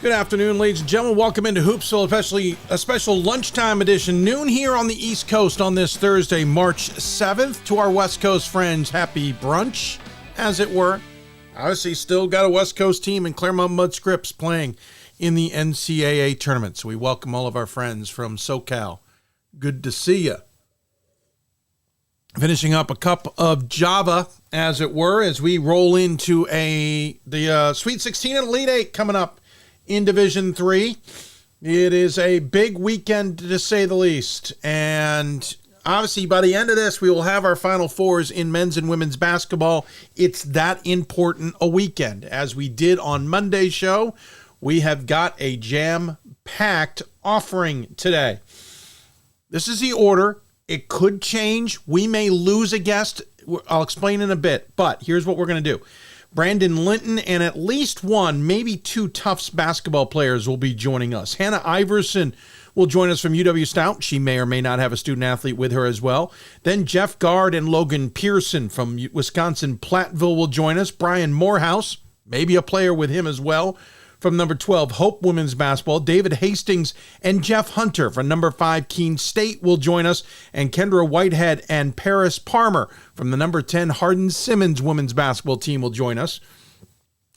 Good afternoon, ladies and gentlemen. Welcome into Hoopsville, especially a special lunchtime edition, noon here on the East Coast on this Thursday, March 7th. To our West Coast friends, happy brunch, as it were. Obviously, still got a West Coast team in Claremont Mud Scripps playing in the NCAA tournament. So we welcome all of our friends from SoCal. Good to see you. Finishing up a cup of Java, as it were, as we roll into the Sweet 16 and Elite 8 coming up in Division 3. It is a big weekend, to say the least. And obviously, by the end of this, we will have our Final Fours in men's and women's basketball. It's that important a weekend. As we did on Monday's show, we have got a jam-packed offering today. This is the order. It could change. We may lose a guest. I'll explain in a bit. But here's what we're going to do. Brandon Linton and at least one, maybe two Tufts basketball players will be joining us. Hannah Iverson will join us from UW-Stout. She may or may not have a student athlete with her as well. Then Jeff Gard and Logan Pearson from Wisconsin-Platteville will join us. Brian Morehouse, maybe a player with him as well, from number 12, Hope Women's Basketball. David Hastings and Jeff Hunter from number 5, Keene State will join us. And Kendra Whitehead and Parris Parmer from the number 10, Hardin-Simmons Women's Basketball team will join us.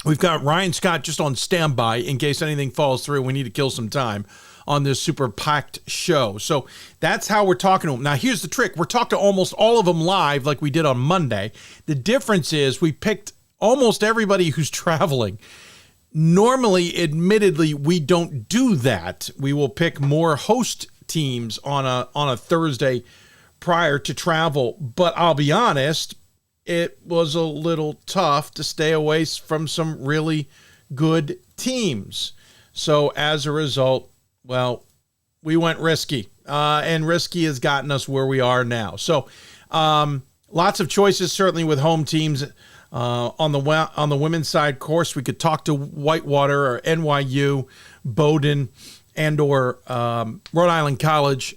We've got Ryan Scott just on standby in case anything falls through. We need to kill some time on this super packed show. So that's how we're talking to them. Now, here's the trick. We're talking to almost all of them live like we did on Monday. The difference is we picked almost everybody who's traveling. Normally, admittedly, we don't do that. We will pick more host teams on a Thursday prior to travel. But I'll be honest, it was a little tough to stay away from some really good teams. So as a result, well, we went risky. And risky has gotten us where we are now. So lots of choices, certainly with home teams. On the women's side, of course, we could talk to Whitewater or NYU, Bowdoin, and or Rhode Island College.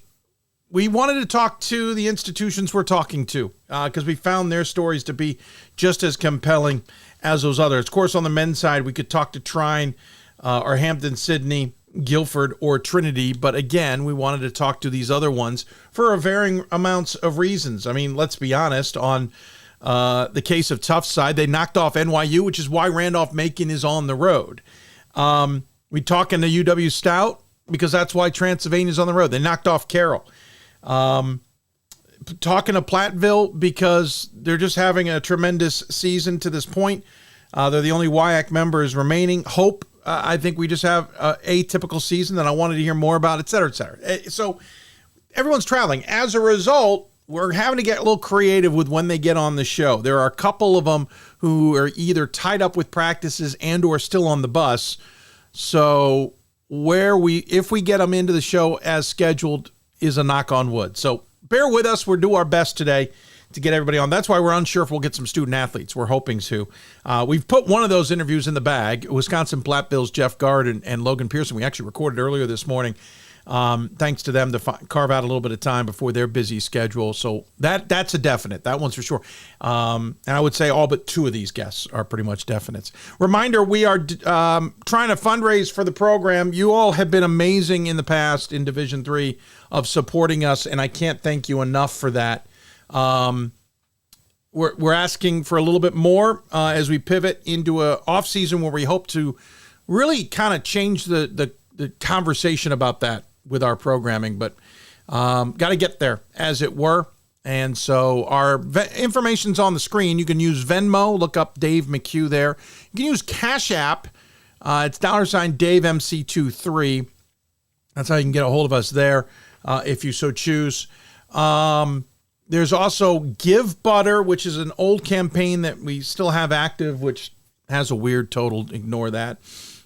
We wanted to talk to the institutions we're talking to because we found their stories to be just as compelling as those others. Of course, on the men's side, we could talk to Trine or Hampton-Sydney, Guilford, or Trinity. But again, we wanted to talk to these other ones for a varying amounts of reasons. I mean, let's be honest, on the case of Tufts side, they knocked off NYU, which is why Randolph-Macon is on the road. We talking to UW-Stout because that's why Transylvania is on the road. They knocked off Carroll. Talking to Platteville because they're just having a tremendous season to this point. They're the only WIAC members remaining. Hope, I think we just have a typical season that I wanted to hear more about, et cetera, et cetera. So everyone's traveling. As a result, we're having to get a little creative with when they get on the show. There are a couple of them who are either tied up with practices and or still on the bus. So if we get them into the show as scheduled is a knock on wood. So bear with us. We'll do our best today to get everybody on. That's why we're unsure if we'll get some student athletes. We're hoping to. We've put one of those interviews in the bag. Wisconsin-Platteville's Jeff Gard and Logan Pearson. We actually recorded earlier this morning. Thanks to them to carve out a little bit of time before their busy schedule. So that's a definite. That one's for sure. And I would say all but two of these guests are pretty much definites. Reminder, we are trying to fundraise for the program. You all have been amazing in the past in Division 3 of supporting us, and I can't thank you enough for that. We're asking for a little bit more as we pivot into a off season where we hope to really kind of change the conversation about that with our programming, but got to get there, as it were. And so our information's on the screen. You can use Venmo, look up Dave McHugh there. You can use Cash App. It's $DaveMC23. That's how you can get a hold of us there if you so choose. There's also Give Butter, which is an old campaign that we still have active, which has a weird total. Ignore that.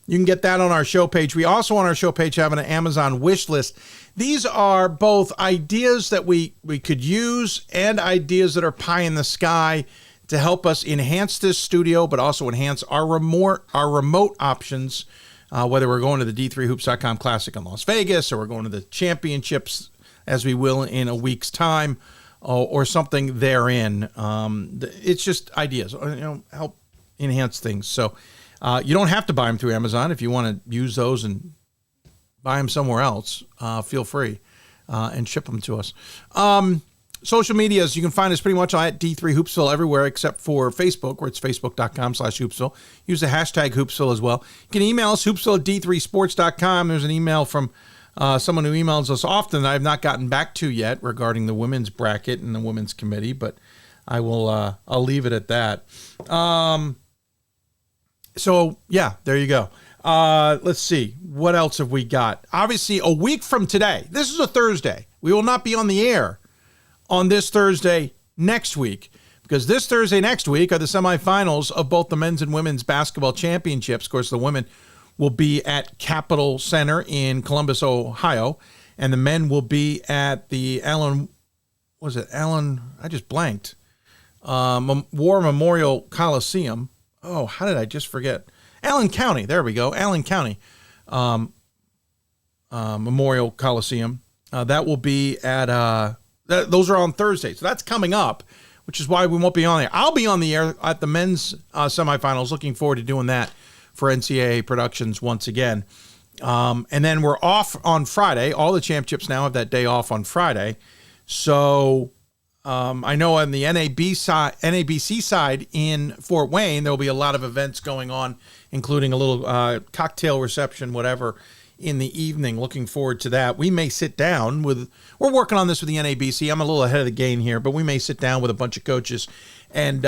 You can get that on our show page. We also on our show page have an Amazon wish list. These are both ideas that we could use and ideas that are pie in the sky to help us enhance this studio, but also enhance our remote options, whether we're going to the D3Hoops.com Classic in Las Vegas or we're going to the championships, as we will in a week's time, or something therein. It's just ideas, help enhance things. So You don't have to buy them through Amazon. If you want to use those and buy them somewhere else, feel free and ship them to us. Social medias, you can find us pretty much at D3 Hoopsville everywhere except for Facebook, where it's facebook.com/Hoopsville. Use the hashtag Hoopsville as well. You can email us, hoopsville@d3sports.com. There's an email from someone who emails us often that I've not gotten back to yet regarding the women's bracket and the women's committee, but I will, I'll leave it at that. So, yeah, there you go. Let's see. What else have we got? Obviously, a week from today, this is a Thursday. We will not be on the air on this Thursday next week, because this Thursday next week are the semifinals of both the men's and women's basketball championships. Of course, the women will be at Capitol Center in Columbus, Ohio, and the men will be at the I just blanked. War Memorial Coliseum. Oh, how did I just forget? Allen County. There we go. Allen County Memorial Coliseum. That will be at... those are on Thursday, so that's coming up, which is why we won't be on there. I'll be on the air at the men's semifinals. Looking forward to doing that for NCAA Productions once again. And then we're off on Friday. All the championships now have that day off on Friday. So I know on the NABC side in Fort Wayne, there will be a lot of events going on, including a little cocktail reception, whatever, in the evening. Looking forward to that. We may sit down with, we're working on this with the NABC. I'm a little ahead of the game here, but we may sit down with a bunch of coaches and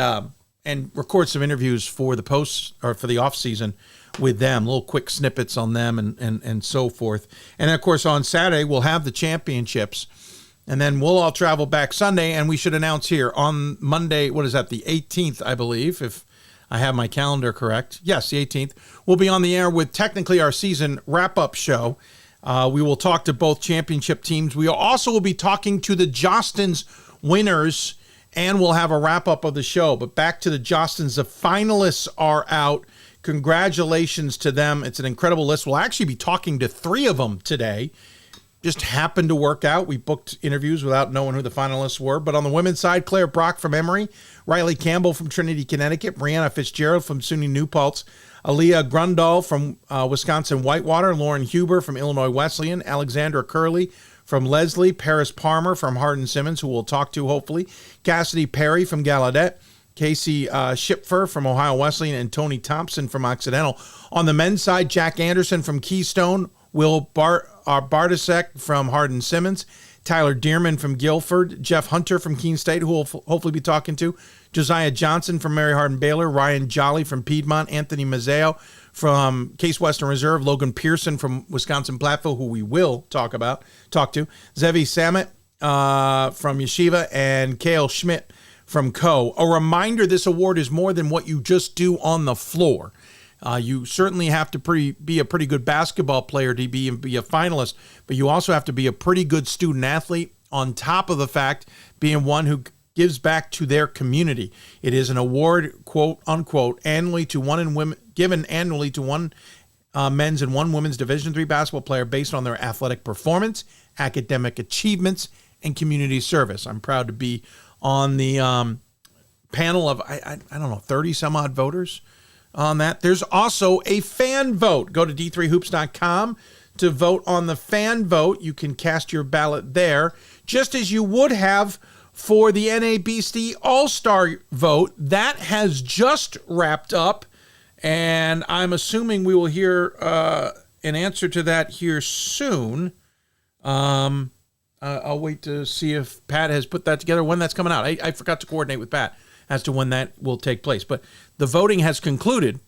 record some interviews for the post or for the off season with them, little quick snippets on them and so forth. And then, of course, on Saturday, we'll have the championships, and then we'll all travel back Sunday, and we should announce here on Monday, what is that, the 18th, I believe, if I have my calendar correct. Yes, the 18th. We'll be on the air with technically our season wrap-up show. We will talk to both championship teams. We also will be talking to the Jostens winners, and we'll have a wrap-up of the show. But back to the Jostens. The finalists are out. Congratulations to them. It's an incredible list. We'll actually be talking to 3 of them today. Just happened to work out. We booked interviews without knowing who the finalists were. But on the women's side, Claire Brock from Emory, Riley Campbell from Trinity, Connecticut, Brianna Fitzgerald from SUNY New Paltz, Aaliyah Grundall from Wisconsin Whitewater, Lauren Huber from Illinois Wesleyan, Alexandra Curley from Leslie, Parris Parmer from Hardin-Simmons, who we'll talk to hopefully, Cassidy Perry from Gallaudet, Casey Schipfer from Ohio Wesleyan, and Tony Thompson from Occidental. On the men's side, Jack Anderson from Keystone, Will Bartasek from Hardin-Simmons, Tyler Dearman from Guilford, Jeff Hunter from Keene State, who we'll hopefully be talking to, Josiah Johnson from Mary Hardin Baylor, Ryan Jolly from Piedmont, Anthony Mazzeo from Case Western Reserve, Logan Pearson from Wisconsin-Platteville, who we will talk to, Zevi Samet from Yeshiva, and Kale Schmidt from Co. A reminder, this award is more than what you just do on the floor. You certainly have to be a pretty good basketball player to be a finalist, but you also have to be a pretty good student athlete, on top of the fact being one who gives back to their community. It is an award, quote unquote, given annually to one men's and one women's Division III basketball player based on their athletic performance, academic achievements, and community service. I'm proud to be on the panel of, I don't know, 30 some odd voters on that. There's also a fan vote. Go to d3hoops.com to vote on the fan vote. You can cast your ballot there, just as you would have for the NABC All-Star vote. That has just wrapped up, and I'm assuming we will hear an answer to that here soon. I'll wait to see if Pat has put that together, when that's coming out. I forgot to coordinate with Pat as to when that will take place. But the voting has concluded,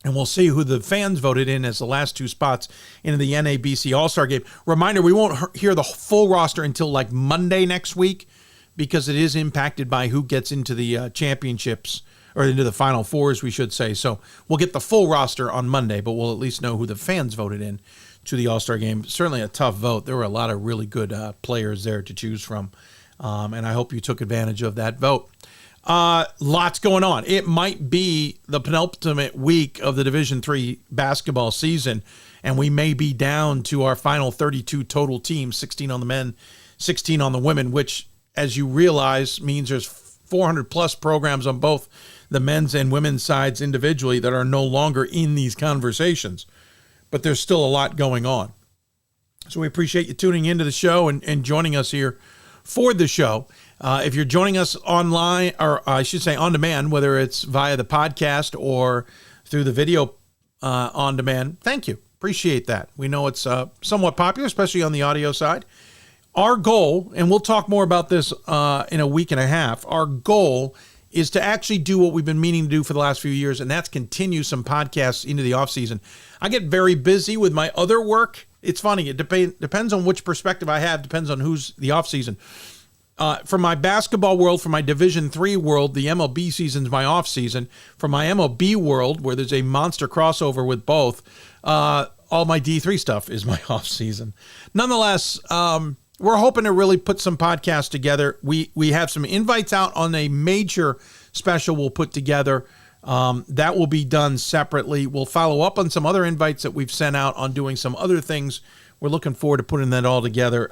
and we'll see who the fans voted in as the last 2 spots into the NABC All-Star Game. Reminder, we won't hear the full roster until like Monday next week, because it is impacted by who gets into the championships, or into the Final Fours, we should say. So we'll get the full roster on Monday, but we'll at least know who the fans voted in to the All-Star Game. Certainly a tough vote. There were a lot of really good players there to choose from, and I hope you took advantage of that vote. Lots going on. It might be the penultimate week of the Division III basketball season, and we may be down to our final 32 total teams, 16 on the men, 16 on the women, which, as you realize, means there's 400 plus programs on both the men's and women's sides individually that are no longer in these conversations. But there's still a lot going on. So we appreciate you tuning into the show and joining us here for the show. If you're joining us online, or I should say on demand, whether it's via the podcast or through the video on demand, thank you. Appreciate that. We know it's somewhat popular, especially on the audio side. Our goal, and we'll talk more about this in a week and a half, our goal is to actually do what we've been meaning to do for the last few years, and that's continue some podcasts into the off season. I get very busy with my other work. It's funny. It depends on which perspective I have, depends on who's the off season. For my basketball world, for my Division III world, the MLB season's my off season. For my MLB world, where there's a monster crossover with both, all my D3 stuff is my off season. Nonetheless, we're hoping to really put some podcasts together. We have some invites out on a major special we'll put together. That will be done separately. We'll follow up on some other invites that we've sent out on doing some other things. We're looking forward to putting that all together.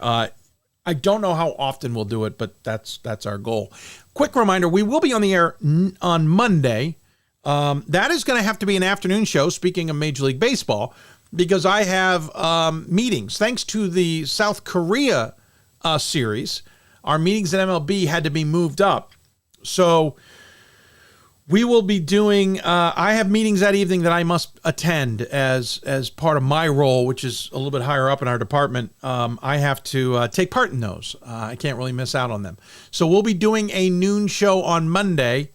I don't know how often we'll do it, but that's our goal. Quick reminder, we will be on the air on Monday. That is going to have to be an afternoon show, speaking of Major League Baseball, because I have meetings. Thanks to the South Korea series, our meetings at MLB had to be moved up. So we will be doing, I have meetings that evening that I must attend as part of my role, which is a little bit higher up in our department. I have to take part in those. I can't really miss out on them. So we'll be doing a noon show on Monday.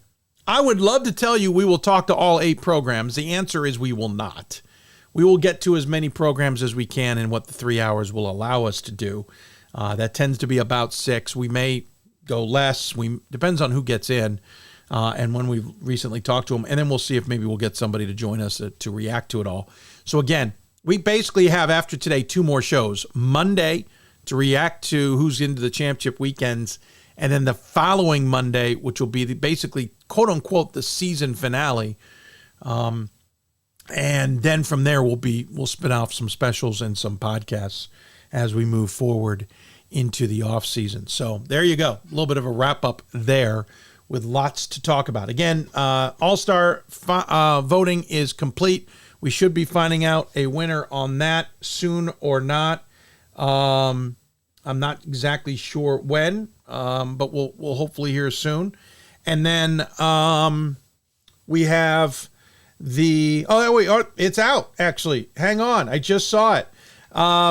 I would love to tell you we will talk to all 8 programs. The answer is we will not. We will get to as many programs as we can in what the 3 hours will allow us to do. That tends to be about 6. We may go less. Depends on who gets in and when we've recently talked to them. And then we'll see if maybe we'll get somebody to join us to react to it all. So again, we basically have after today 2 more shows. Monday to react to who's into the championship weekends. And then the following Monday, which will be basically, quote unquote, the season finale. And then from there, we'll spin off some specials and some podcasts as we move forward into the off season. So there you go. A little bit of a wrap up there with lots to talk about. Again, All-Star voting is complete. We should be finding out a winner on that soon or not. I'm not exactly sure when, but we'll hopefully hear soon. And then we have it's out, actually. Hang on. I just saw it.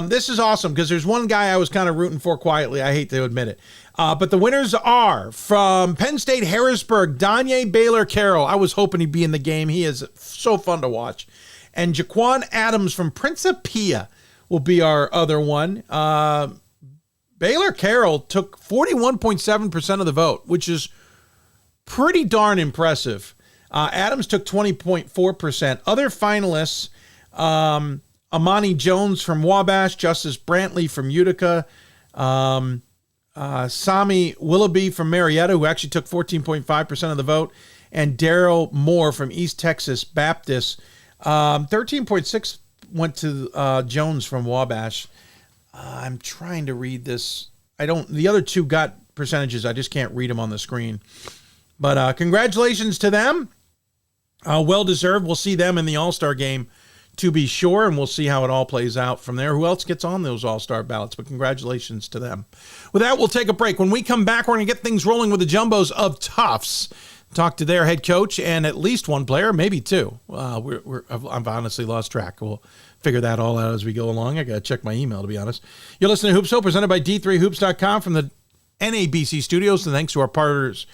This is awesome because there's one guy I was kind of rooting for quietly. I hate to admit it. But the winners are from Penn State Harrisburg, Danye Baylor-Carroll. I was hoping he'd be in the game. He is so fun to watch. And Jaquan Adams from Principia will be our other one. Baylor-Carroll took 41.7% of the vote, which is pretty darn impressive. Adams took 20.4%. Other finalists, Amani Jones from Wabash, Justice Brantley from Utica, Sami Willoughby from Marietta, who actually took 14.5% of the vote, and Daryl Moore from East Texas Baptist. 13.6 went to Jones from Wabash. I'm trying to read this. The other 2 got percentages. I just can't read them on the screen. But congratulations to them. Well-deserved. We'll see them in the All-Star game to be sure, and we'll see how it all plays out from there. Who else gets on those All-Star ballots? But congratulations to them. With that, we'll take a break. When we come back, we're going to get things rolling with the Jumbos of Tufts. Talk to their head coach and at least one player, maybe 2. I've honestly lost track. We'll figure that all out as we go along. I got to check my email, to be honest. You're listening to Hoopsville, presented by D3Hoops.com from the NABC Studios, and thanks to our partners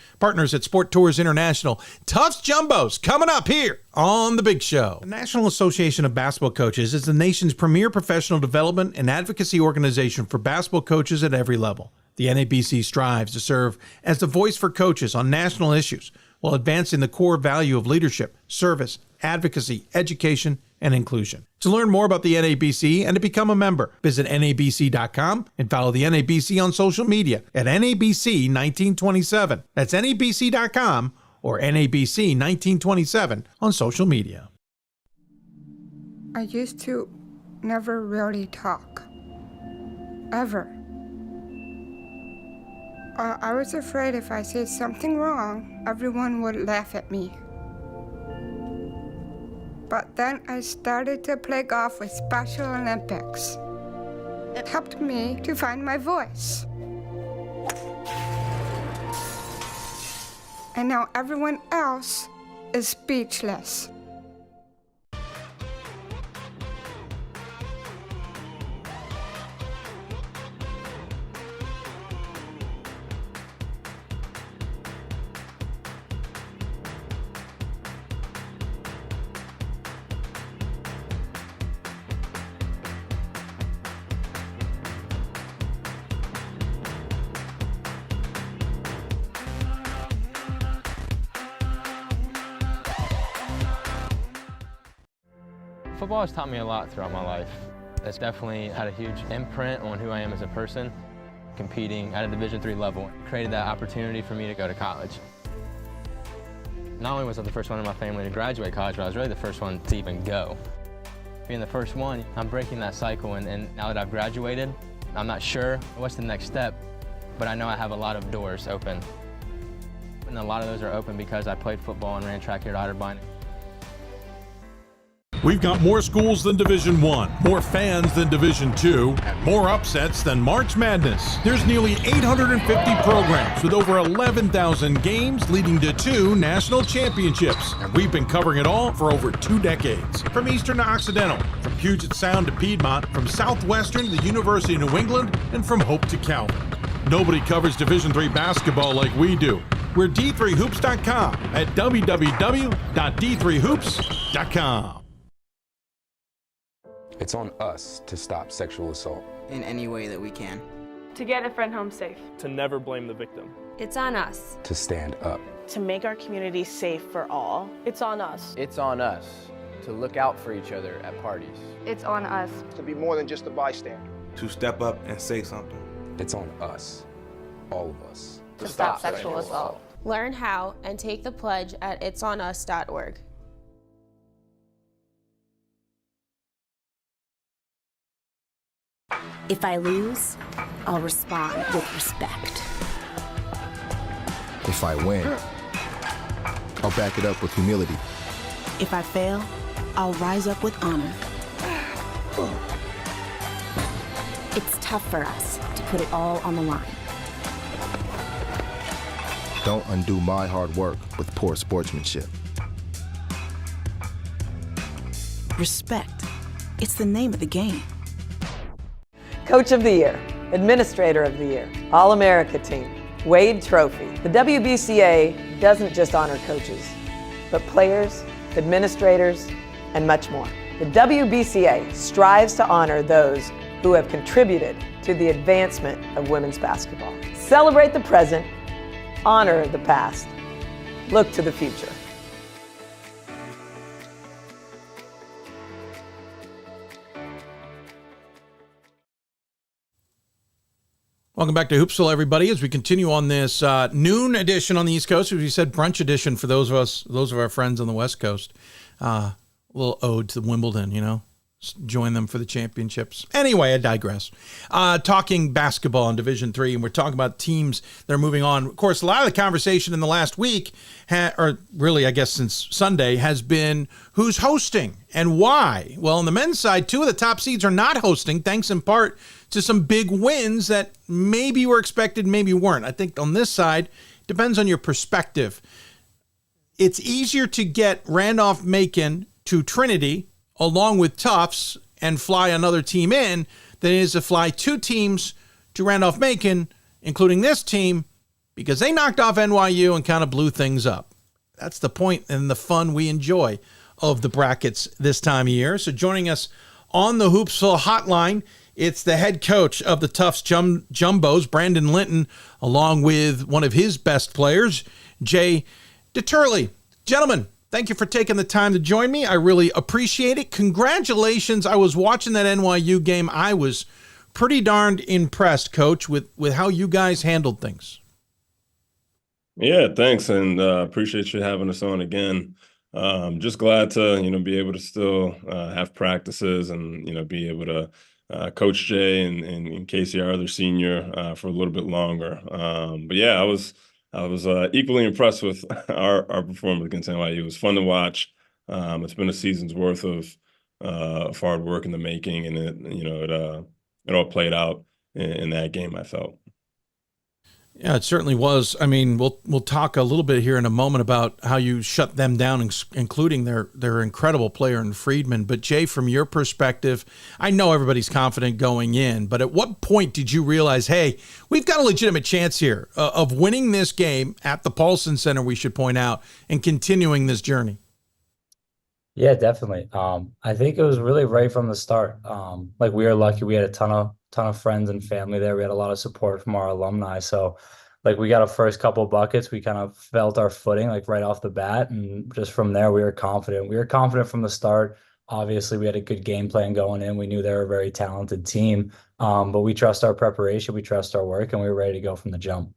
at Sport Tours International. Tufts Jumbos coming up here on The Big Show. The National Association of Basketball Coaches is the nation's premier professional development and advocacy organization for basketball coaches at every level. The NABC strives to serve as the voice for coaches on national issues while advancing the core value of leadership, service, advocacy, education, and inclusion. To learn more about the NABC and to become a member, visit NABC.com and follow the NABC on social media at NABC1927. That's NABC.com or NABC1927 on social media. I used to never really talk. Ever. I was afraid if I said something wrong, everyone would laugh at me. But then I started to play golf with Special Olympics. It helped me to find my voice. And now everyone else is speechless. Football has taught me a lot throughout my life. It's definitely had a huge imprint on who I am as a person. Competing at a Division III level created that opportunity for me to go to college. Not only was I the first one in my family to graduate college, but I was really the first one to even go. Being the first one, I'm breaking that cycle, and now that I've graduated, I'm not sure what's the next step, but I know I have a lot of doors open. And a lot of those are open because I played football and ran track here at Otterbein. We've got more schools than Division I, more fans than Division II, more upsets than March Madness. There's nearly 850 programs with over 11,000 games leading to 2 national championships. And we've been covering it all for over 2 decades. From Eastern to Occidental, from Puget Sound to Piedmont, from Southwestern to the University of New England, and from Hope to Calvin. Nobody covers Division III basketball like we do. We're D3Hoops.com at www.d3hoops.com. It's on us to stop sexual assault. In any way that we can. To get a friend home safe. To never blame the victim. It's on us. To stand up. To make our community safe for all. It's on us. It's on us to look out for each other at parties. It's on us. To be more than just a bystander. To step up and say something. It's on us, all of us. To stop sexual assault. Learn how and take the pledge at itsonus.org. If I lose, I'll respond with respect. If I win, I'll back it up with humility. If I fail, I'll rise up with honor. It's tough for us to put it all on the line. Don't undo my hard work with poor sportsmanship. Respect. It's the name of the game. Coach of the Year, Administrator of the Year, All-America Team, Wade Trophy. The WBCA doesn't just honor coaches, but players, administrators, and much more. The WBCA strives to honor those who have contributed to the advancement of women's basketball. Celebrate the present, honor the past, look to the future. Welcome back to Hoopsville, everybody, as we continue on this noon edition on the East Coast. As we said, brunch edition for those of our friends on the West Coast. A little ode to Wimbledon, you know. Join them for the championships. Anyway, I digress. Talking basketball in Division III, and we're talking about teams that are moving on. Of course, a lot of the conversation in the last week, or really, I guess since Sunday, has been who's hosting and why. Well, on the men's side, 2 of the top seeds are not hosting, thanks in part to some big wins that maybe were expected, maybe weren't. I think on this side, depends on your perspective. It's easier to get Randolph-Macon to Trinity along with Tufts and fly another team in than it is to fly 2 teams to Randolph-Macon, including this team, because they knocked off NYU and kind of blew things up. That's the point and the fun we enjoy of the brackets this time of year. So joining us on the Hoopsville Hotline, it's the head coach of the Tufts Jumbos, Brandon Linton, along with one of his best players, Jay DeTurley. Gentlemen, thank you for taking the time to join me. I really appreciate it. Congratulations. I was watching that NYU game. I was pretty darned impressed, Coach, with how you guys handled things. Yeah, thanks, and appreciate you having us on again. Just glad to, be able to still have practices and, be able to Coach Jay and Casey, our other senior, for a little bit longer. But yeah, I was equally impressed with our performance against NYU. It was fun to watch. It's been a season's worth of hard work in the making, and it all played out in that game, I felt. Yeah, it certainly was. I mean, we'll talk a little bit here in a moment about how you shut them down, including their incredible player in Friedman. But Jay, from your perspective, I know everybody's confident going in, but at what point did you realize, hey, we've got a legitimate chance here of winning this game at the Paulson Center, we should point out, and continuing this journey? Yeah, definitely. I think it was really right from the start. Like, we were lucky. We had a ton of friends and family there. We had a lot of support from our alumni. So like, we got our first couple of buckets. We kind of felt our footing like right off the bat. And just from there, we were confident. We were confident from the start. Obviously, we had a good game plan going in. We knew they were a very talented team. But we trust our preparation. We trust our work, and we were ready to go from the jump.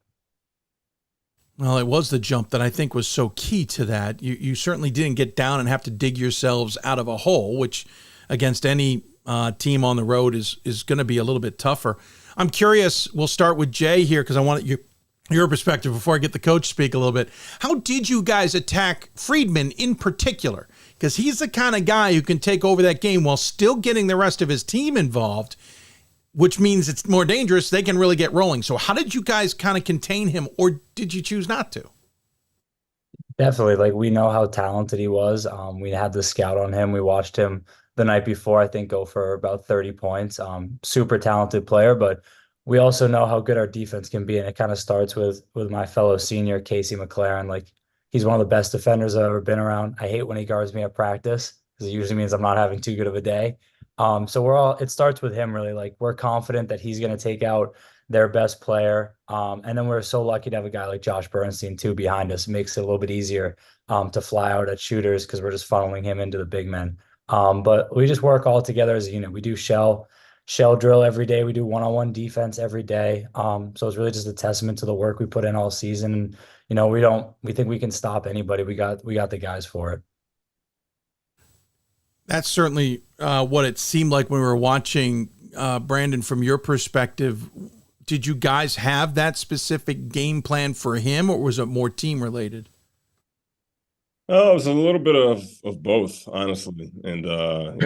Well, it was the jump that I think was so key to that. You certainly didn't get down and have to dig yourselves out of a hole, which against any team on the road is going to be a little bit tougher. I'm curious, we'll start with Jay here because I want your perspective before I get the coach speak a little bit. How did you guys attack Friedman in particular? Because he's the kind of guy who can take over that game while still getting the rest of his team involved, which means it's more dangerous. They can really get rolling. So how did you guys kind of contain him, or did you choose not to? Definitely. Like, we know how talented he was. We had the scout on him. We watched him the night before, I think, go for about 30 points. Super talented player, but we also know how good our defense can be. And it kind of starts with my fellow senior, Casey McLaren. Like, he's one of the best defenders I've ever been around. I hate when he guards me at practice because it usually means I'm not having too good of a day. So it starts with him, really. Like, we're confident that he's going to take out their best player. And then we're so lucky to have a guy like Josh Bernstein too behind us. It makes it a little bit easier to fly out at shooters because we're just funneling him into the big men. But we just work all together as a unit. We do shell drill every day. We do one-on-one defense every day. So it's really just a testament to the work we put in all season. And, we think we can stop anybody. We got the guys for it. That's certainly what it seemed like when we were watching. Brandon, from your perspective, did you guys have that specific game plan for him, or was it more team related? Oh, it was a little bit of both, honestly. And one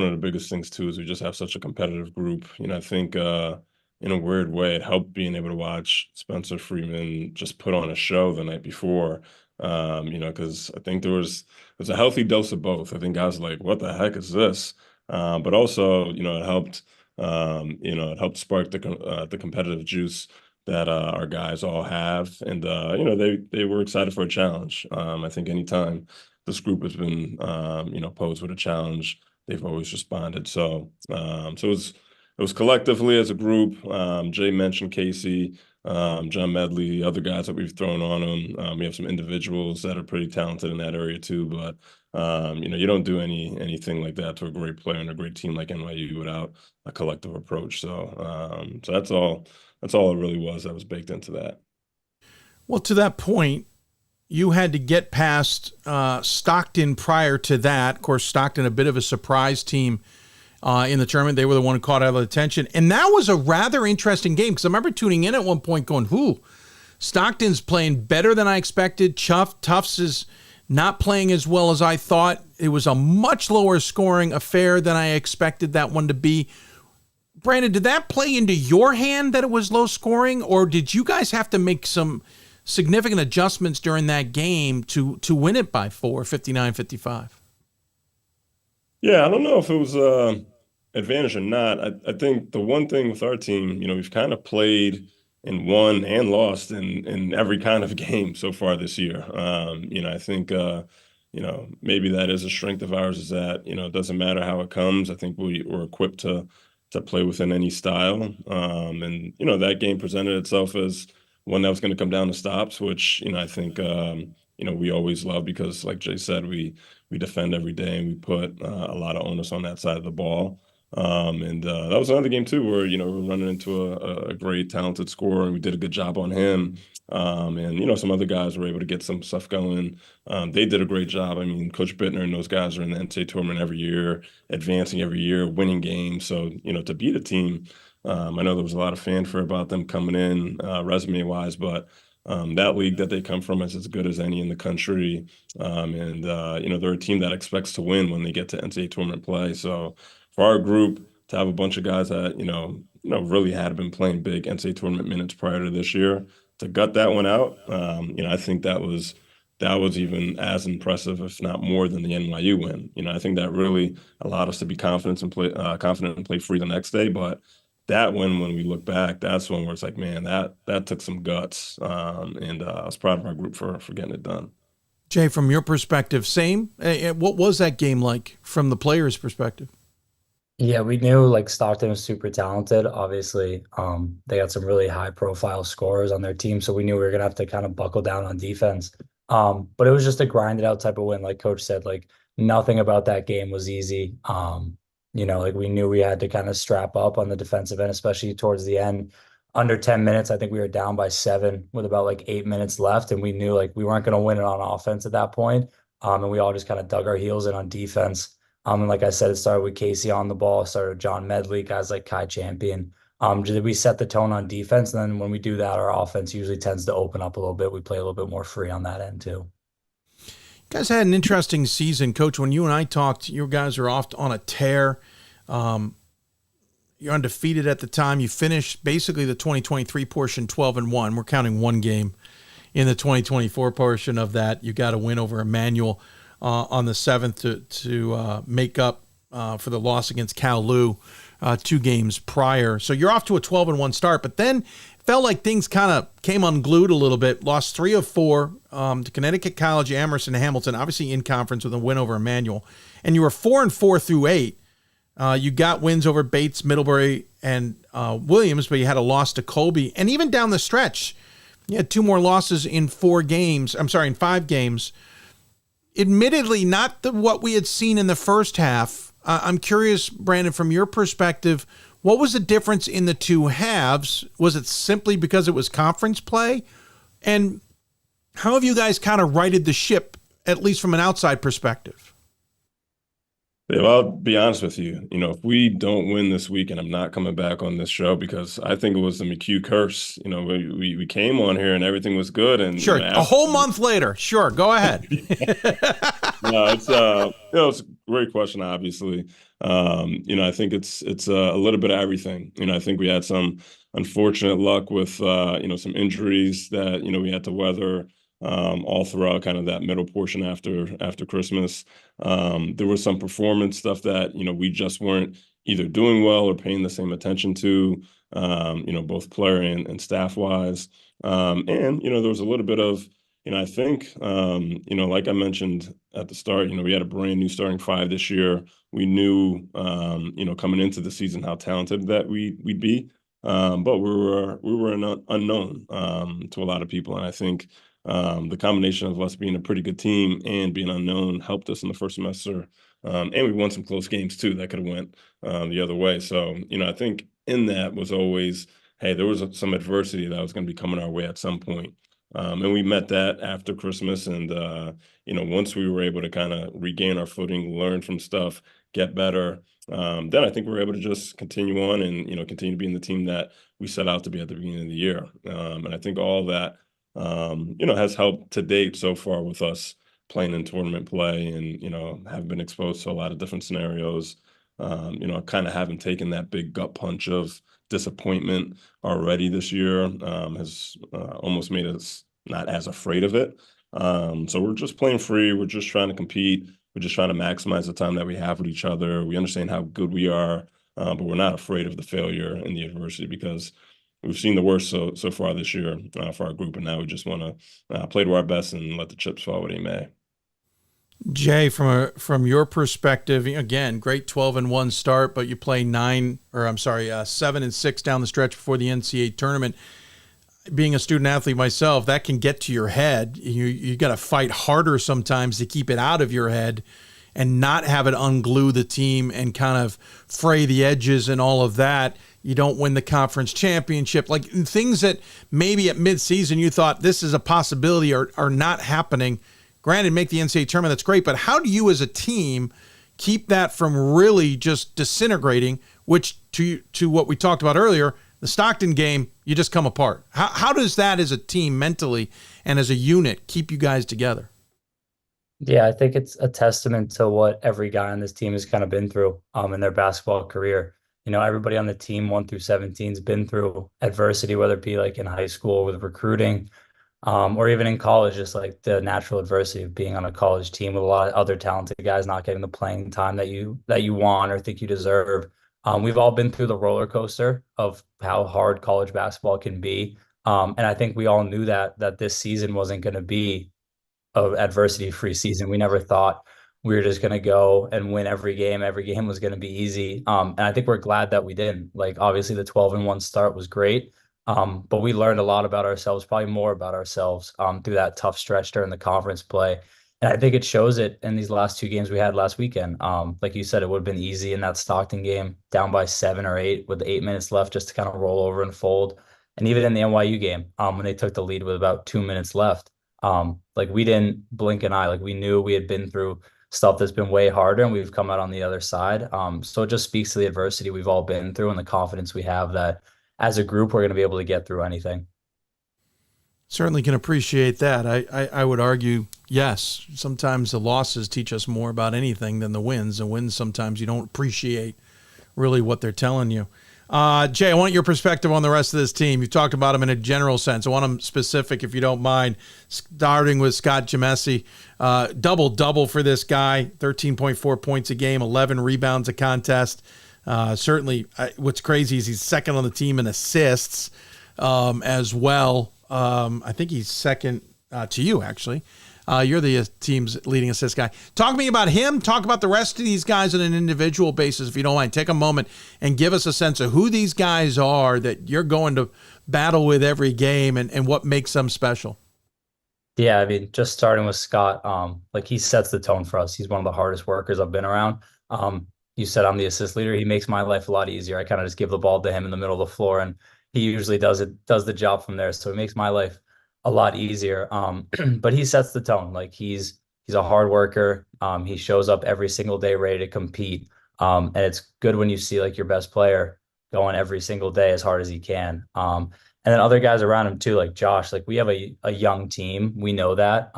of the biggest things too is we just have such a competitive group. I think in a weird way, it helped being able to watch Spencer Freeman just put on a show the night before. Because I think there's a healthy dose of both. I think guys were like, what the heck is this? But also, it helped. It helped spark the competitive juice that our guys all have, and they were excited for a challenge. I think anytime this group has been posed with a challenge, they've always responded. So it was collectively as a group. Jay mentioned Casey, John Medley, other guys that we've thrown on them. We have some individuals that are pretty talented in that area too, but you don't do anything like that to a great player and a great team like NYU without a collective approach. So that's all it really was that was baked into that. Well, to that point, you had to get past Stockton prior to that. Of course, Stockton, a bit of a surprise team in the tournament. They were the one who caught all the attention. And that was a rather interesting game because I remember tuning in at one point going, Stockton's playing better than I expected. Tufts is not playing as well as I thought. It was a much lower scoring affair than I expected that one to be. Brandon, did that play into your hand that it was low scoring, or did you guys have to make some significant adjustments during that game to win it by 4, 59-55? Yeah, I don't know if it was advantage or not. I think the one thing with our team, we've kind of played and won and lost in every kind of game so far this year. I think, maybe that is a strength of ours, is that, it doesn't matter how it comes. I think we're equipped to play within any style. And that game presented itself as one that was going to come down to stops, which, I think, we always love because, like Jay said, we defend every day and we put a lot of onus on that side of the ball. And that was another game too where, we were running into a great talented scorer and we did a good job on him. And some other guys were able to get some stuff going. They did a great job. I mean, Coach Bittner and those guys are in the NCAA tournament every year, advancing every year, winning games. So, to beat a team, I know there was a lot of fanfare about them coming in resume-wise, but that league that they come from is as good as any in the country. And they're a team that expects to win when they get to NCAA tournament play. So for our group to have a bunch of guys that, really had been playing big NCAA tournament minutes prior to this year, to gut that one out, I think that was even as impressive, if not more, than the NYU win. I think that really allowed us to be confident and play free the next day. But that win, when we look back, that's when where it's like, man, that took some guts. And I was proud of our group for getting it done. Jay, from your perspective, same. What was that game like from the players' perspective? Yeah, we knew like Stockton was super talented. Obviously, they got some really high profile scorers on their team, so we knew we were gonna have to kind of buckle down on defense. But it was just a grinded out type of win. Like Coach said, like nothing about that game was easy. Like we knew we had to kind of strap up on the defensive end, especially towards the end. Under 10 minutes, I think we were down by 7 with about like 8 minutes left, and we knew like we weren't going to win it on offense at that point. And we all just kind of dug our heels in on defense. And like I said, it started with Casey on the ball, started with John Medley, guys like Kai Champion. We set the tone on defense, and then when we do that, our offense usually tends to open up a little bit. We play a little bit more free on that end too. You guys had an interesting season, Coach. When you and I talked, you guys are off on a tear. You're undefeated at the time. You finished basically the 2023 portion 12-1. We're counting one game in the 2024 portion of that. You got a win over Emmanuel on the 7th to make up for the loss against Cal Lou 2 games prior. So you're off to a 12-1 start, but then felt like things kind of came unglued a little bit. Lost 3 of 4 to Connecticut College, Emerson, Hamilton, obviously in conference with a win over Emmanuel. And you were 4-4 through 8. You got wins over Bates, Middlebury, and Williams, but you had a loss to Colby. And even down the stretch, you had 2 more losses in 5 games. Admittedly, not what we had seen in the first half. I'm curious, Brandon, from your perspective, what was the difference in the 2 halves? Was it simply because it was conference play? And how have you guys kind of righted the ship, at least from an outside perspective? Yeah, well, I'll be honest with you. If we don't win this week, and I'm not coming back on this show because I think it was the McHugh curse. We came on here and everything was good, and sure, a whole month later. Sure, go ahead. No, it's a great question. Obviously, I think it's a little bit of everything. I think we had some unfortunate luck with some injuries that we had to weather. All throughout kind of that middle portion after Christmas. There was some performance stuff that, we just weren't either doing well or paying the same attention to, both player and staff wise. And, there was a little bit of, I think, like I mentioned at the start, we had a brand new starting 5 this year. We knew, coming into the season how talented that we'd be. But we were an unknown to a lot of people. And I think, the combination of us being a pretty good team and being unknown helped us in the first semester. And we won some close games too that could have went the other way. So, I think in that was always, hey, there was some adversity that was going to be coming our way at some point. And we met that after Christmas. And, once we were able to kind of regain our footing, learn from stuff, get better, then I think we were able to just continue on and, continue being the team that we set out to be at the beginning of the year. And I think all that, has helped to date so far with us playing in tournament play and, have been exposed to a lot of different scenarios. Kind of haven't taken that big gut punch of disappointment already this year, has almost made us not as afraid of it. So we're just playing free. We're just trying to compete. We're just trying to maximize the time that we have with each other. We understand how good we are, but we're not afraid of the failure and the adversity because we've seen the worst so far this year for our group, and now we just want to play to our best and let the chips fall where they may. Jay, from your perspective, again, great 12-1 start, but you play 7-6 down the stretch before the NCAA tournament. Being a student athlete myself, that can get to your head. You got to fight harder sometimes to keep it out of your head. and not have it unglue the team and kind of fray the edges and all of that. You don't win the conference championship. Like things that maybe at midseason you thought this is a possibility are not happening. Granted, make the NCAA tournament, that's great, but how do you as a team keep that from really just disintegrating, which to what we talked about earlier, the Stockton game, you just come apart. How does that as a team mentally and as a unit keep you guys together? Yeah, I think it's a testament to what every guy on this team has kind of been through in their basketball career. You know, everybody on the team 1 through 17 has been through adversity, whether it be like in high school with recruiting, or even in college, just like the natural adversity of being on a college team with a lot of other talented guys not getting the playing time that you want or think you deserve. We've all been through the roller coaster of how hard college basketball can be. And I think we all knew that this season wasn't going to be an adversity-free season. We never thought we were just going to go and win every game. Every game was going to be easy. And I think we're glad that we didn't. Like, obviously, the 12-1 start was great. But we learned a lot about ourselves, probably more about ourselves through that tough stretch during the conference play. And I think it shows it in these last 2 games we had last weekend. Like you said, it would have been easy in that Stockton game, down by 7 or 8 with 8 minutes left just to kind of roll over and fold. And even in the NYU game, when they took the lead with about 2 minutes left, like we didn't blink an eye. Like we knew we had been through stuff that's been way harder and we've come out on the other side. So it just speaks to the adversity we've all been through and the confidence we have that as a group, we're going to be able to get through anything. Certainly can appreciate that. I would argue, yes, sometimes the losses teach us more about anything than the wins. The wins, sometimes you don't appreciate really what they're telling you. Jay, I want your perspective on the rest of this team. You talked about them in a general sense. I want them specific, if you don't mind, starting with Scott Gemesi. Double-double for this guy, 13.4 points a game, 11 rebounds a contest. Certainly, what's crazy is he's second on the team in assists as well. I think he's second to you, actually. You're the team's leading assist guy. Talk to me about him. Talk about the rest of these guys on an individual basis, if you don't mind. Take a moment and give us a sense of who these guys are that you're going to battle with every game and what makes them special. Yeah, I mean, just starting with Scott, like he sets the tone for us. He's one of the hardest workers I've been around. You said I'm the assist leader. He makes my life a lot easier. I kind of just give the ball to him in the middle of the floor, and he usually does the job from there. So it makes my life a lot easier. But he sets the tone. Like he's a hard worker. He shows up every single day ready to compete. And it's good when you see like your best player going every single day as hard as he can. And then other guys around him too, like Josh. Like we have a young team. We know that.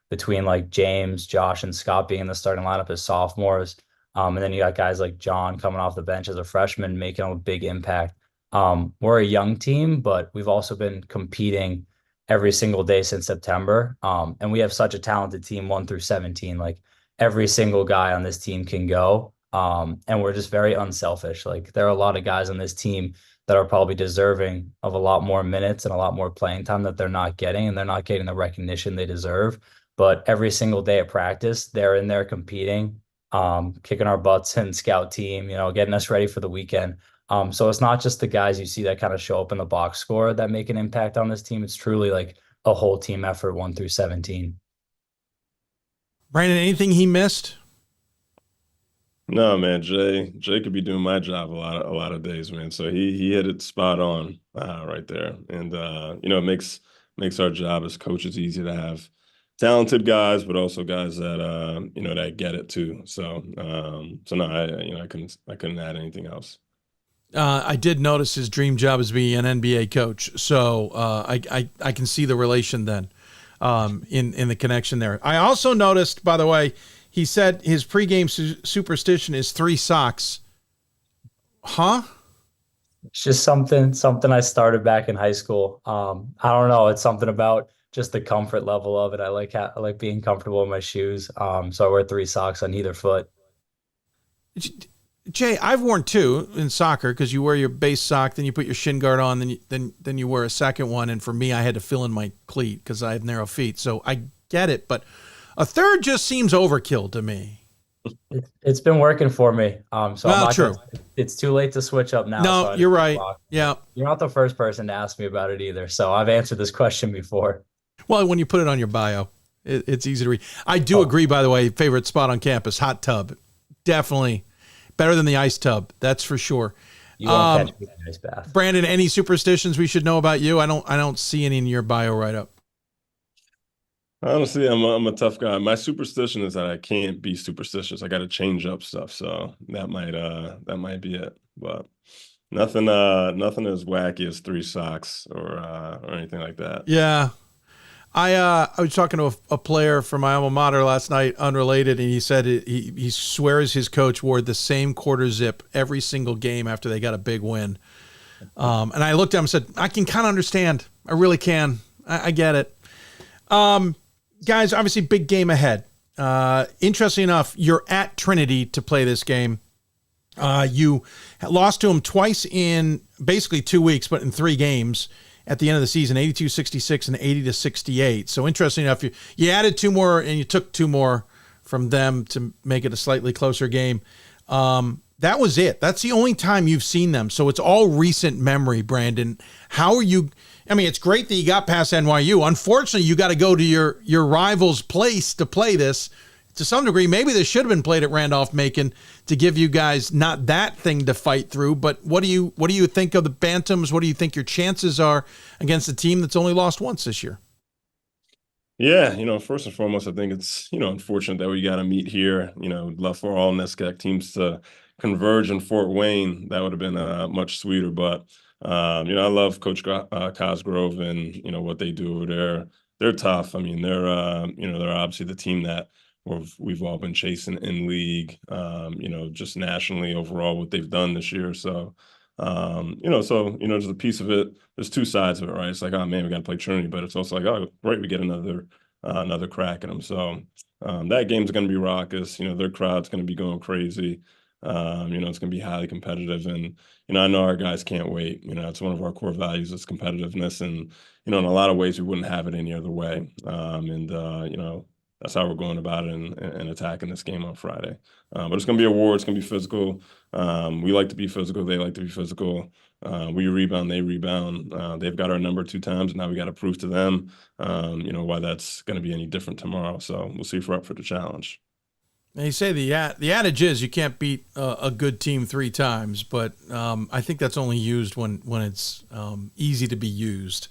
Between like James, Josh, and Scott being in the starting lineup as sophomores. And then you got guys like John coming off the bench as a freshman, making a big impact. We're a young team, but we've also been competing every single day since September. And we have such a talented team, 1 through 17. Like every single guy on this team can go. And we're just very unselfish. Like there are a lot of guys on this team that are probably deserving of a lot more minutes and a lot more playing time that they're not getting, and they're not getting the recognition they deserve. But every single day at practice, they're in there competing, kicking our butts in scout team, getting us ready for the weekend. So it's not just the guys you see that kind of show up in the box score that make an impact on this team. It's truly like a whole team effort, 1 through 17. Brandon, anything he missed? No, man, Jay could be doing my job a lot of days, man. So he hit it spot on right there. And it makes our job as coaches easy to have talented guys, but also guys that that get it too. So no, I couldn't add anything else. I did notice his dream job is being an NBA coach, so I can see the relation then in the connection there. I also noticed, by the way, he said his pregame superstition is 3 socks. Huh? It's just something I started back in high school. I don't know. It's something about just the comfort level of it. I like being comfortable in my shoes. So I wear 3 socks on either foot. Jay, I've worn 2 in soccer because you wear your base sock, then you put your shin guard on, then you wear a second one. And for me, I had to fill in my cleat because I have narrow feet. So I get it, but a third just seems overkill to me. It's been working for me. So well, true. It's too late to switch up now. No, you're right. Yeah. You're not the first person to ask me about it either. So I've answered this question before. Well, when you put it on your bio, It's easy to read. I do agree, by the way, favorite spot on campus, hot tub. Definitely better than the ice tub. That's for sure. You won't catch me in an ice bath. Brandon, any superstitions we should know about you? I don't see any in your bio write-up. Honestly, I'm a tough guy. My superstition is that I can't be superstitious. I got to change up stuff, so that might be it. But nothing as wacky as 3 socks or anything like that. Yeah, I was talking to a player from my alma mater last night, unrelated, and he said he swears his coach wore the same quarter zip every single game after they got a big win. And I looked at him and said, I can kind of understand. I really can. I get it. Guys, obviously big game ahead. Interesting enough, you're at Trinity to play this game. You lost to them twice in basically 2 weeks, but in 3 games at the end of the season, 82-66 and 80-68. So interesting enough, you added 2 more and you took 2 more from them to make it a slightly closer game. That was it. That's the only time you've seen them. So it's all recent memory, Brandon. How are you? I mean, it's great that you got past NYU. Unfortunately, you got to go to your rival's place to play this. To some degree, maybe this should have been played at Randolph-Macon to give you guys not that thing to fight through. But what do you think of the Bantams? What do you think your chances are against a team that's only lost once this year? Yeah, first and foremost, I think it's, unfortunate that we got to meet here. We'd love for all NESCAC teams to converge in Fort Wayne. That would have been much sweeter. But, I love Coach Cosgrove and, what they do. They're tough. I mean, they're obviously the team that we've all been chasing in league, just nationally overall what they've done this year. So, there's a piece of it. There's 2 sides of it, right? It's like, oh man, we got to play Trinity, but it's also like, oh, right, we get another crack at them. So that game's going to be raucous. Their crowd's going to be going crazy. It's going to be highly competitive, and I know our guys can't wait. It's one of our core values is competitiveness, and in a lot of ways we wouldn't have it any other way. That's how we're going about it and attacking this game on Friday. But it's going to be a war. It's going to be physical. We like to be physical. They like to be physical. We rebound. They rebound. They've got our number 2 times. And now we got to prove to them, why that's going to be any different tomorrow. So we'll see if we're up for the challenge. They say the adage is you can't beat a good team 3 times, but I think that's only used when it's easy to be used.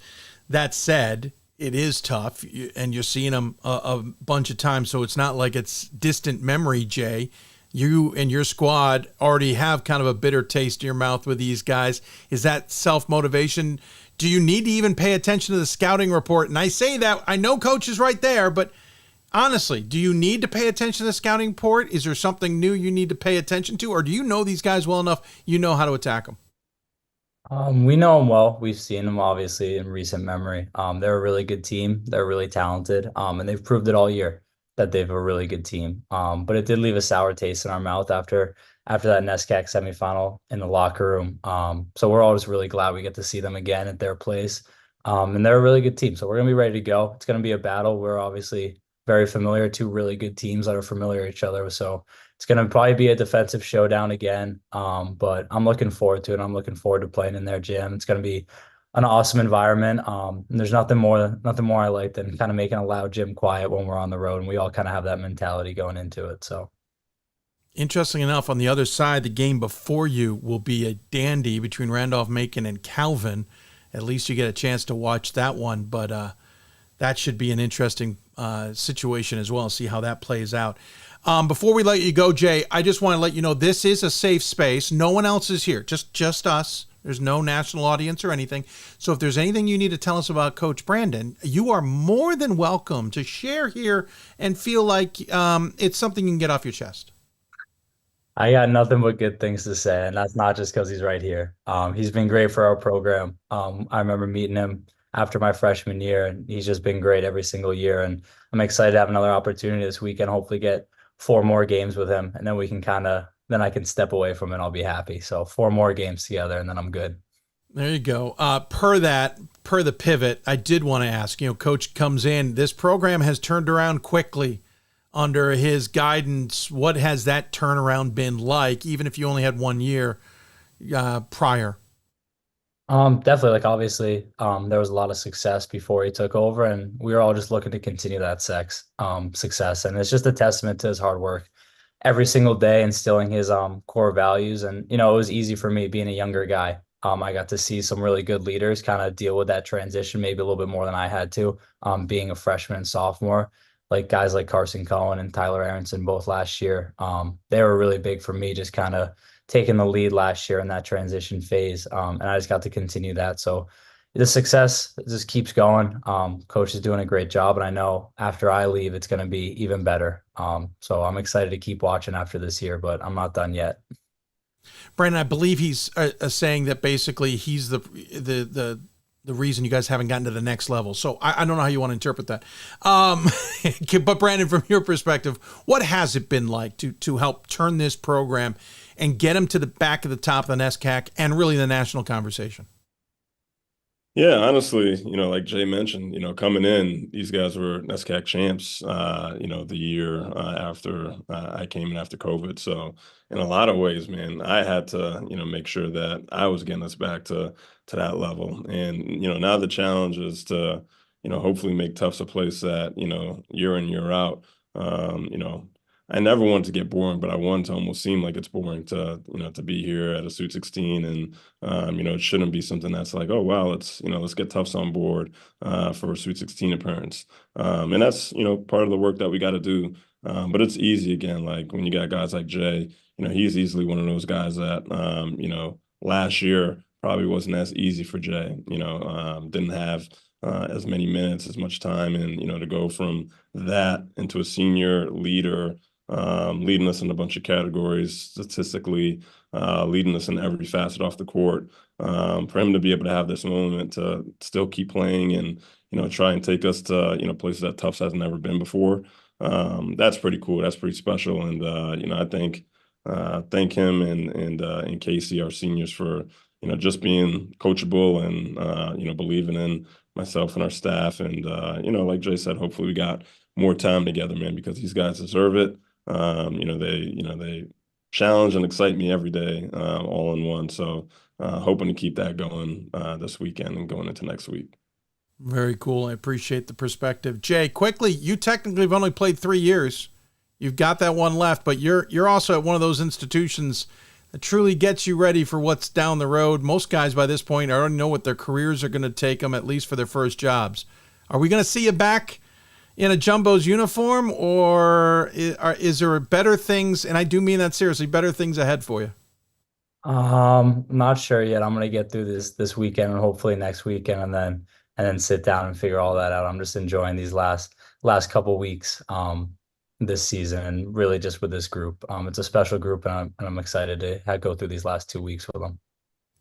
That said, it is tough, and you're seeing them a bunch of times, so it's not like it's distant memory, Jay. You and your squad already have kind of a bitter taste in your mouth with these guys. Is that self-motivation? Do you need to even pay attention to the scouting report? And I say that, I know Coach is right there, but honestly, do you need to pay attention to the scouting report? Is there something new you need to pay attention to, or do you know these guys well enough you know how to attack them? We know them well. We've seen them obviously in recent memory. They're a really good team. They're really talented. And they've proved it all year that they've a really good team. But it did leave a sour taste in our mouth after that NESCAC semifinal in the locker room. So we're always really glad we get to see them again at their place. And they're a really good team. So we're going to be ready to go. It's going to be a battle. We're obviously very familiar, 2 really good teams that are familiar with each other. So it's going to probably be a defensive showdown again. But I'm looking forward to it. I'm looking forward to playing in their gym. It's going to be an awesome environment. And there's nothing more I like than kind of making a loud gym quiet when we're on the road. And we all kind of have that mentality going into it. So interesting enough, on the other side, the game before you will be a dandy between Randolph-Macon and Calvin. At least you get a chance to watch that one. But that should be an interesting situation as well. See how that plays out. Before we let you go, Jay, I just want to let you know this is a safe space. No one else is here, just us. There's no national audience or anything. So if there's anything you need to tell us about Coach Brandon, you are more than welcome to share here and feel like it's something you can get off your chest. I got nothing but good things to say, and that's not just because he's right here. He's been great for our program. I remember meeting him after my freshman year, and he's just been great every single year. And I'm excited to have another opportunity this weekend, hopefully get 4 more games with him, and then we can then I can step away from it and I'll be happy. So 4 more games together and then I'm good. There you go. Per the pivot, I did want to ask, Coach comes in, this program has turned around quickly under his guidance. What has that turnaround been like, even if you only had 1 year prior? Definitely. Like obviously, there was a lot of success before he took over, and we were all just looking to continue that success. And it's just a testament to his hard work every single day, instilling his core values. And it was easy for me being a younger guy. I got to see some really good leaders kind of deal with that transition, maybe a little bit more than I had to. Being a freshman and sophomore, like guys like Carson Cohen and Tyler Aronson both last year. They were really big for me, just kind of taking the lead last year in that transition phase. And I just got to continue that. So the success just keeps going. Coach is doing a great job. And I know after I leave, it's going to be even better. So I'm excited to keep watching after this year, but I'm not done yet. Brandon, I believe he's saying that basically he's the reason you guys haven't gotten to the next level. So I don't know how you want to interpret that. But Brandon, from your perspective, what has it been like to help turn this program and get him to the back of the top of the NESCAC and really the national conversation? Yeah, honestly, like Jay mentioned, coming in, these guys were NESCAC champs, the year after I came in after COVID. So in a lot of ways, man, I had to, make sure that I was getting us back to that level. And, now the challenge is to, hopefully make Tufts a place that, year in, year out, I never wanted to get boring, but I wanted to almost seem like it's boring to, to be here at a Sweet 16. And, it shouldn't be something that's like, oh, wow, let's get Tufts on board for a Sweet 16 appearance. And that's, part of the work that we got to do. But it's easy, again, like when you got guys like Jay, he's easily one of those guys that, last year probably wasn't as easy for Jay, didn't have as many minutes, as much time. And, to go from that into a senior leader, leading us in a bunch of categories statistically, leading us in every facet off the court. For him to be able to have this moment to still keep playing and, try and take us to, places that Tufts has never been before. That's pretty cool. That's pretty special. And, I thank him and Casey, our seniors, for, just being coachable and, believing in myself and our staff. And, like Jay said, hopefully we got more time together, man, because these guys deserve it. They challenge and excite me every day, all in one. So hoping to keep that going this weekend and going into next week. Very cool. I appreciate the perspective. Jay, quickly, you technically have only played 3 years. You've got that one left, but you're also at one of those institutions that truly gets you ready for what's down the road. Most guys by this point already know what their careers are going to take them, at least for their first jobs. Are we going to see you back in a Jumbo's uniform, or is there better things, and I do mean that seriously, better things ahead for you? Not sure yet. I'm gonna get through this weekend and hopefully next weekend, and then sit down and figure all that out. I'm just enjoying these last couple weeks this season, and really just with this group. It's a special group, and I'm excited to go through these last 2 weeks with them.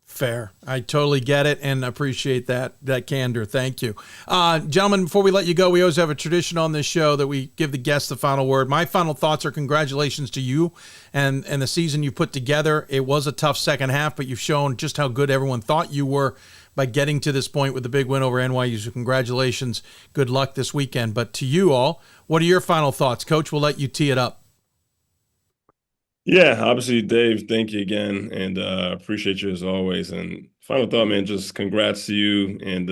Fair. I totally get it and appreciate that candor. Thank you. Gentlemen, before we let you go, we always have a tradition on this show that we give the guests the final word. My final thoughts are congratulations to you and the season you put together. It was a tough second half, but you've shown just how good everyone thought you were by getting to this point with the big win over NYU. So congratulations. Good luck this weekend. But to you all, what are your final thoughts? Coach, we'll let you tee it up. Yeah, obviously, Dave, thank you again, and appreciate you as always. And final thought, man, just congrats to you and,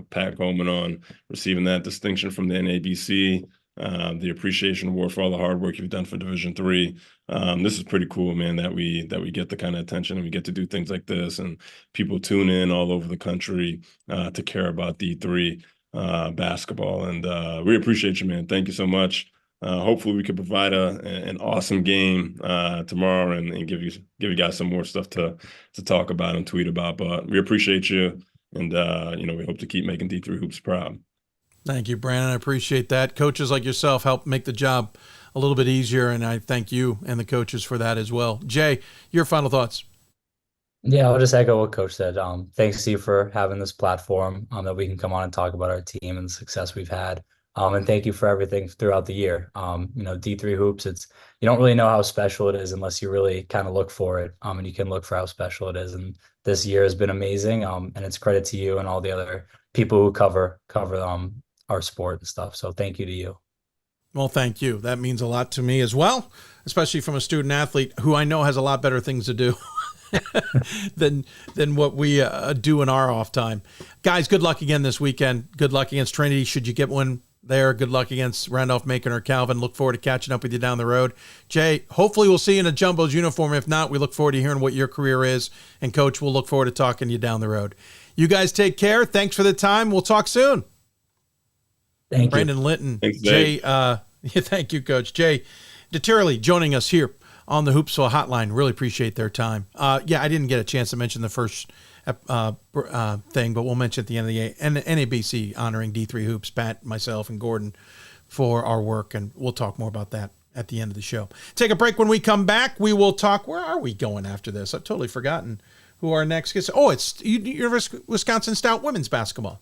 Pat Coleman on receiving that distinction from the NABC, the appreciation award for all the hard work you've done for Division III. This is pretty cool, man, that we get the kind of attention and we get to do things like this, and people tune in all over the country to care about D3 basketball. And we appreciate you, man. Thank you so much. Hopefully we could provide an awesome game tomorrow and give you guys some more stuff to talk about and tweet about. But we appreciate you, and we hope to keep making D3 Hoops proud. Thank you, Brandon. I appreciate that. Coaches like yourself help make the job a little bit easier, and I thank you and the coaches for that as well. Jay, your final thoughts. Yeah, I'll just echo what Coach said. Thanks to you for having this platform that we can come on and talk about our team and the success we've had. And thank you for everything throughout the year. D3 Hoops, you don't really know how special it is unless you really kind of look for it. And you can look for how special it is. And this year has been amazing. And it's credit to you and all the other people who cover our sport and stuff. So thank you to you. Well, thank you. That means a lot to me as well, especially from a student athlete who I know has a lot better things to do than what we do in our off time. Guys, good luck again this weekend. Good luck against Trinity, should you get one there. Good luck against Randolph-Macon or Calvin. Look forward to catching up with you down the road. Jay, hopefully we'll see you in a Jumbo's uniform. If not, we look forward to hearing what your career is. And Coach, we'll look forward to talking to you down the road. You guys take care. Thanks for the time. We'll talk soon. Thank Brandon you. Linton. Thanks, Jay, thank you, Coach. Jay DeTierley joining us here on the Hoopsville Hotline. Really appreciate their time. I didn't get a chance to mention the first thing, but we'll mention at the end of the NABC honoring D3 Hoops, Pat, myself, and Gordon for our work, and we'll talk more about that at the end of the show. Take a break. When we come back, we will talk. Where are we going after this? I've totally forgotten who our next guest is. Oh, it's University of Wisconsin-Stout women's basketball.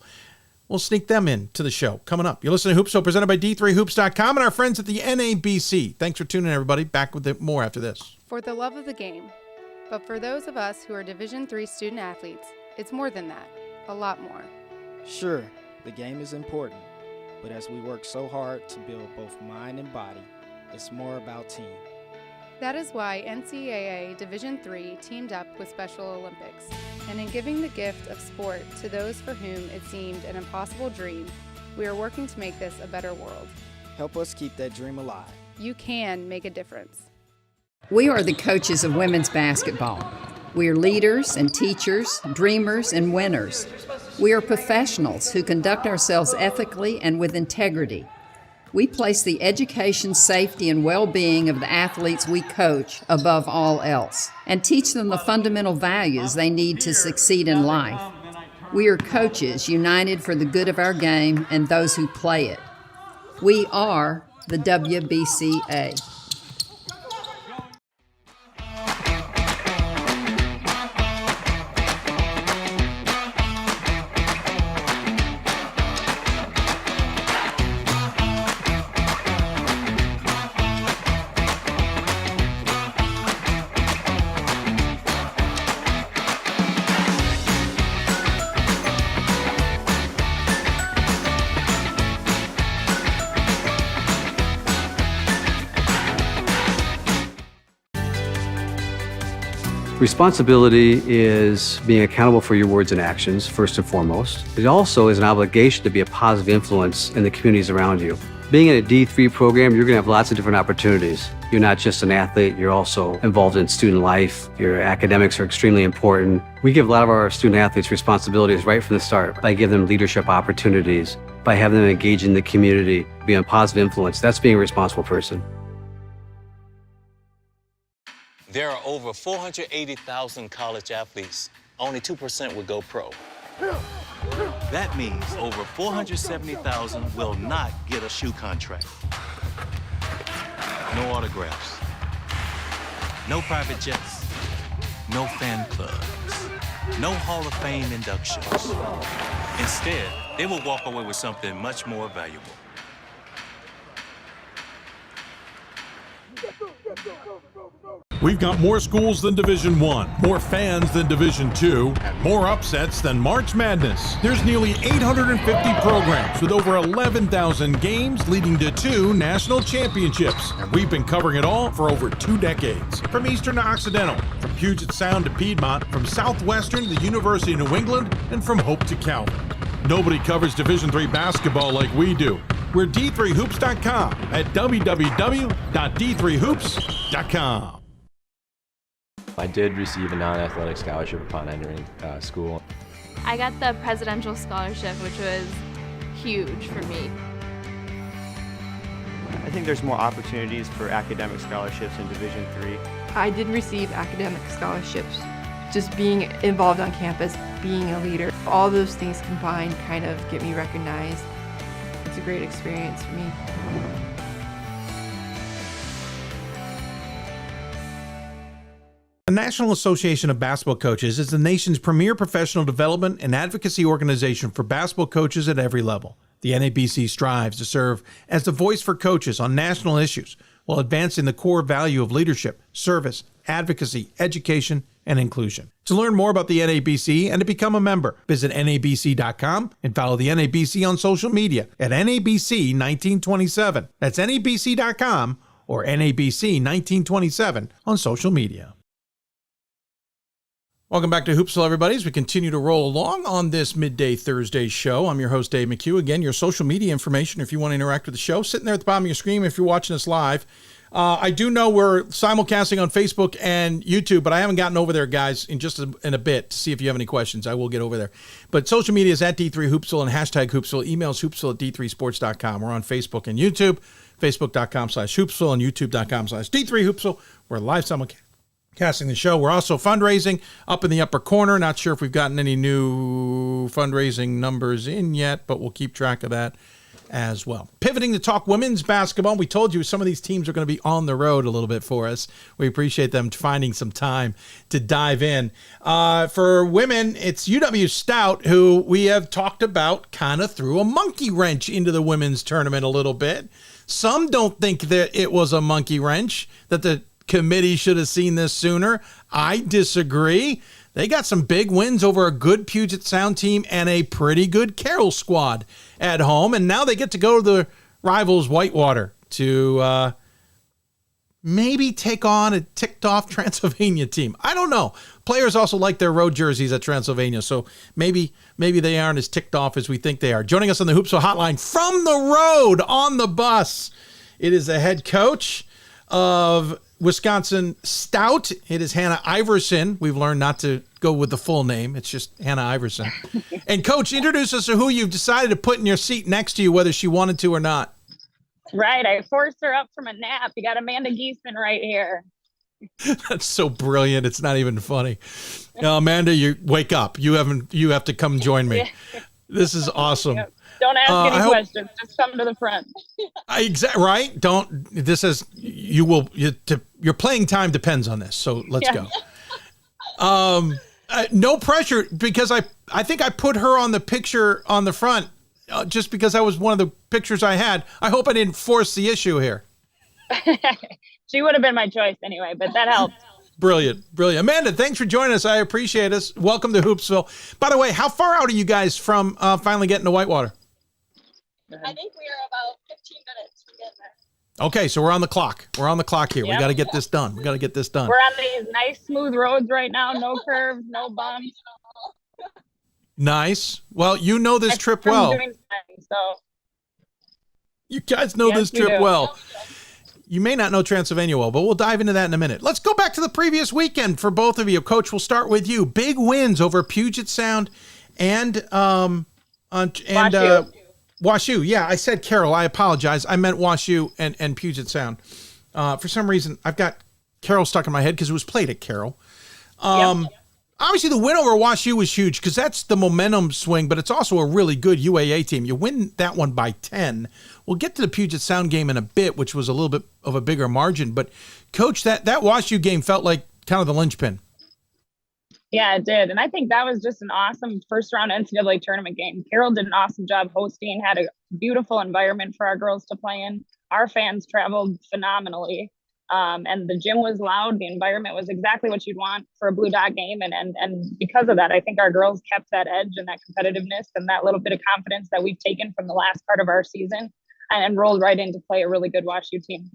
We'll sneak them in to the show coming up. You're listening to Hoopsville, presented by D3Hoops.com and our friends at the NABC. Thanks for tuning in, everybody. Back with more after this. For the love of the game. But for those of us who are Division III student athletes, it's more than that. A lot more. Sure, the game is important. But as we work so hard to build both mind and body, it's more about team. That is why NCAA Division III teamed up with Special Olympics. And in giving the gift of sport to those for whom it seemed an impossible dream, we are working to make this a better world. Help us keep that dream alive. You can make a difference. We are the coaches of women's basketball. We are leaders and teachers, dreamers and winners. We are professionals who conduct ourselves ethically and with integrity. We place the education, safety, and well-being of the athletes we coach above all else and teach them the fundamental values they need to succeed in life. We are coaches united for the good of our game and those who play it. We are the WBCA. Responsibility is being accountable for your words and actions, first and foremost. It also is an obligation to be a positive influence in the communities around you. Being in a D3 program, you're going to have lots of different opportunities. You're not just an athlete, you're also involved in student life. Your academics are extremely important. We give a lot of our student athletes responsibilities right from the start by giving them leadership opportunities, by having them engage in the community, be a positive influence. That's being a responsible person. There are over 480,000 college athletes. Only 2% would go pro. That means over 470,000 will not get a shoe contract. No autographs. No private jets. No fan clubs. No Hall of Fame inductions. Instead, they will walk away with something much more valuable. We've got more schools than Division I, more fans than Division II, and more upsets than March Madness. There's nearly 850 programs with over 11,000 games leading to 2 national championships. And we've been covering it all for over 2 decades. From Eastern to Occidental, from Puget Sound to Piedmont, from Southwestern to the University of New England, and from Hope to Calvin. Nobody covers Division III basketball like we do. We're D3Hoops.com at www.d3hoops.com. I did receive a non-athletic scholarship upon entering school. I got the presidential scholarship, which was huge for me. I think there's more opportunities for academic scholarships in Division III. I did receive academic scholarships. Just being involved on campus, being a leader, all those things combined kind of get me recognized. It's a great experience for me. The National Association of Basketball Coaches is the nation's premier professional development and advocacy organization for basketball coaches at every level. The NABC strives to serve as the voice for coaches on national issues while advancing the core value of leadership, service, advocacy, education, and inclusion. To learn more about the NABC and to become a member, visit NABC.com and follow the NABC on social media at NABC1927. That's NABC.com or NABC1927 on social media. Welcome back to Hoopsville, everybody, as we continue to roll along on this midday Thursday show. I'm your host, Dave McHugh. Again, your social media information, if you want to interact with the show, sitting there at the bottom of your screen if you're watching us live. I do know we're simulcasting on Facebook and YouTube, but I haven't gotten over there, guys, in a bit to see if you have any questions. I will get over there. But social media is at D3Hoopsville and hashtag Hoopsville. Emails hoopsville@d3sports.com. We're on Facebook and YouTube, facebook.com/Hoopsville and youtube.com/D3Hoopsville. We're live simulcasting the show. We're also fundraising up in the upper corner. Not sure if we've gotten any new fundraising numbers in yet, but we'll keep track of that as well. Pivoting to talk women's basketball. We told you some of these teams are going to be on the road a little bit for us. We appreciate them finding some time to dive in. For women, it's UW-Stout, who we have talked about kind of threw a monkey wrench into the women's tournament a little bit. Some don't think that it was a monkey wrench, that the committee should have seen this sooner. I disagree. They got some big wins over a good Puget Sound team and a pretty good Carroll squad at home. And now they get to go to the rivals Whitewater to maybe take on a ticked-off Transylvania team. I don't know. Players also like their road jerseys at Transylvania, so maybe they aren't as ticked off as we think they are. Joining us on the Hoopsville Hotline from the road on the bus, it is the head coach of Wisconsin Stout. It is Hannah Iverson. We've learned not to go with the full name. It's just Hannah Iverson. And Coach, introduce us to who you've decided to put in your seat next to you, whether she wanted to or not. Right. I forced her up from a nap. You got Amanda Geisman right here. That's so brilliant. It's not even funny. Amanda, you wake up. You have to come join me. This is awesome. Yep. Don't ask any questions. Just come to the front. Exactly right. Don't. This is you will. Your playing time depends on this. So let's go. No pressure, because I think I put her on the picture on the front just because that was one of the pictures I had. I hope I didn't force the issue here. She would have been my choice anyway, but that helped. Brilliant. Amanda, thanks for joining us. I appreciate us. Welcome to Hoopsville. By the way, how far out are you guys from finally getting to Whitewater? I think we are about 15 minutes from getting there. Okay, so we're on the clock. Here. Yep. We got to get this done. We're on these nice smooth roads right now. No curves, no bumps. Nice. Well, you know this trip well. You guys know this trip well. You may not know Transylvania well, but we'll dive into that in a minute. Let's go back to the previous weekend for both of you. Coach, we'll start with you. Big wins over Puget Sound and WashU. Yeah, I said Carroll. I apologize. I meant WashU and Puget Sound. For some reason, I've got Carroll stuck in my head because it was played at Carroll. Obviously, the win over WashU was huge because that's the momentum swing, but it's also a really good UAA team. You win that one by 10. We'll get to the Puget Sound game in a bit, which was a little bit of a bigger margin. But, Coach, that WashU game felt like kind of the linchpin. Yeah, it did. And I think that was just an awesome first-round NCAA tournament game. Carroll did an awesome job hosting, had a beautiful environment for our girls to play in. Our fans traveled phenomenally. And the gym was loud. The environment was exactly what you'd want for a Blue Dot game. And because of that, I think our girls kept that edge and that competitiveness and that little bit of confidence that we've taken from the last part of our season and rolled right in to play a really good WashU team.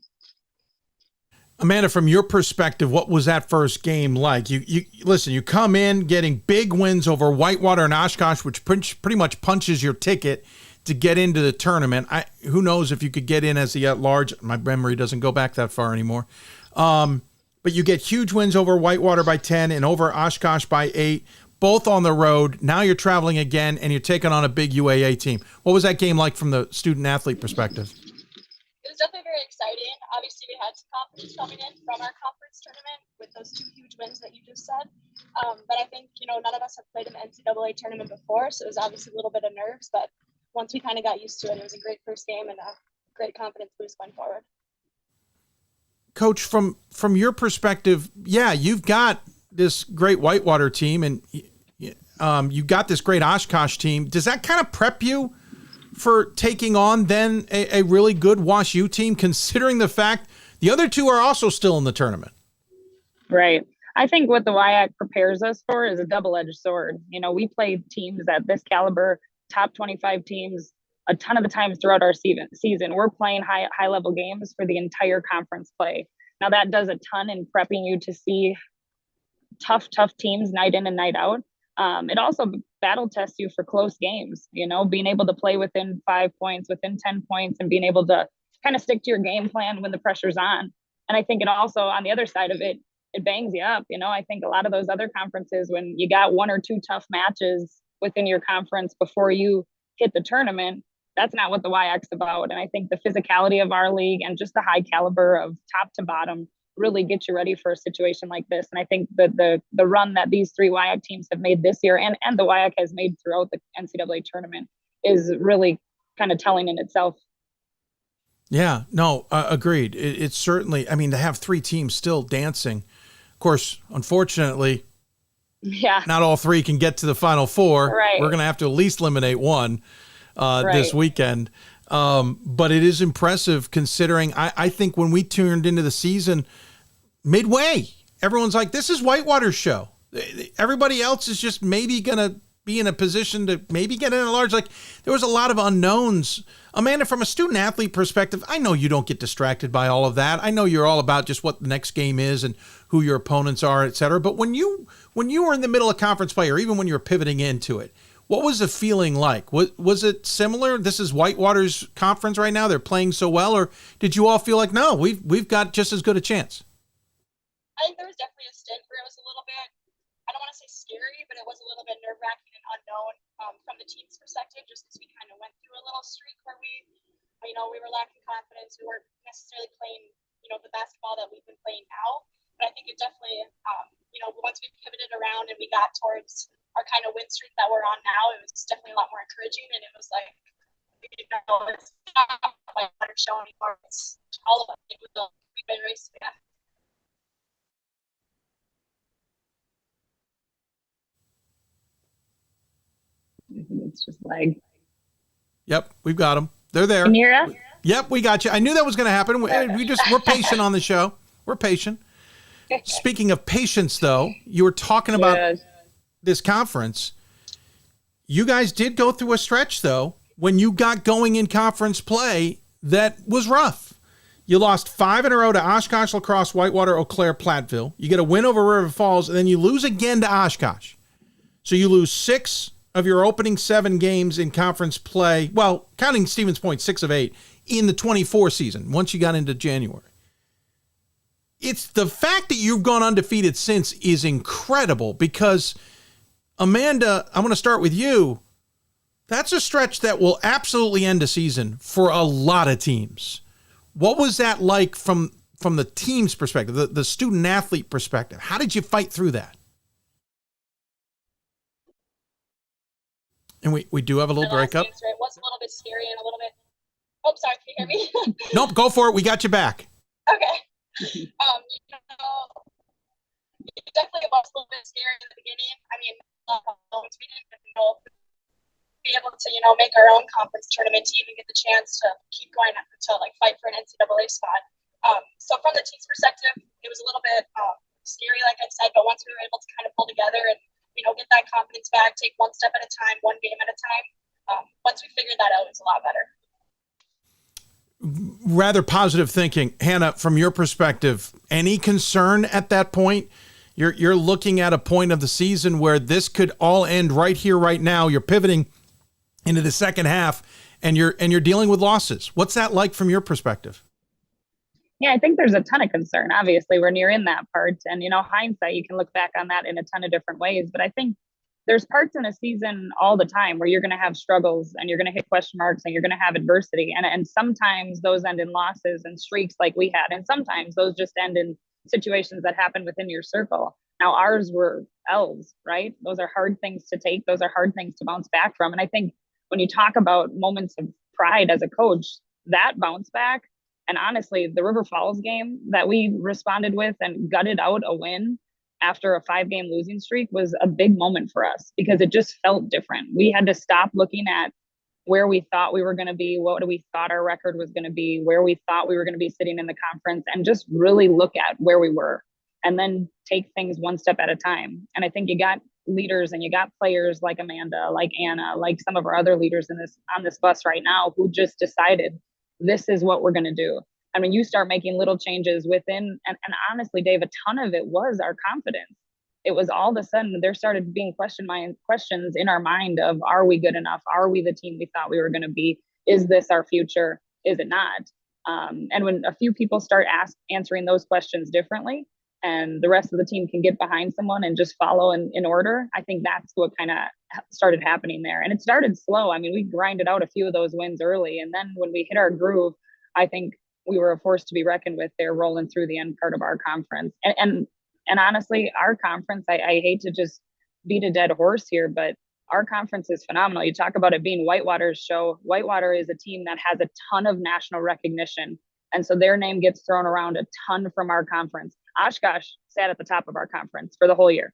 Amanda, from your perspective, what was that first game like? You listen, you come in getting big wins over Whitewater and Oshkosh, which pretty much punches your ticket to get into the tournament. Who knows if you could get in as the at-large. My memory doesn't go back that far anymore. But you get huge wins over Whitewater by 10 and over Oshkosh by 8, both on the road. Now you're traveling again, and you're taking on a big UAA team. What was that game like from the student-athlete perspective? It was definitely very exciting. Obviously, we had some confidence coming in from our conference tournament with those 2 huge wins that you just said. But I think, none of us have played in the NCAA tournament before, so it was obviously a little bit of nerves, but once we kind of got used to it, it was a great first game and a great confidence boost going forward. Coach, from your perspective, yeah, you've got this great Whitewater team and you got this great Oshkosh team. Does that kind of prep you for taking on then a really good WashU team, considering the fact the other 2 are also still in the tournament? Right. I think what the WIAC prepares us for is a double-edged sword. We play teams at this caliber, top 25 teams, a ton of the times throughout our season. We're playing high-level games for the entire conference play. Now, that does a ton in prepping you to see tough teams night in and night out. It also battle tests you for close games, being able to play within 5 points, within 10 points, and being able to kind of stick to your game plan when the pressure's on. And I think it also, on the other side of it, it bangs you up. I think a lot of those other conferences, when you got 1 or 2 tough matches within your conference before you hit the tournament, that's not what the WIAC's about. And I think the physicality of our league and just the high caliber of top to bottom really get you ready for a situation like this. And I think that the run that these 3 WIAC teams have made this year and the WIAC has made throughout the NCAA tournament is really kind of telling in itself. Yeah, no, agreed. It's certainly, I mean, to have 3 teams still dancing. Of course, unfortunately, not all 3 can get to the Final Four. Right. We're going to have to at least eliminate one this weekend. But it is impressive considering I think when we turned into the season midway, everyone's like, this is Whitewater's show. Everybody else is just maybe going to be in a position to maybe get in a large, like there was a lot of unknowns. Amanda, from a student athlete perspective, I know you don't get distracted by all of that. I know you're all about just what the next game is and who your opponents are, et cetera. But when you were in the middle of conference play, or even when you were pivoting into it, what was the feeling like? Was it similar? This is Whitewater's conference right now. They're playing so well, or did you all feel like, no, we've got just as good a chance? I think there was definitely a stint where it was a little bit, I don't want to say scary, but it was a little bit nerve-wracking and unknown from the team's perspective, just because we kind of went through a little streak where we were lacking confidence. We weren't necessarily playing, the basketball that we've been playing now. But I think it definitely, once we pivoted around and we got towards our kind of win streak that we're on now, it was definitely a lot more encouraging. And it was like, it's not like our show anymore. It's all of us. We've been racing. Yeah. It's just like. Yep, we've got them. They're there. Can you hear us? Yep, we got you. I knew that was going to happen. We're patient on the show. We're patient. Speaking of patience, though, you were talking about this conference. You guys did go through a stretch, though, when you got going in conference play that was rough. You lost 5 in a row to Oshkosh, La Crosse, Whitewater, Eau Claire, Platteville. You get a win over River Falls, and then you lose again to Oshkosh. So you lose 6 of your opening 7 games in conference play. Well, counting Stevens Point, 6 of 8 in the 24 season, once you got into January. It's the fact that you've gone undefeated since is incredible because, Amanda, I'm going to start with you. That's a stretch that will absolutely end a season for a lot of teams. What was that like from the team's perspective, the student athlete perspective? How did you fight through that? And we do have a little breakup. It was a little bit scary and a little bit. Oh, sorry. Can you hear me? Nope. Go for it. We got you back. Okay. It definitely was a little bit scary in the beginning. I mean, we didn't be able to, make our own conference tournament to even get the chance to keep going to fight for an NCAA spot. So from the team's perspective, it was a little bit scary, like I said. But once we were able to kind of pull together and get that confidence back, take one step at a time, one game at a time. Once we figured that out, it was a lot better. Rather positive thinking. Hannah, from your perspective, any concern at that point? You're looking at a point of the season where this could all end right here, right now. You're pivoting into the second half, and you're dealing with losses. What's that like from your perspective? Yeah, I think there's a ton of concern. Obviously, when you're in that part, and hindsight, you can look back on that in a ton of different ways. But I think there's parts in a season all the time where you're going to have struggles and you're going to hit question marks and you're going to have adversity. And sometimes those end in losses and streaks like we had. And sometimes those just end in situations that happen within your circle. Now ours were L's, right? Those are hard things to take. Those are hard things to bounce back from. And I think when you talk about moments of pride as a coach, that bounce back, and honestly, the River Falls game that we responded with and gutted out a win after a 5-game losing streak was a big moment for us because it just felt different. We had to stop looking at where we thought we were going to be, what we thought our record was going to be, where we thought we were going to be sitting in the conference, and just really look at where we were and then take things one step at a time. And I think you got leaders and you got players like Amanda, like Anna, like some of our other leaders on this bus right now who just decided this is what we're going to do. I mean, you start making little changes within, and honestly, Dave, a ton of it was our confidence. it was all of a sudden there started being questions in our mind of, are we good enough? Are we the team we thought we were going to be? Is this our future? Is it not? And when a few people start answering those questions differently, and the rest of the team can get behind someone and just follow in order, I think that's what kind of started happening there. And it started slow. I mean, we grinded out a few of those wins early. And then when we hit our groove, I think we were a force to be reckoned with there rolling through the end part of our conference. And honestly, our conference, I hate to just beat a dead horse here, but our conference is phenomenal. You talk about it being Whitewater's show. Whitewater is a team that has a ton of national recognition. And so their name gets thrown around a ton from our conference. Oshkosh sat at the top of our conference for the whole year.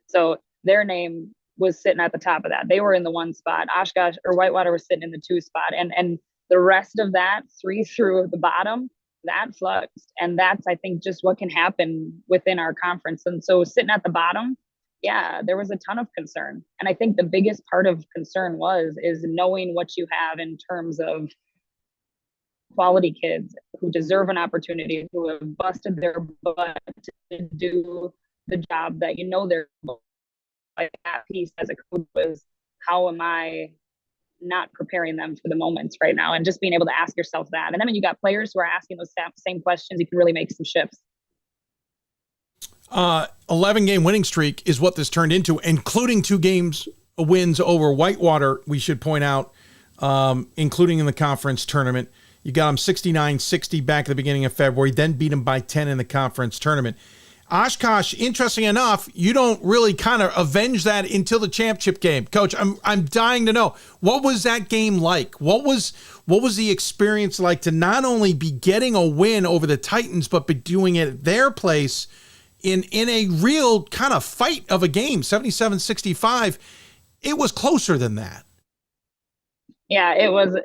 So their name was sitting at the top of that. They were in the 1 spot. Oshkosh or Whitewater was sitting in the 2 spot. And the rest of that, 3 through the bottom, that fluxed. And that's, I think, just what can happen within our conference. And so sitting at the bottom, yeah, there was a ton of concern. And I think the biggest part of concern is knowing what you have in terms of quality kids who deserve an opportunity, who have busted their butt to do the job that they're like. That piece as a coach was, how am I not preparing them for the moments right now? And just being able to ask yourself that. And then when you got players who are asking those same questions, you can really make some shifts. 11-game winning streak is what this turned into, including 2 wins over Whitewater, we should point out, including in the conference tournament. You got them 69-60 back at the beginning of February, then beat them by 10 in the conference tournament. Oshkosh, interesting enough, you don't really kind of avenge that until the championship game. Coach, I'm dying to know, what was that game like? What was the experience like to not only be getting a win over the Titans, but be doing it at their place in a real kind of fight of a game, 77-65? It was closer than that. Yeah,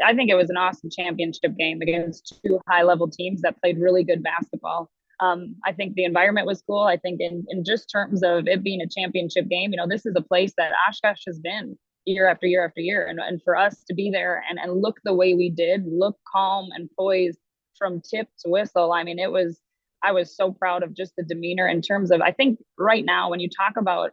I think it was an awesome championship game against 2 high-level teams that played really good basketball. I think the environment was cool. I think in just terms of it being a championship game, this is a place that Oshkosh has been year after year after year. And for us to be there and look the way we did, look calm and poised from tip to whistle. I mean, I was so proud of just the demeanor in terms of, I think right now, when you talk about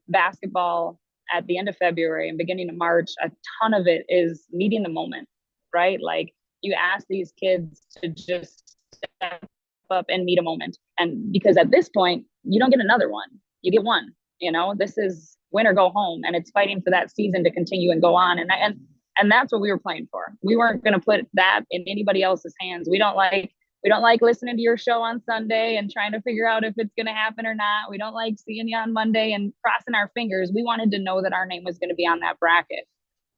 basketball at the end of February and beginning of March, a ton of it is meeting the moment, right? Like, you ask these kids to just step up and meet a moment. And because at this point, you don't get another one. You get one, this is win or go home. And it's fighting for that season to continue and go on. And that's what we were playing for. We weren't going to put that in anybody else's hands. We don't like listening to your show on Sunday and trying to figure out if it's going to happen or not. We don't like seeing you on Monday and crossing our fingers. We wanted to know that our name was going to be on that bracket.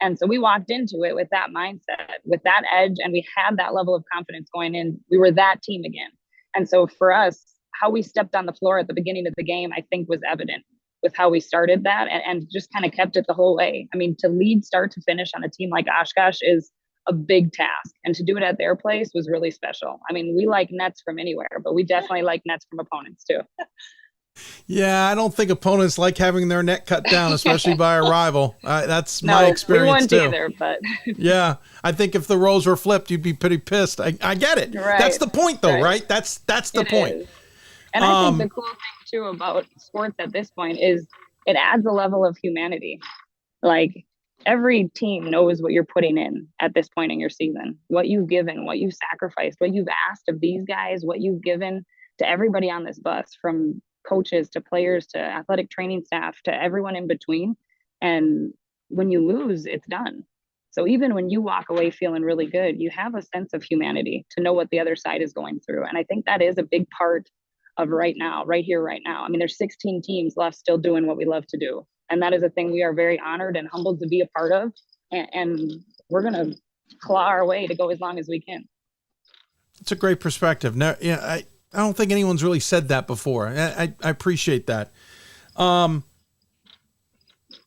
And so we walked into it with that mindset, with that edge, and we had that level of confidence going in. We were that team again. And so for us, how we stepped on the floor at the beginning of the game, I think was evident with how we started that and just kind of kept it the whole way. I mean, to lead start to finish on a team like Oshkosh is a big task, and to do it at their place was really special. I mean, we like nets from anywhere, but we definitely like nets from opponents too. Yeah, I don't think opponents like having their net cut down, especially by a rival. That's my experience too. We wouldn't either, but yeah, I think if the roles were flipped, you'd be pretty pissed. I get it. Right. That's the point, though, right? That's the point. Is. And I think the cool thing too about sports at this point is it adds a level of humanity. Like, every team knows what you're putting in at this point in your season, what you've given, what you've sacrificed, what you've asked of these guys, what you've given to everybody on this bus, from coaches to players to athletic training staff to everyone in between. And when you lose, it's done. So even when you walk away feeling really good, you have a sense of humanity to know what the other side is going through. And I think that is a big part of right now, right here, right now. I mean, there's 16 teams left still doing what we love to do. And that is a thing we are very honored and humbled to be a part of. And we're going to claw our way to go as long as we can. It's a great perspective. Now, yeah, I don't think anyone's really said that before. I appreciate that.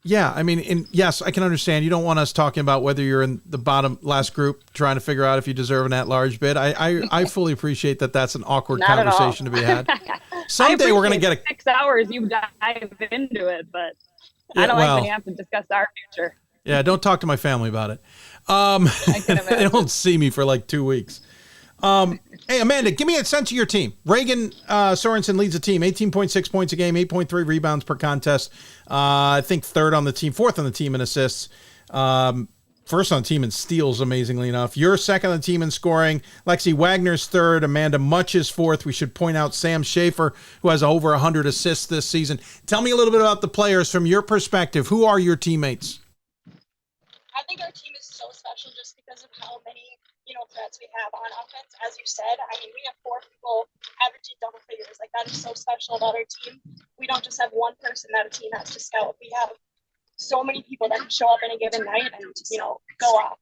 Yeah, I mean, and yes, I can understand. You don't want us talking about whether you're in the bottom last group trying to figure out if you deserve an at-large bid. I fully appreciate that that's an awkward Not conversation to be had. Someday we're going to get 6 hours you dive into it, but I don't like when you have to discuss our future. Yeah, don't talk to my family about it. They don't see me for like 2 weeks. Hey, Amanda, give me a sense of your team. Reagan Sorensen leads the team, 18.6 points a game, 8.3 rebounds per contest. I think fourth on the team in assists. First on the team in steals, amazingly enough. You're second on the team in scoring. Lexi Wagner's third. Amanda Much is fourth. We should point out Sam Schaefer, who has over 100 assists this season. Tell me a little bit about the players from your perspective. Who are your teammates? I think our team is so special just because of how many, threats we have on offense. As you said, I mean, we have 4 people averaging double figures. Like, that is so special about our team. We don't just have one person that a team has to scout. We have so many people that can show up in a given night and, go off.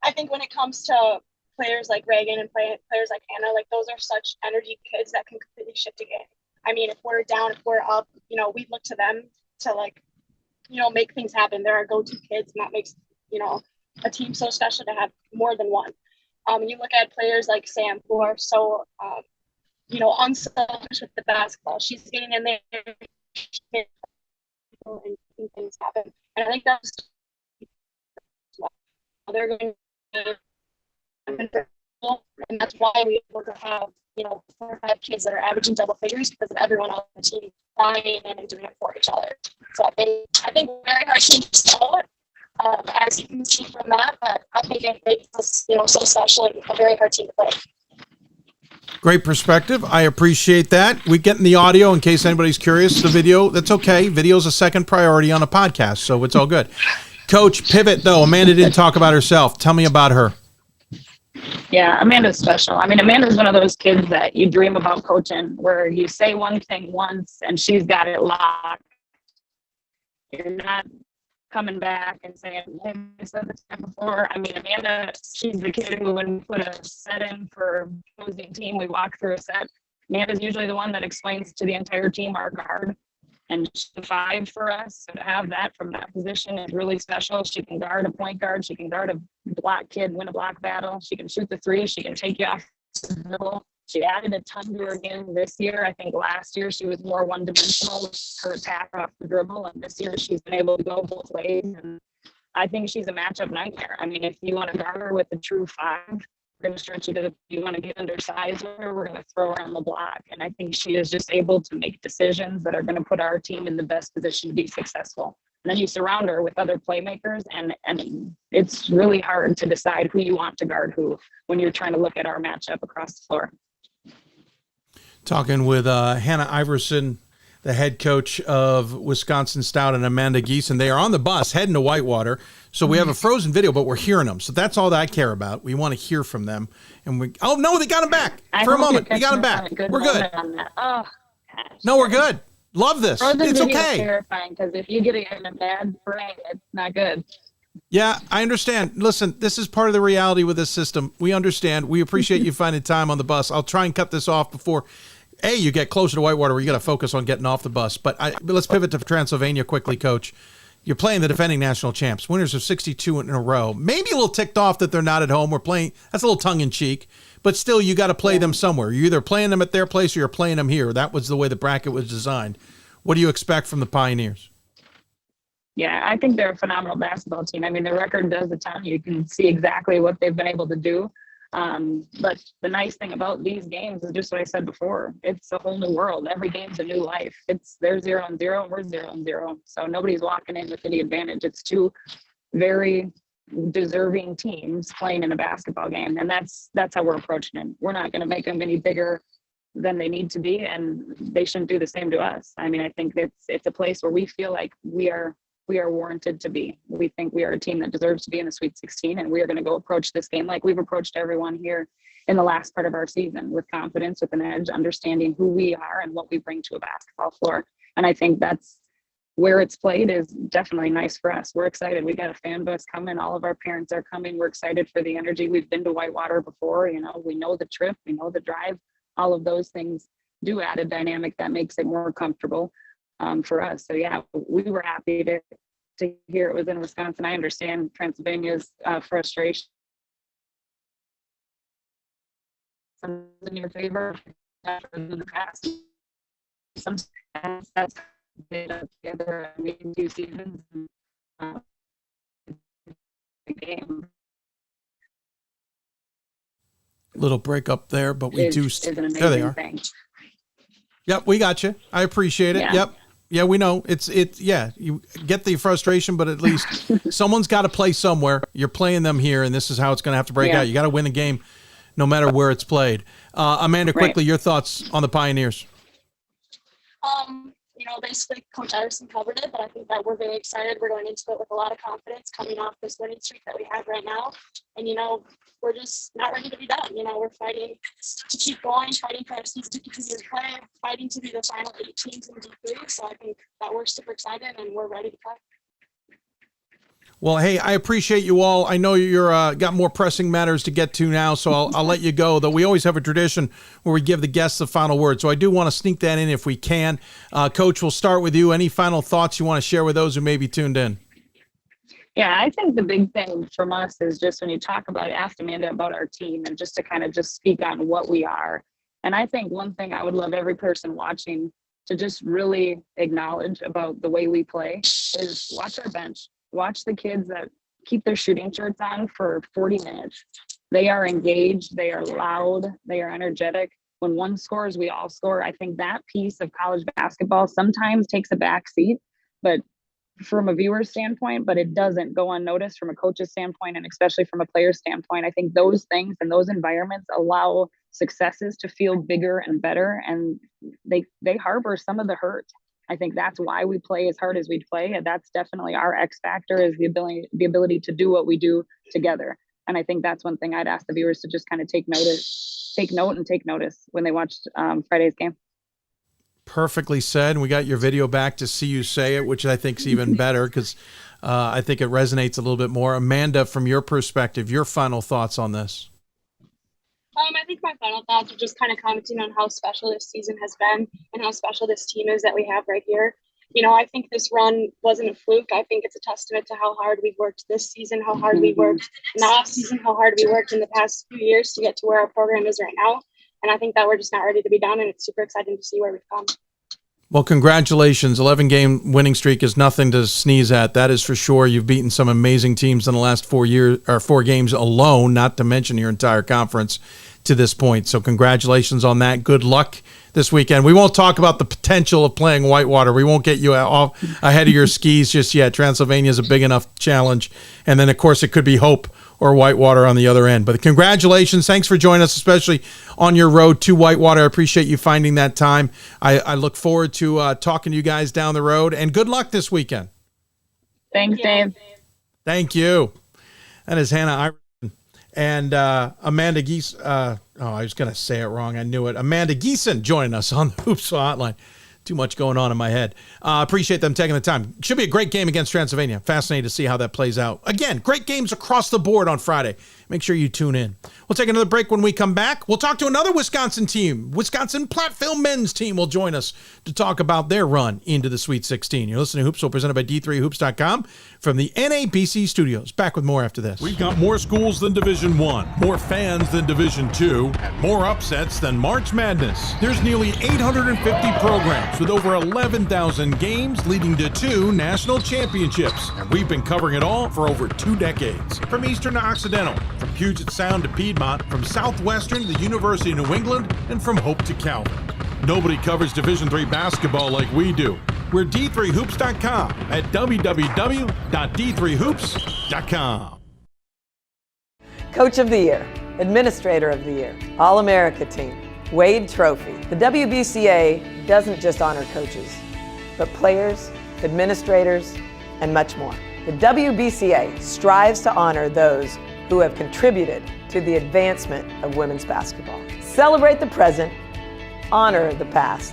I think when it comes to players like Reagan and players like Hannah, like, those are such energy kids that can completely shift a game. I mean, if we're down, if we're up, we look to them to, make things happen. They're our go-to kids, and that makes, a team so special to have more than one. You look at players like Sam, who are so, unselfish with the basketball. She's getting in there and making things happen. And I think that's they're going to, and that's why we were to have 4 or 5 kids that are averaging double figures, because of everyone on the team buying in and doing it for each other. So I think we're very hard to install it, as you can see from that. But I think it makes us so special and a very hard team to play. Great perspective. I appreciate that. We get in the audio in case anybody's curious. The video, that's okay. Video's a second priority on a podcast, so it's all good. Coach, pivot though. Amanda didn't talk about herself. Tell me about her. Yeah, Amanda's special. I mean, Amanda's one of those kids that you dream about coaching, where you say one thing once and she's got it locked. You're not coming back and saying, hey, I said this time before. I mean, Amanda, she's the kid who, when we put a set in for opposing team, we walk through a set. Amanda's usually the one that explains to the entire team our guard. And she's the 5 for us. So to have that from that position is really special. She can guard a point guard. She can guard a block kid, win a block battle. She can shoot the 3. She can take you off the dribble. She added a ton to her game this year. I think last year she was more one-dimensional with her attack off the dribble. And this year she's been able to go both ways. And I think she's a matchup nightmare. I mean, if you want to guard her with a true 5, we're going to stretch you to if you want to get undersized with her, we're going to throw her on the block. And I think she is just able to make decisions that are going to put our team in the best position to be successful. And then you surround her with other playmakers, and it's really hard to decide who you want to guard who when you're trying to look at our matchup across the floor. Talking with Hannah Iverson, the head coach of Wisconsin-Stout, and Amanda Geeson. They are on the bus heading to Whitewater. So we have a frozen video, but we're hearing them. So that's all that I care about. We want to hear from them. And they got them back for a moment. We got them back. We're good. Oh, no, we're good. Love this. Frozen it's video okay. Is terrifying, because if you get it in a bad frame, it's not good. Yeah, I understand. Listen, this is part of the reality with this system. We understand. We appreciate you finding time on the bus. I'll try and cut this off before you get closer to Whitewater, where you got to focus on getting off the bus. But let's pivot to Transylvania quickly, Coach. You're playing the defending national champs, winners of 62 in a row. Maybe a little ticked off that they're not at home. We're playing. That's a little tongue-in-cheek. But still, you got to play them somewhere. You're either playing them at their place or you're playing them here. That was the way the bracket was designed. What do you expect from the Pioneers? Yeah, I think they're a phenomenal basketball team. I mean, the record does a ton. You can see exactly what they've been able to do. But the nice thing about these games is just what I said before. It's a whole new world. Every game's a new life. They're 0-0 and we're 0-0. So nobody's walking in with any advantage. It's 2 very deserving teams playing in a basketball game. And that's how we're approaching it. We're not going to make them any bigger than they need to be, and they shouldn't do the same to us. I mean, I think it's a place where we feel like we are warranted to be. We think we are a team that deserves to be in the Sweet 16, and we are going to go approach this game like we've approached everyone here in the last part of our season, with confidence, with an edge, understanding who we are and what we bring to a basketball floor. And I think that's where it's played is definitely nice for us. We're excited. We got a fan bus coming. All of our parents are coming. We're excited for the energy. We've been to Whitewater before. We know the trip, we know the drive. All of those things do add a dynamic that makes it more comfortable for us. So yeah, we were happy to hear it was in Wisconsin. I understand Transylvania's frustration in your favor in the past. Sometimes that's together maybe 2 seasons. The game. Little break up there, but we do. Is an amazing There they are. thing. Yep, we got you. I appreciate it. Yeah. Yep. Yeah, we know. Yeah, you get the frustration, but at least someone's got to play somewhere. You're playing them here, and this is how it's going to have to break out. You got to win the game no matter where it's played. Amanda, quickly, your thoughts on the Pioneers. Basically Coach Iverson covered it, but I think that we're very excited. We're going into it with a lot of confidence coming off this winning streak that we have right now. And, we're just not ready to be done. We're fighting to keep going, fighting for our season to continue to play, fighting to be the final 8 teams in D3. So I think that we're super excited and we're ready to play. Well, hey, I appreciate you all. I know you're got more pressing matters to get to now, so I'll let you go. Though we always have a tradition where we give the guests the final word, so I do want to sneak that in if we can. Coach, we'll start with you. Any final thoughts you want to share with those who may be tuned in? Yeah, I think the big thing from us is just when you talk about, asked Amanda about our team and just to kind of just speak on what we are. And I think one thing I would love every person watching to just really acknowledge about the way we play is watch our bench. Watch the kids that keep their shooting shirts on for 40 minutes. They are engaged. They are loud. They are energetic. When one scores, we all score. I think that piece of college basketball sometimes takes a back seat, but from a viewer standpoint, but it doesn't go unnoticed from a coach's standpoint, and especially from a player's standpoint. I think those things and those environments allow successes to feel bigger and better, and they harbor some of the hurt. I think that's why we play as hard as we play. And that's definitely our X factor, is the ability to do what we do together. And I think that's one thing I'd ask the viewers to just kind of take notice when they watch Friday's game. Perfectly said. And we got your video back to see you say it, which I think is even better because I think it resonates a little bit more. Amanda, from your perspective, your final thoughts on this? I think my final thoughts are just kind of commenting on how special this season has been and how special this team is that we have right here. I think this run wasn't a fluke. I think it's a testament to how hard we've worked this season, how hard we worked in the off season, how hard we worked in the past few years to get to where our program is right now. And I think that we're just not ready to be done, and it's super exciting to see where we've come. Well, congratulations. 11-game winning streak is nothing to sneeze at. That is for sure. You've beaten some amazing teams in the last 4 games alone, not to mention your entire conference to this point. So congratulations on that. Good luck this weekend. We won't talk about the potential of playing Whitewater. We won't get you off ahead of your skis just yet. Transylvania is a big enough challenge. And then, of course, it could be Hope or Whitewater on the other end. But congratulations. Thanks for joining us, especially on your road to Whitewater. I appreciate you finding that time. I look forward to talking to you guys down the road. And good luck this weekend. Thanks, Dave. Thank you. That is Hannah Iverson and Amanda Geese. I was going to say it wrong. I knew it. Amanda Geeson joining us on the Hoopsville Hotline. Too much going on in my head. Appreciate them taking the time. Should be a great game against Transylvania. Fascinating to see how that plays out. Again, great games across the board on Friday. Make sure you tune in. We'll take another break. When we come back, we'll talk to another Wisconsin team. Wisconsin-Platteville men's team will join us to talk about their run into the Sweet 16. You're listening to Hoopsville, presented by D3Hoops.com from the NABC studios. Back with more after this. We've got more schools than Division I, more fans than Division II, and more upsets than March Madness. There's nearly 850 programs with over 11,000 games leading to 2 national championships. And we've been covering it all for over 2 decades. From Eastern to Occidental, from Puget Sound to Piedmont, from Southwestern to the University of New England, and from Hope to Calvin. Nobody covers Division III basketball like we do. We're D3Hoops.com at www.d3hoops.com. Coach of the Year, Administrator of the Year, All-America Team, Wade Trophy. The WBCA doesn't just honor coaches, but players, administrators, and much more. The WBCA strives to honor those who have contributed to the advancement of women's basketball. Celebrate the present, honor the past,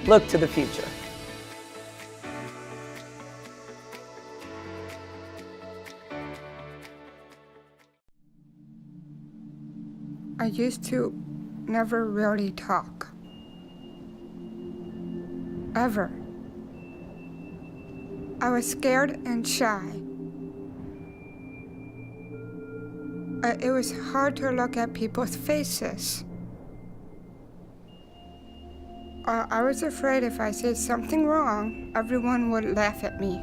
look to the future. I used to never really talk. Ever. I was scared and shy. It was hard to look at people's faces. I was afraid if I said something wrong, everyone would laugh at me.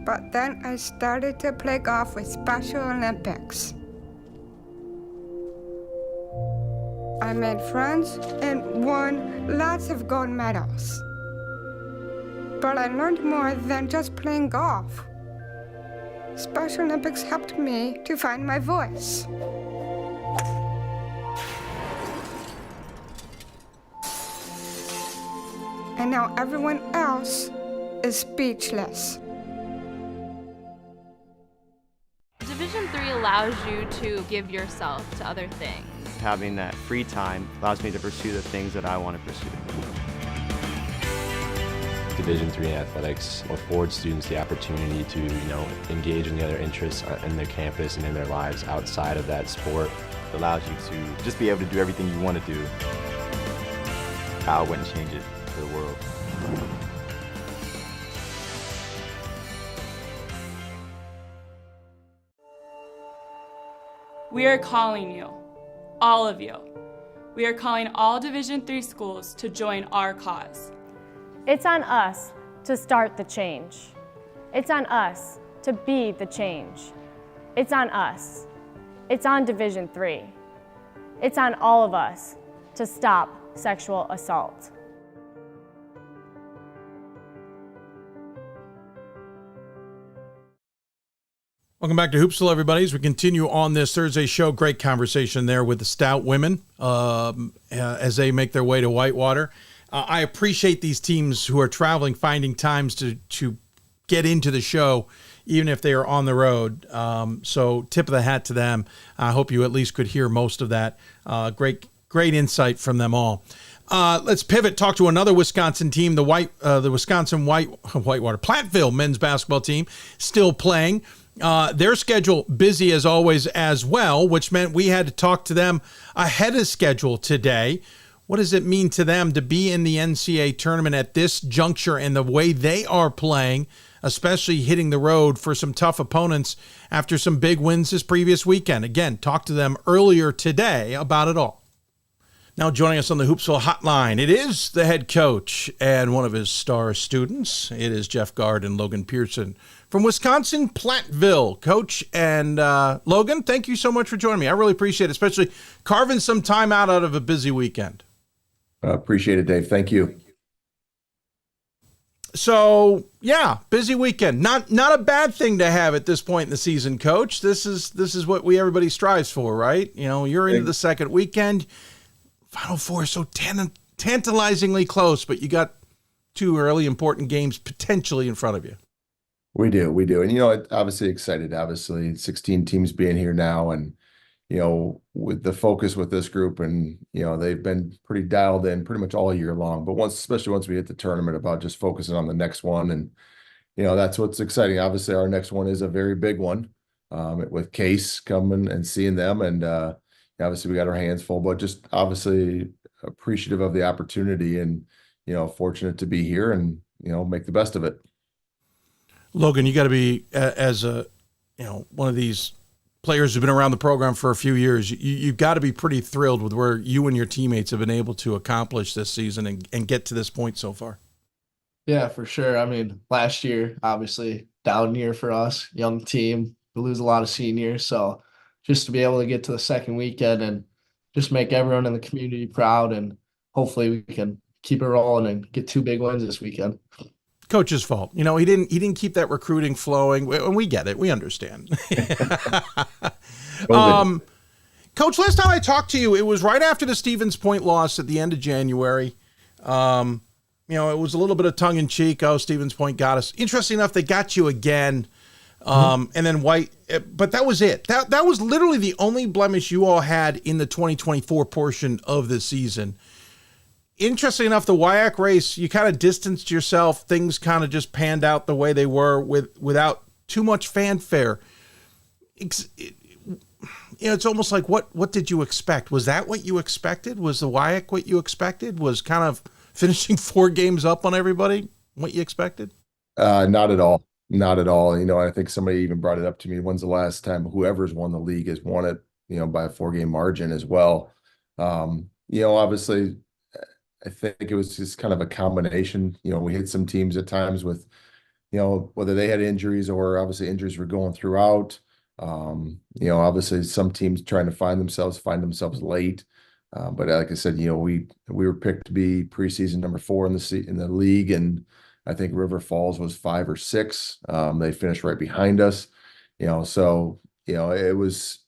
But then I started to play golf with Special Olympics. I made friends and won lots of gold medals. But I learned more than just playing golf. Special Olympics helped me to find my voice. And now everyone else is speechless. Division III allows you to give yourself to other things. Having that free time allows me to pursue the things that I want to pursue. Division III athletics affords students the opportunity to, engage in the other interests in their campus and in their lives outside of that sport. It allows you to just be able to do everything you want to do. I wouldn't change it for the world. We are calling you, all of you. We are calling all Division III schools to join our cause. It's on us to start the change. It's on us to be the change. It's on us. It's on Division III. It's on all of us to stop sexual assault. Welcome back to Hoopsville, everybody. As we continue on this Thursday show, great conversation there with the Stout women as they make their way to Whitewater. I appreciate these teams who are traveling, finding times to get into the show, even if they are on the road. So tip of the hat to them. I hope you at least could hear most of that. Great insight from them all. Let's pivot, talk to another Wisconsin team, the Wisconsin Whitewater Platteville men's basketball team, still playing. Their schedule busy as always as well, which meant we had to talk to them ahead of schedule today. What does it mean to them to be in the NCAA tournament at this juncture and the way they are playing, especially hitting the road for some tough opponents after some big wins this previous weekend? Again, talked to them earlier today about it all. Now joining us on the Hoopsville Hotline, it is the head coach and one of his star students. It is Gard Logan Pearson from Wisconsin Platteville. Coach and Logan, thank you so much for joining me. I really appreciate it, especially carving some time out of a busy weekend. Appreciate it, Dave. Thank you. So, yeah, busy weekend. Not a bad thing to have at this point in the season, Coach. This is what everybody strives for, right? You're into the second weekend. Final Four is so tantalizingly close, but you got two early important games potentially in front of you. We do. And, obviously excited, 16 teams being here now. And, with the focus with this group and, they've been pretty dialed in pretty much all year long. But especially once we hit the tournament, about just focusing on the next one. And, that's what's exciting. Obviously, our next one is a very big one with Case coming and seeing them. And obviously, we got our hands full, but just obviously appreciative of the opportunity and, fortunate to be here and, make the best of it. Logan, you got to be as one of these players who've been around the program for a few years. You've got to be pretty thrilled with where you and your teammates have been able to accomplish this season and get to this point so far. Yeah, for sure. I mean, last year, obviously down year for us, young team, we lose a lot of seniors. So just to be able to get to the second weekend and just make everyone in the community proud, and hopefully we can keep it rolling and get two big wins this weekend. Coach's fault. He didn't keep that recruiting flowing, and we get it. We understand. Coach, last time I talked to you, it was right after the Stevens Point loss at the end of January. It was a little bit of tongue in cheek. Oh, Stevens Point got us. Interesting enough, they got you again. And then but that was it. That was literally the only blemish you all had in the 2024 portion of the season. Interesting enough, the WIAC race, you kind of distanced yourself. Things kind of just panned out the way they were without too much fanfare. It's almost like, what did you expect? Was that what you expected? Was the WIAC what you expected? Was kind of finishing 4 games up on everybody what you expected? Not at all. Not at all. I think somebody even brought it up to me. When's the last time whoever's won the league has won it, by a 4-game margin as well? Obviously, I think it was just kind of a combination. We hit some teams at times with, whether they had injuries or obviously injuries were going throughout. Obviously some teams trying to find themselves late. But like I said, we were picked to be preseason number 4 in the league, and I think River Falls was 5 or 6. They finished right behind us, so it was.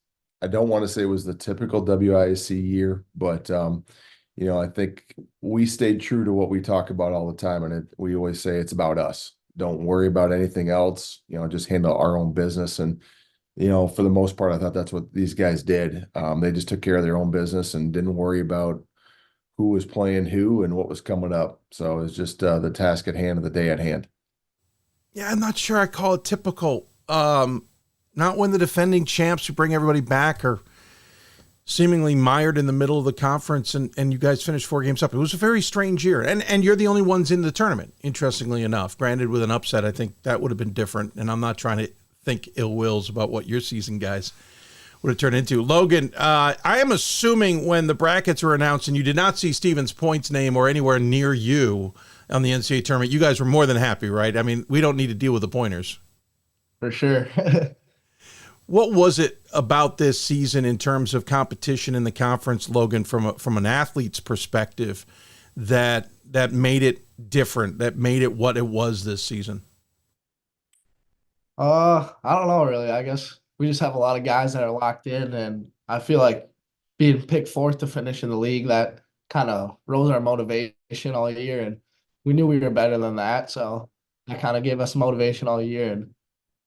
I don't want to say it was the typical WIAC year, but I think we stayed true to what we talk about all the time, and we always say it's about us. Don't worry about anything else. Just handle our own business. And for the most part, I thought that's what these guys did. They just took care of their own business and didn't worry about who was playing who and what was coming up. So it was just the task at hand of the day at hand. Yeah, I'm not sure I call it typical. Not when the defending champs who bring everybody back are seemingly mired in the middle of the conference and you guys finished 4 games up. It was a very strange year. And you're the only ones in the tournament, interestingly enough. Granted, with an upset, I think that would have been different. And I'm not trying to think ill wills about what your season guys would have turned into. Logan, I am assuming when the brackets were announced and you did not see Steven's points name or anywhere near you on the NCAA tournament, you guys were more than happy, right? I mean, we don't need to deal with the pointers. For sure. What was it about this season in terms of competition in the conference, Logan, from an athlete's perspective, that made it different, that made it what it was this season? I don't know, really. I guess we just have a lot of guys that are locked in, and I feel like being picked 4th to finish in the league, that kind of rose our motivation all year, and we knew we were better than that, so that kind of gave us motivation all year, and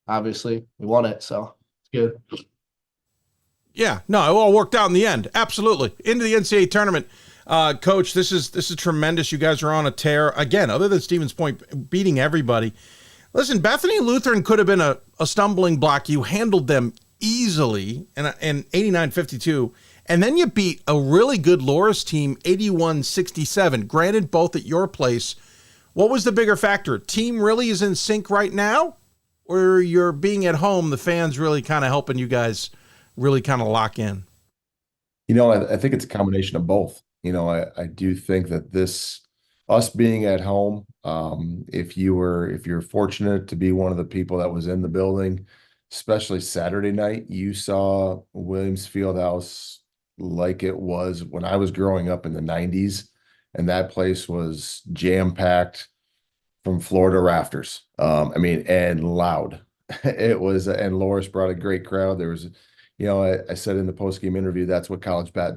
obviously we won it, so it's good. Yeah, no, it all worked out in the end. Absolutely. Into the NCAA tournament. Coach, this is tremendous. You guys are on a tear. Again, other than Stevens Point beating everybody. Listen, Bethany Lutheran could have been a stumbling block. You handled them easily in 89-52, and then you beat a really good Loras team 81-67. Granted, both at your place. What was the bigger factor? Team really is in sync right now, or you're being at home, the fans really kind of helping you guys really kind of lock in? I think it's a combination of both. I do think that us being at home, if you're fortunate to be one of the people that was in the building, especially Saturday night, you saw Williams Fieldhouse like it was when I was growing up in the 90s, and that place was jam-packed from floor to rafters. And loud. It was, and Loras brought a great crowd. There was, I said in the post-game interview, that's what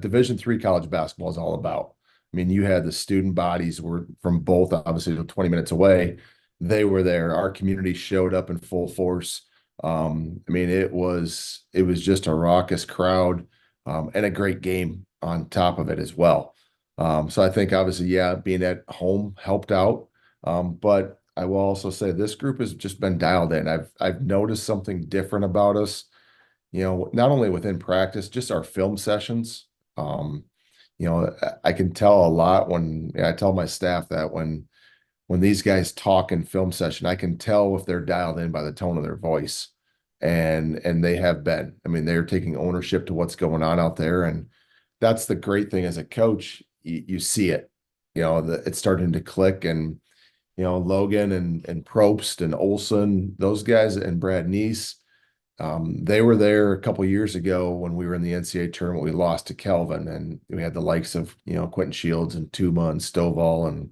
Division III college basketball is all about. You had the student bodies were from both, obviously 20 minutes away. They were there. Our community showed up in full force. It was just a raucous crowd, and a great game on top of it as well. So I think obviously, being at home helped out. But I will also say this group has just been dialed in. I've noticed something different about us, not only within practice, just our film sessions. I can tell a lot when I tell my staff that when these guys talk in film session, I can tell if they're dialed in by the tone of their voice, and they have been. They're taking ownership to what's going on out there, and that's the great thing as a coach. You see it, it's starting to click, and Logan and Probst and Olson, those guys, and Brad Neese. They were there a couple years ago when we were in the NCAA tournament. We lost to Kelvin, and we had the likes of, Quentin Shields and Tuma and Stovall, and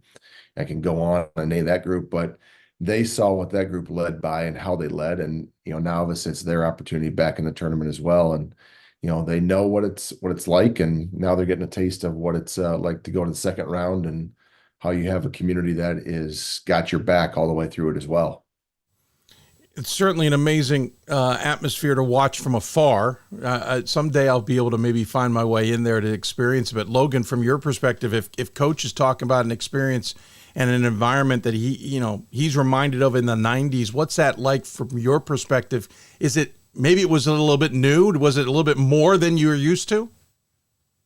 I can go on and name that group, but they saw what that group led by and how they led. And, now obviously it's their opportunity back in the tournament as well. And, they know what it's like, and now they're getting a taste of what it's like to go to the second round, and how you have a community that is got your back all the way through it as well. It's certainly an amazing atmosphere to watch from afar. Someday I'll be able to maybe find my way in there to experience it. But Logan, from your perspective, if Coach is talking about an experience and an environment that he's reminded of in the 90s, what's that like from your perspective? Is it, maybe it was a little bit new? Was it a little bit more than you were used to?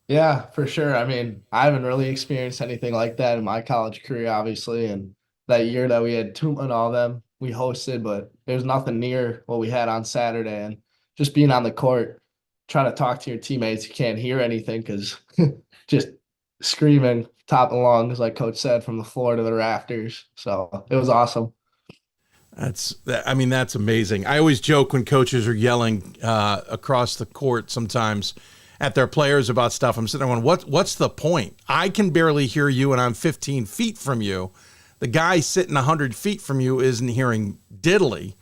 Yeah, for sure. I haven't really experienced anything like that in my college career, obviously. And that year that we had Tuma and all them, we hosted, but there's nothing near what we had on Saturday. And just being on the court, trying to talk to your teammates, you can't hear anything because just screaming top and lungs, like Coach said, from the floor to the rafters. So it was awesome. That's amazing. I always joke when coaches are yelling across the court sometimes at their players about stuff. I'm sitting there going, what's the point? I can barely hear you and I'm 15 feet from you. The guy sitting 100 feet from you isn't hearing diddly.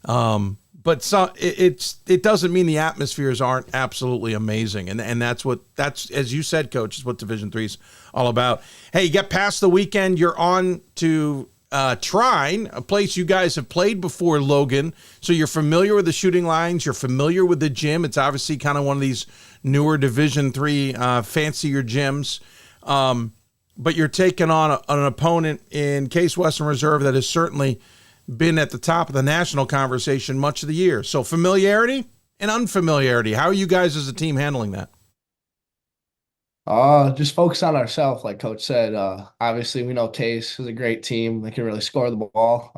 But it doesn't mean the atmospheres aren't absolutely amazing. And that's, as you said, Coach, is what Division III is all about. Hey, you get past the weekend, you're on to Trine, a place you guys have played before, Logan. So you're familiar with the shooting lines. You're familiar with the gym. It's obviously kind of one of these newer Division III fancier gyms. But you're taking on an opponent in Case Western Reserve that has certainly been at the top of the national conversation much of the year. So familiarity and unfamiliarity. How are you guys as a team handling that? Just focus on ourselves, like Coach said. Obviously, we know Case is a great team. They can really score the ball.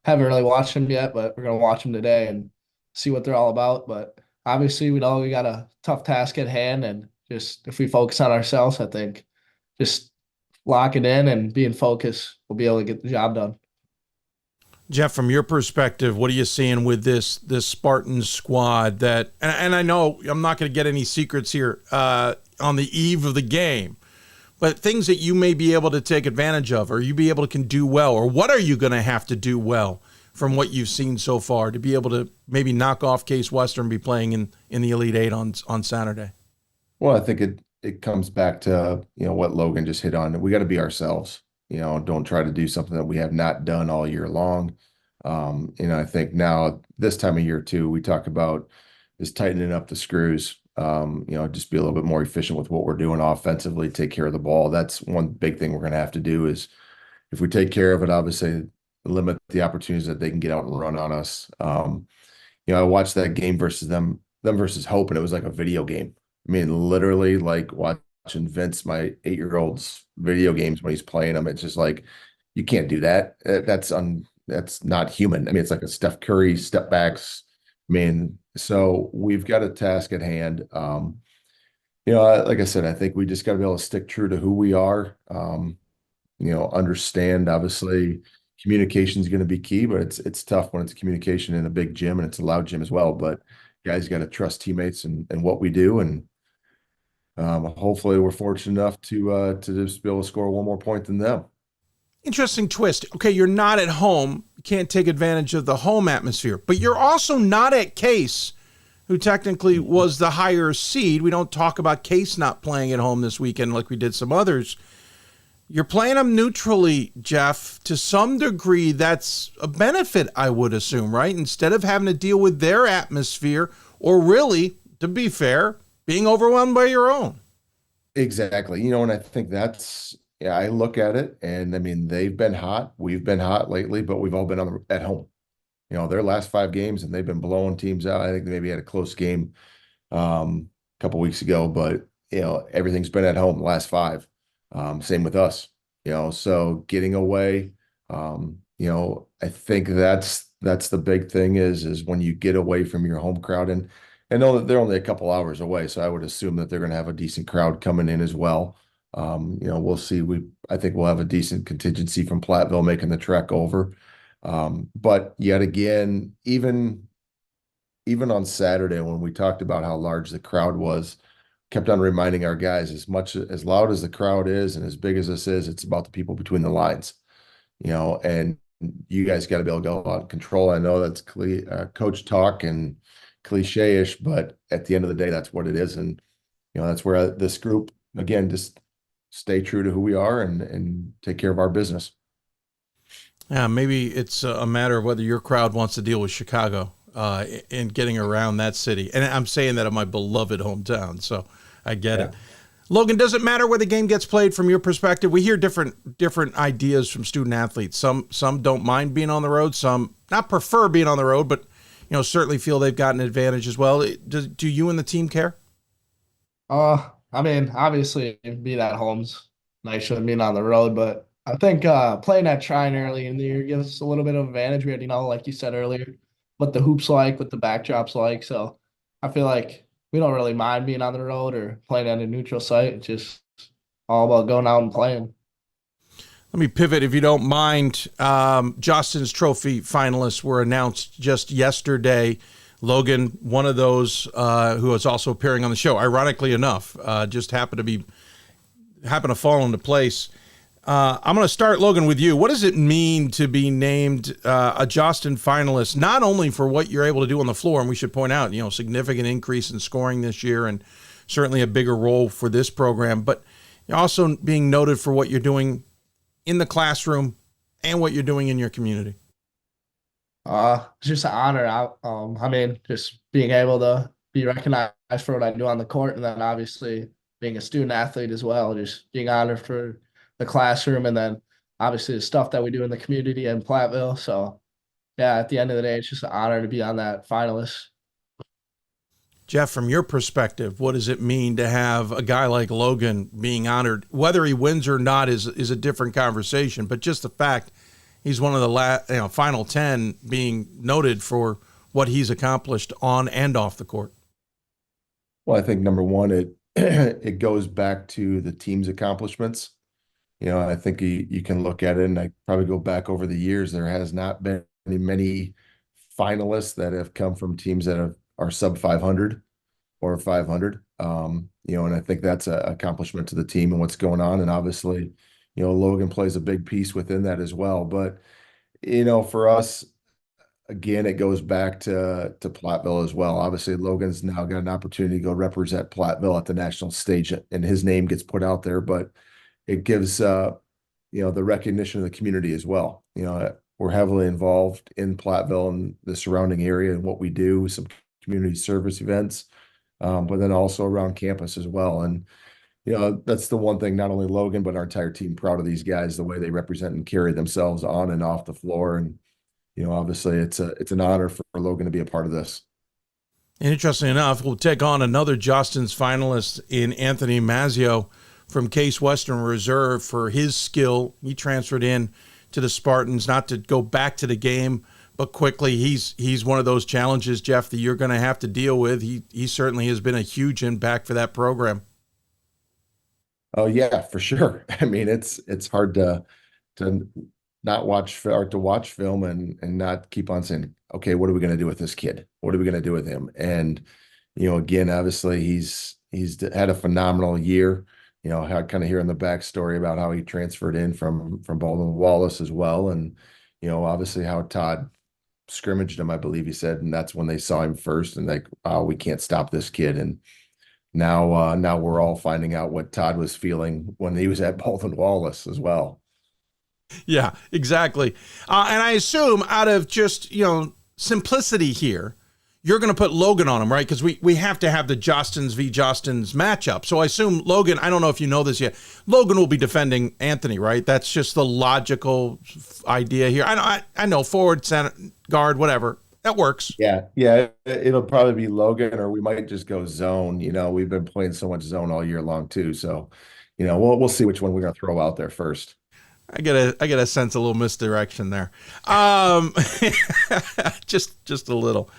Haven't really watched them yet, but we're going to watch them today and see what they're all about. But obviously, we know we got a tough task at hand, and just if we focus on ourselves, I think just lock it in and being focused, we'll be able to get the job done. Jeff, from your perspective, what are you seeing with this Spartan squad that, and I know I'm not going to get any secrets here on the eve of the game, but things that you may be able to take advantage of, or you be able to can do well, or what are you going to have to do well from what you've seen so far to be able to maybe knock off Case Western and be playing in the Elite Eight on Saturday? Well, I think it comes back to, what Logan just hit on. We got to be ourselves. Don't try to do something that we have not done all year long. I think now this time of year too, we talk about is tightening up the screws, just be a little bit more efficient with what we're doing offensively, take care of the ball. That's one big thing we're going to have to do is if we take care of it, obviously limit the opportunities that they can get out and run on us. I watched that game versus them versus Hope, and it was like a video game. I mean, literally like watching Vince, my 8-year-old's video games when he's playing them. It's just like, you can't do that. That's not human. I mean, it's like a Steph Curry step backs. I mean, so we've got a task at hand. Like I said, I think we just got to be able to stick true to who we are. Understand, obviously, communication is going to be key, but it's tough when it's communication in a big gym, and it's a loud gym as well. But guys got to trust teammates and what we do. And hopefully we're fortunate enough to just be able to score one more point than them. Interesting twist. Okay, you're not at home. You can't take advantage of the home atmosphere, but you're also not at Case, who technically was the higher seed. We don't talk about Case not playing at home this weekend like we did some others. You're playing them neutrally, Jeff. To some degree, that's a benefit, I would assume, right? Instead of having to deal with their atmosphere, or really, to be fair, being overwhelmed by your own. Exactly. And I think I look at it, and I mean, they've been hot. We've been hot lately, but we've all been at home. Their last 5 games, and they've been blowing teams out. I think they maybe had a close game a couple weeks ago, but everything's been at home the last 5. Same with us. So getting away, I think that's the big thing is when you get away from your home crowd, and know that they're only a couple hours away, so I would assume that they're going to have a decent crowd coming in as well. We'll see. I think we'll have a decent contingency from Platteville making the trek over. But yet again, even on Saturday when we talked about how large the crowd was, kept on reminding our guys, as loud as the crowd is and as big as this is, it's about the people between the lines, and you guys got to be able to go out and control. I know that's coach talk and cliche-ish, but at the end of the day, that's what it is. And, that's where this group, again, just stay true to who we are and take care of our business. Yeah, maybe it's a matter of whether your crowd wants to deal with Chicago and getting around that city. And I'm saying that of my beloved hometown, so I get it. Logan, does it matter where the game gets played from your perspective? We hear different ideas from student athletes. Some don't mind being on the road. Some not prefer being on the road, but certainly feel they've got an advantage as well. Do you and the team care? I mean, obviously being at home's nicer than being on the road, but I think playing at Trine early in the year gives us a little bit of advantage. We already know, like you said earlier, what the hoops like, what the backdrop's like. So I feel like we don't really mind being on the road or playing at a neutral site. It's just all about going out and playing. Let me pivot, if you don't mind. Justin's Trophy finalists were announced just yesterday. Logan, one of those who is also appearing on the show, ironically enough, just happened to fall into place. I'm going to start, Logan, with you. What does it mean to be named a Jostin finalist, not only for what you're able to do on the floor, and we should point out, significant increase in scoring this year and certainly a bigger role for this program, but you're also being noted for what you're doing in the classroom and what you're doing in your community? Just an honor. Just being able to be recognized for what I do on the court, and then obviously being a student athlete as well, just being honored for the classroom, and then obviously the stuff that we do in the community in Platteville. So yeah, at the end of the day, it's just an honor to be on that finalist. Jeff, from your perspective, what does it mean to have a guy like Logan being honored? Whether he wins or not is a different conversation, but just the fact he's one of the final 10 being noted for what he's accomplished on and off the court. Well, I think number one, it goes back to the team's accomplishments. I think you can look at it, and I probably go back over the years. There has not been many finalists that have come from teams that are sub 500 or 500. And I think that's an accomplishment to the team and what's going on. And obviously, Logan plays a big piece within that as well. But, for us, again, it goes back to Platteville as well. Obviously, Logan's now got an opportunity to go represent Platteville at the national stage, and his name gets put out there, but it gives, the recognition of the community as well. We're heavily involved in Platteville and the surrounding area and what we do, some community service events, but then also around campus as well. And, that's the one thing, not only Logan, but our entire team proud of these guys, the way they represent and carry themselves on and off the floor. And, obviously it's an honor for Logan to be a part of this. And interestingly enough, we'll take on another Jostin's finalist in Anthony Mazzio from Case Western Reserve for his skill. He transferred in to the Spartans, not to go back to the game, but quickly he's one of those challenges, Jeff, that you're going to have to deal with. He certainly has been a huge impact for that program. Oh yeah, for sure. It's hard to not watch or to watch film and not keep on saying, okay, what are we going to do with this kid? What are we going to do with him? And, again, obviously he's had a phenomenal year. Kind of hearing the backstory about how he transferred in from Baldwin Wallace as well. And, obviously how Todd scrimmaged him, I believe he said, and that's when they saw him first and like, oh, we can't stop this kid. And now we're all finding out what Todd was feeling when he was at Baldwin Wallace as well. Yeah, exactly. And I assume out of just, simplicity here, you're going to put Logan on him, right? Because we have to have the Jostins v. Jostins matchup. So I assume Logan, I don't know if you know this yet, Logan will be defending Anthony, right? That's just the logical idea here. I know forward, center, guard, whatever. That works. Yeah. It'll probably be Logan, or we might just go zone. We've been playing so much zone all year long too. So, we'll see which one we're going to throw out there first. I get a sense a little misdirection there. Just a little.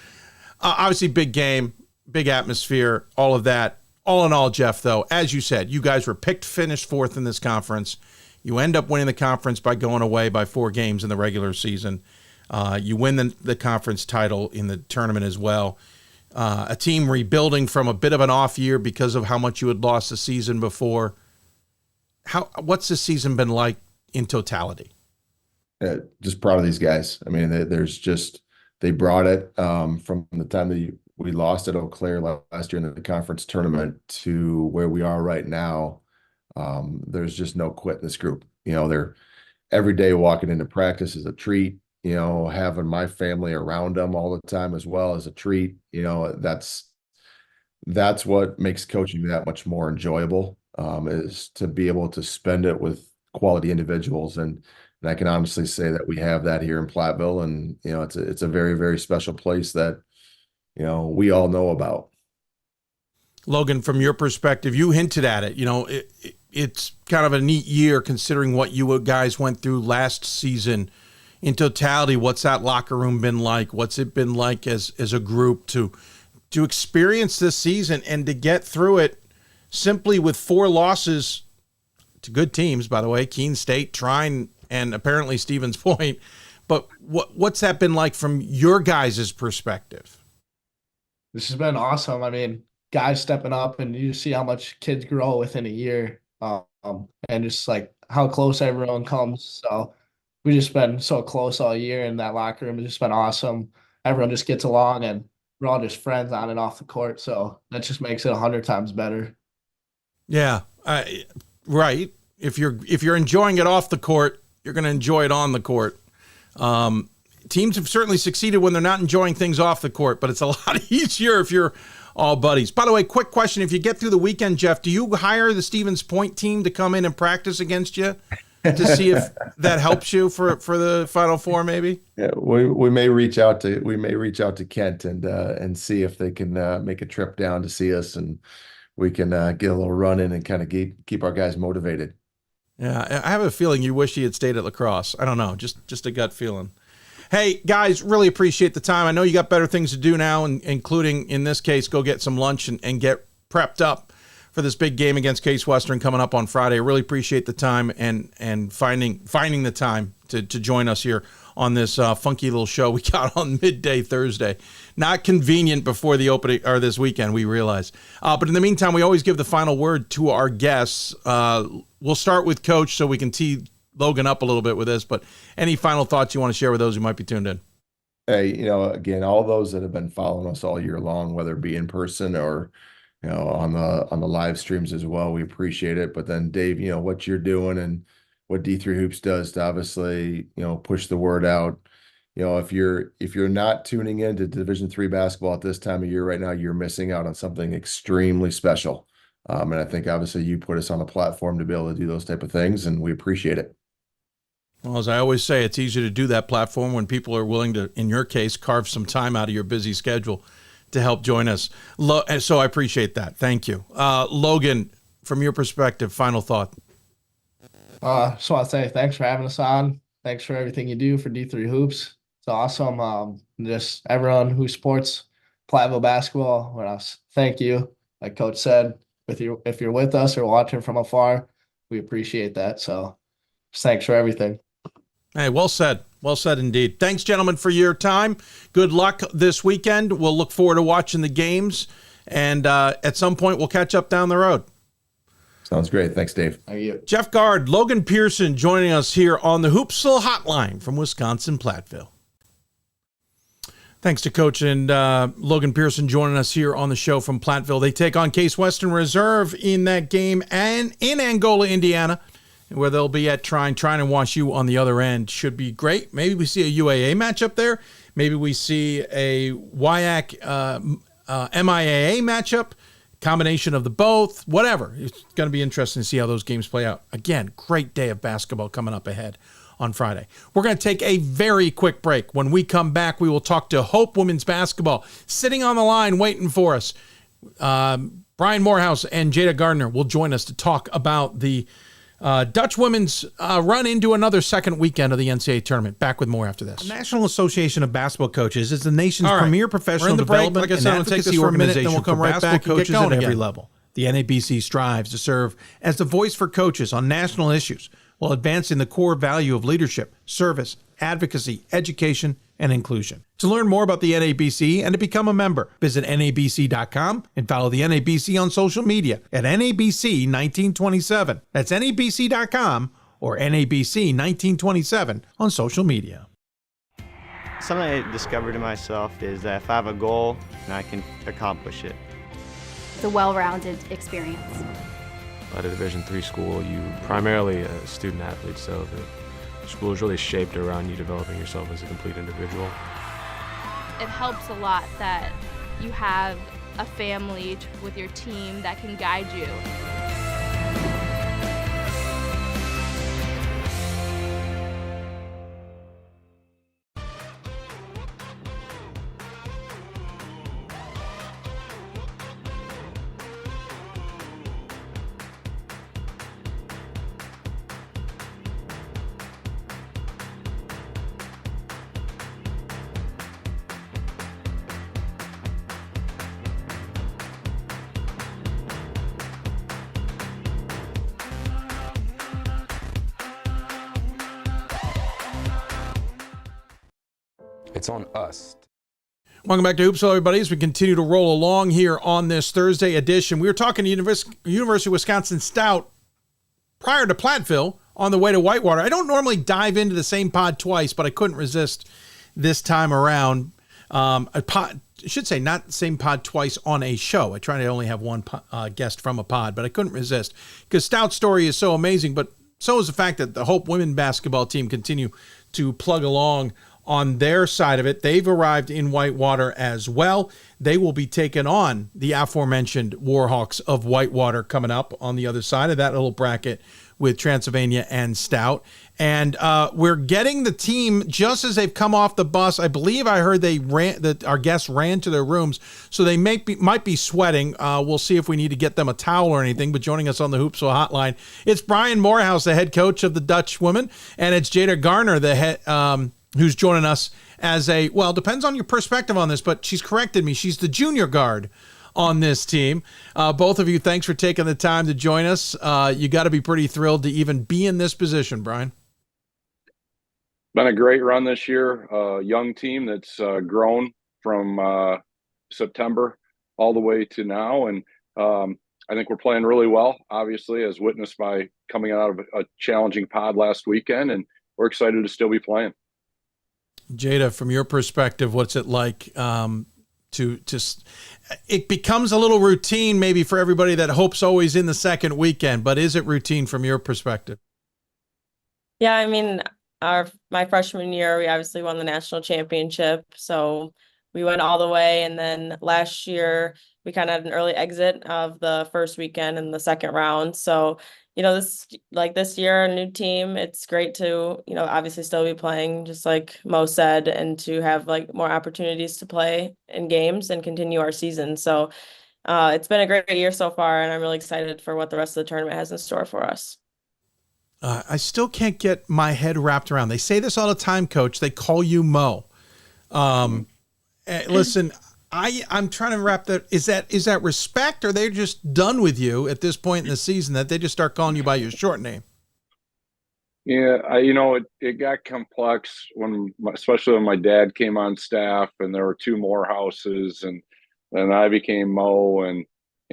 Obviously, big game, big atmosphere, all of that. All in all, Jeff, though, as you said, you guys were picked to finish fourth in this conference. You end up winning the conference by going away by 4 games in the regular season. You win the conference title in the tournament as well. A team rebuilding from a bit of an off year because of how much you had lost the season before. What's this season been like in totality? Just proud of these guys. They brought it from the time that we lost at Eau Claire last year in the conference tournament to where we are right now. There's just no quit in this group. They're every day walking into practice is a treat. Having my family around them all the time as well as a treat. That's what makes coaching that much more enjoyable, is to be able to spend it with quality individuals. And I can honestly say that we have that here in Platteville, and it's a very, very special place that we all know about. Logan, from your perspective, you hinted at it. It's kind of a neat year considering what you guys went through last season. In totality, what's that locker room been like? What's it been like as a group to experience this season and to get through it simply with 4 losses to good teams, by the way, Keene State, Trine, and apparently Stevens Point. But what's that been like from your guys' perspective? this has been awesome. I mean, guys stepping up, and you see how much kids grow within a year, and just like how close everyone comes. So we just been so close all year, and that locker room has just been awesome. Everyone just gets along, and we're all just friends on and off the court. So that just makes it 100 times better. Yeah, right. If you're enjoying it off the court, you're going to enjoy it on the court. Teams have certainly succeeded when they're not enjoying things off the court, but it's a lot easier if you're all buddies. By the way, quick question. If you get through the weekend, Jeff, do you hire the Stevens Point team to come in and practice against you to see if that helps you for the Final Four, maybe? Yeah, we may reach out to Kent and see if they can make a trip down to see us, and we can get a little run in and kind of keep our guys motivated. Yeah, I have a feeling you wish he had stayed at lacrosse. I don't know, just a gut feeling. Hey, guys, really appreciate the time. I know you got better things to do now, including, in this case, go get some lunch and get prepped up for this big game against Case Western coming up on Friday. I really appreciate the time and finding the time to join us here on this funky little show we got on midday Thursday. Not convenient before the opening or this weekend, we realize. But in the meantime, we always give the final word to our guests. We'll start with Coach so we can tee Logan up a little bit with this, but any final thoughts you want to share with those who might be tuned in? Hey, again, all those that have been following us all year long, whether it be in person or, on the live streams as well, we appreciate it. But then Dave, what you're doing and what D3 Hoops does to obviously, push the word out. If you're not tuning into Division III basketball at this time of year right now, you're missing out on something extremely special. And I think obviously you put us on a platform to be able to do those type of things, and we appreciate it. Well, as I always say, it's easy to do that platform when people are willing to, in your case, carve some time out of your busy schedule to help join us. So I appreciate that. Thank you. Logan, from your perspective, final thought. So I'll say thanks for having us on. Thanks for everything you do for D3 Hoops. It's awesome. Just everyone who supports Platteville basketball, thank you. Like Coach said, if you're with us or watching from afar, we appreciate that. So just thanks for everything. Hey, well said. Well said indeed. Thanks, gentlemen, for your time. Good luck this weekend. We'll look forward to watching the games, and at some point we'll catch up down the road. Sounds great. Thanks, Dave. Thank you. Jeff Gard, Logan Pearson joining us here on the Hoopsville Hotline from Wisconsin-Platteville. Thanks to Coach and Logan Pearson joining us here on the show from Platteville. They take on Case Western Reserve in that game and in Angola, Indiana, where they'll be at trying to wash you on the other end. Should be great. Maybe we see a UAA matchup there. Maybe we see a WIAC MIAA matchup, combination of the both, whatever. It's going to be interesting to see how those games play out. Again, great day of basketball coming up ahead on Friday. We're going to take a very quick break. When we come back, we will talk to Hope Women's Basketball. Sitting on the line waiting for us, Brian Morehouse and Jada Gardner will join us to talk about the Dutch women's run into another second weekend of the NCAA tournament. Back with more after this. The National Association of Basketball Coaches is the nation's premier professional development and advocacy organization for basketball coaches at every level. The NABC strives to serve as the voice for coaches on national issues while advancing the core value of leadership, service, advocacy, education, and inclusion. To learn more about the NABC and to become a member, visit NABC.com and follow the NABC on social media at NABC1927. That's NABC.com or NABC1927 on social media. Something I discovered in myself is that if I have a goal, and I can accomplish it. It's a well-rounded experience. At a Division III school, you primarily a student athlete, so the school is really shaped around you developing yourself as a complete individual. It helps a lot that you have a family with your team that can guide you. It's on us. Welcome back to Hoopsville, everybody, as we continue to roll along here on this Thursday edition. We were talking to University of Wisconsin-Stout prior to Platteville on the way to Whitewater. I don't normally dive into the same pod twice, but I couldn't resist this time around. I should say not the same pod twice on a show. I try to only have one guest from a pod, but I couldn't resist because Stout's story is so amazing, but so is the fact that the Hope women basketball team continue to plug along on their side of it. They've arrived in Whitewater as well. They will be taking on the aforementioned Warhawks of Whitewater coming up on the other side of that little bracket with Transylvania and Stout. And we're getting the team just as they've come off the bus. I believe I heard that our guests ran to their rooms, so they might be sweating. We'll see if we need to get them a towel or anything. But joining us on the Hoopsville Hotline, it's Brian Morehouse, the head coach of the Dutch women, and it's Jada Garner, the head, who's joining us as depends on your perspective on this, but she's corrected me. She's the junior guard on this team. Both of you, thanks for taking the time to join us. You got to be pretty thrilled to even be in this position, Brian. Been a great run this year. Young team that's grown from September all the way to now. And I think we're playing really well, obviously, as witnessed by coming out of a challenging pod last weekend. And we're excited to still be playing. Jada, from your perspective, what's it like it becomes a little routine maybe for everybody that Hope's always in the second weekend, but is it routine from your perspective? Yeah, I mean, my freshman year, we obviously won the national championship, so we went all the way. And then last year, we kind of had an early exit of the first weekend in the second round. So, this year, a new team, it's great to, obviously still be playing, just like Mo said, and to have more opportunities to play in games and continue our season. So it's been a great year so far, and I'm really excited for what the rest of the tournament has in store for us. I still can't get my head wrapped around. They say this all the time, Coach. They call you Mo. Listen, I'm trying to wrap that. Is that respect, or they're just done with you at this point in the season that they just start calling you by your short name? Yeah, it got complex especially when my dad came on staff, and there were two Morehouses, and then I became Mo, and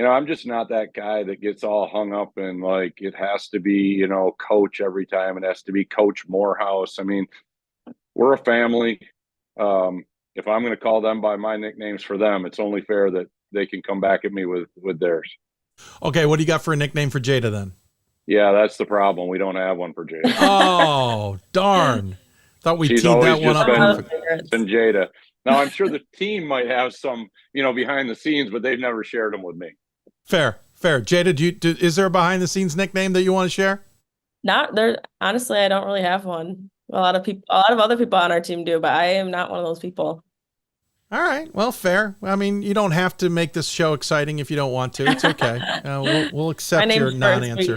I'm just not that guy that gets all hung up in it has to be, coach every time. It has to be Coach Morehouse. I mean, we're a family. If I'm going to call them by my nicknames for them, it's only fair that they can come back at me with theirs. Okay, what do you got for a nickname for Jada then? Yeah, that's the problem. We don't have one for Jada. Oh, darn. Thought we teed that one up. It's been Jada. Now, I'm sure the team might have some, behind the scenes, but they've never shared them with me. Fair. Jada, is there a behind the scenes nickname that you want to share? Not there. Honestly, I don't really have one. A lot of other people on our team do, but I am not one of those people. All right. Well, fair. I mean, you don't have to make this show exciting if you don't want to. It's okay. We'll accept your non-answer.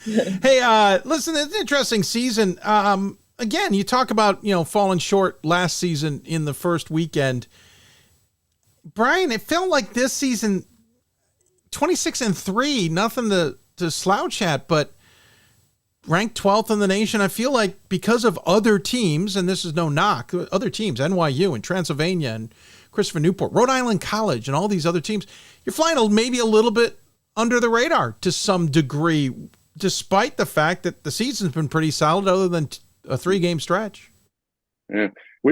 Hey, listen, it's an interesting season. Again, you talk about, falling short last season in the first weekend. Brian, it felt like this season, 26-3, nothing to slouch at, but ranked 12th in the nation. I feel like because of other teams, and this is no knock, other teams, NYU and Transylvania and Christopher Newport, Rhode Island College and all these other teams, you're flying maybe a little bit under the radar to some degree, despite the fact that the season's been pretty solid other than a 3-game stretch. Yeah,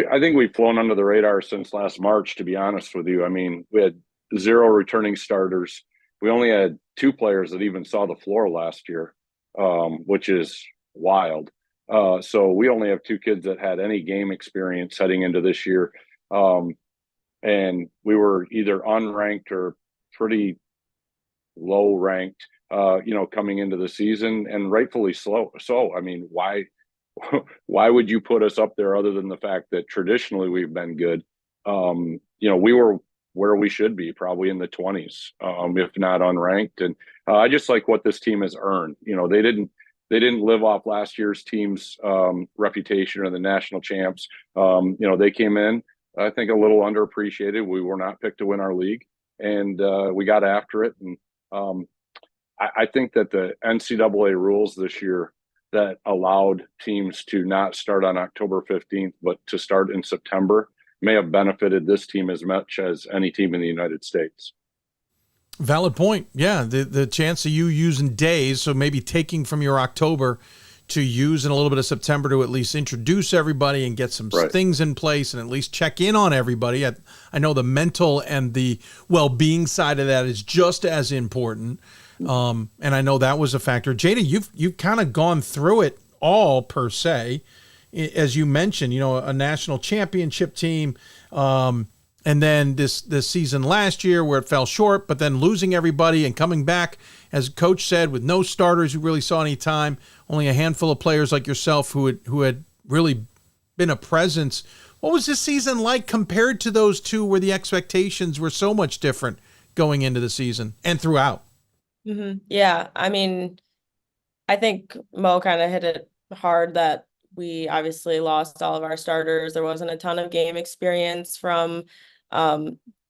I think we've flown under the radar since last March, to be honest with you. I mean, we had 0 returning starters. We only had 2 players that even saw the floor last year. Which is wild. So we only have 2 kids that had any game experience heading into this year. And we were either unranked or pretty low ranked, coming into the season, and rightfully so. I mean, why would you put us up there other than the fact that traditionally we've been good? We were where we should be, probably in the 20s, if not unranked. And I just like what this team has earned. They didn't live off last year's team's reputation or the national champs. They came in, I think, a little underappreciated. We were not picked to win our league, and we got after it. And I think that the NCAA rules this year that allowed teams to not start on October 15th, but to start in September, may have benefited this team as much as any team in the United States. Valid point. Yeah, the chance of you using days, so maybe taking from your October to use in a little bit of September to at least introduce everybody and get some things in place and at least check in on everybody. I know the mental and the well-being side of that is just as important. And I know that was a factor. Jada, you've kind of gone through it all per se, as you mentioned, a national championship team, and then this season last year where it fell short, but then losing everybody and coming back, as Coach said, with no starters who really saw any time, only a handful of players like yourself who had really been a presence. What was this season like compared to those two where the expectations were so much different going into the season and throughout? Mm-hmm. Yeah, I mean, I think Mo kind of hit it hard that we obviously lost all of our starters. There wasn't a ton of game experience from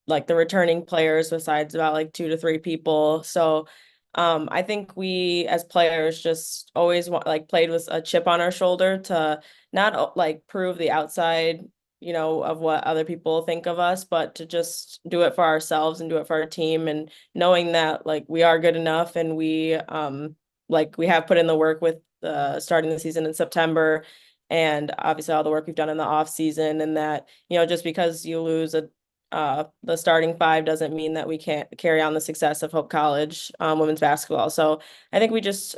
like the returning players besides about like 2 to 3 people. So I think we as players just always played with a chip on our shoulder to not like prove the outside, of what other people think of us, but to just do it for ourselves and do it for our team, and knowing that like we are good enough and we have put in the work with starting the season in September, and obviously all the work we've done in the off season, and that, just because you lose the starting 5 doesn't mean that we can't carry on the success of Hope College women's basketball. So I think we just,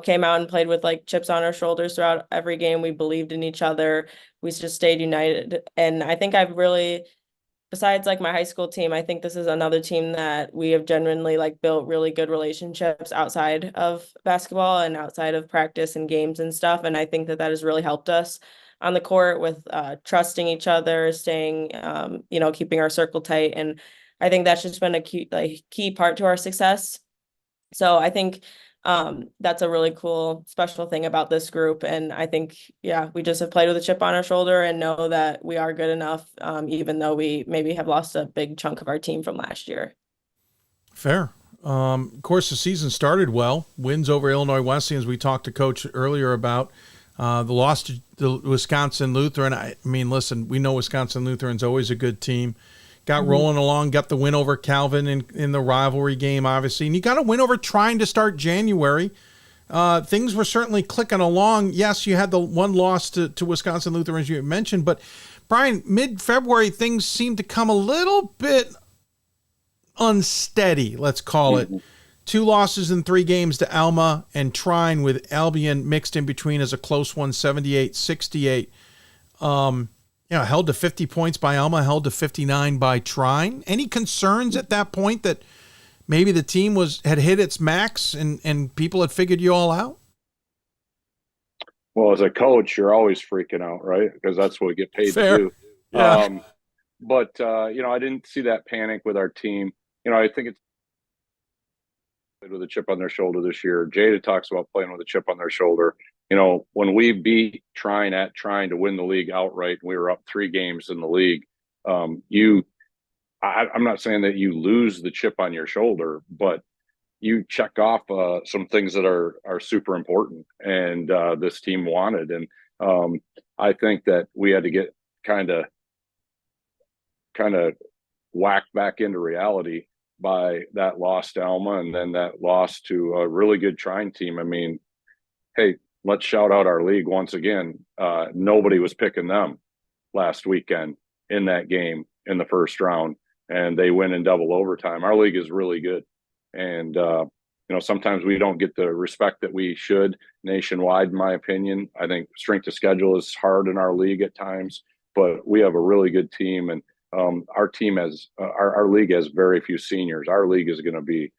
came out and played with like chips on our shoulders throughout every game. We believed in each other. We just stayed united. And I think I've really, besides like my high school team, I think this is another team that we have genuinely like built really good relationships outside of basketball and outside of practice and games and stuff. And I think that has really helped us on the court with trusting each other, staying, keeping our circle tight. And I think that's just been a key part to our success. So I think that's a really cool, special thing about this group. And I think, we just have played with a chip on our shoulder and know that we are good enough, even though we maybe have lost a big chunk of our team from last year. Fair. Of course, the season started well. Wins over Illinois Wesleyan, as we talked to Coach earlier about. The loss to the Wisconsin Lutheran. I mean, listen, we know Wisconsin Lutheran's always a good team. Got rolling along, got the win over Calvin in the rivalry game, obviously. And you got a win over trying to start January. Things were certainly clicking along. Yes, you had the one loss to Wisconsin Lutheran, as you mentioned. But, Brian, mid-February, things seemed to come a little bit unsteady, let's call it. 2 losses in 3 games to Alma and Trine, with Albion mixed in between as a close one, 78-68. Held to 50 points by Alma, held to 59 by Trine. Any concerns at that point that maybe the team had hit its max and people had figured you all out? Well, as a coach, you're always freaking out, right? Because that's what we get paid Fair. to do. Yeah. But I didn't see that panic with our team. I think it's with a chip on their shoulder this year. Jada talks about playing with a chip on their shoulder. When we beat trying to win the league outright, we were up 3 games in the league. I'm not saying that you lose the chip on your shoulder, but you check off some things that are super important, and this team wanted. And I think that we had to get kind of whacked back into reality by that loss to Alma and then that loss to a really good Trine team. I mean, hey, let's shout out our league once again. Nobody was picking them last weekend in that game in the first round, and they win in double overtime. Our league is really good. And, sometimes we don't get the respect that we should nationwide, in my opinion. I think strength of schedule is hard in our league at times, but we have a really good team. And our team our league has very few seniors. Our league is going to be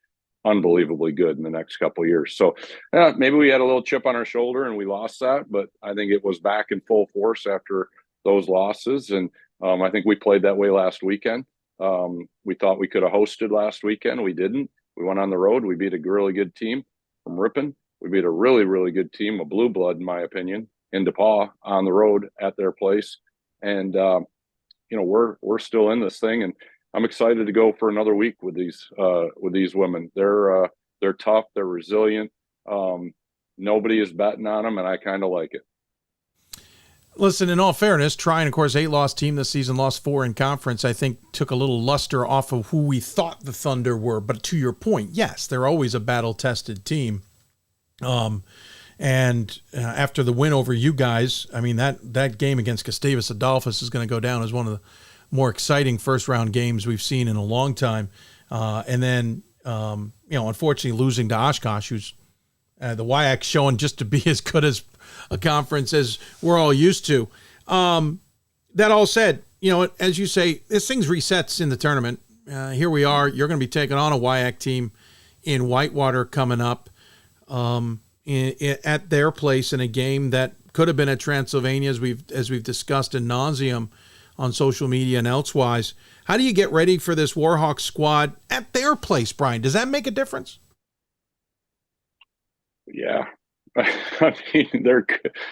unbelievably good in the next couple of years. So maybe we had a little chip on our shoulder and we lost that, but I think it was back in full force after those losses. And I think we played that way last weekend. We thought we could have hosted last weekend. We didn't. We went on the road. We beat a really good team from Ripon. We beat a really, really good team, a blue blood, in my opinion, in DePaul on the road at their place. And, we're still in this thing, and I'm excited to go for another week with these women. They're tough. They're resilient. Nobody is betting on them, and I kind of like it. Listen, in all fairness, Trine, of course, 8-loss team this season, lost 4 in conference, I think took a little luster off of who we thought the Thunder were. But to your point, yes, they're always a battle-tested team. And after the win over you guys, I mean, that game against Gustavus Adolphus is going to go down as one of the more exciting first-round games we've seen in a long time. And then, unfortunately losing to Oshkosh, who's the WIAC showing just to be as good as a conference as we're all used to. That all said, as you say, this thing's resets in the tournament. Here we are. You're going to be taking on a WIAC team in Whitewater coming up at their place in a game that could have been at Transylvania, as we've discussed in nauseum on social media and elsewise. How do you get ready for this Warhawks squad at their place, Brian? Does that make a difference? Yeah. I mean,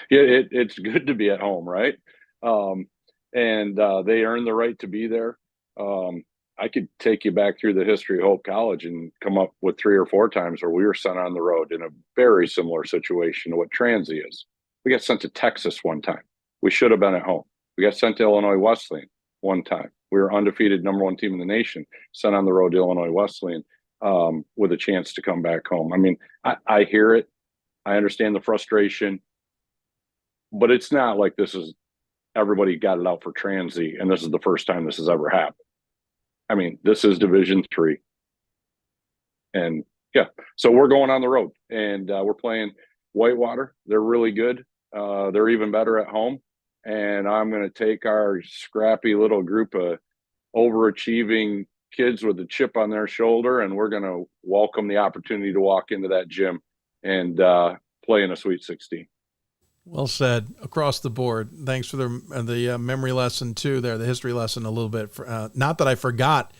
it's good to be at home, right? And they earn the right to be there. I could take you back through the history of Hope College and come up with 3 or 4 times where we were sent on the road in a very similar situation to what Transy is. We got sent to Texas one time. We should have been at home. We got sent to Illinois Wesleyan one time. We were undefeated #1 team in the nation, sent on the road to Illinois Wesleyan with a chance to come back home. I mean, I hear it. I understand the frustration, but it's not like this is everybody got it out for Transy and this is the first time this has ever happened. I mean, this is Division III. And yeah, so we're going on the road and we're playing Whitewater. They're really good. They're even better at home. And I'm going to take our scrappy little group of overachieving kids with a chip on their shoulder, and we're going to welcome the opportunity to walk into that gym and play in a Sweet 16. Well said across the board. Thanks for the memory lesson too there, the history lesson a little bit. Not that I forgot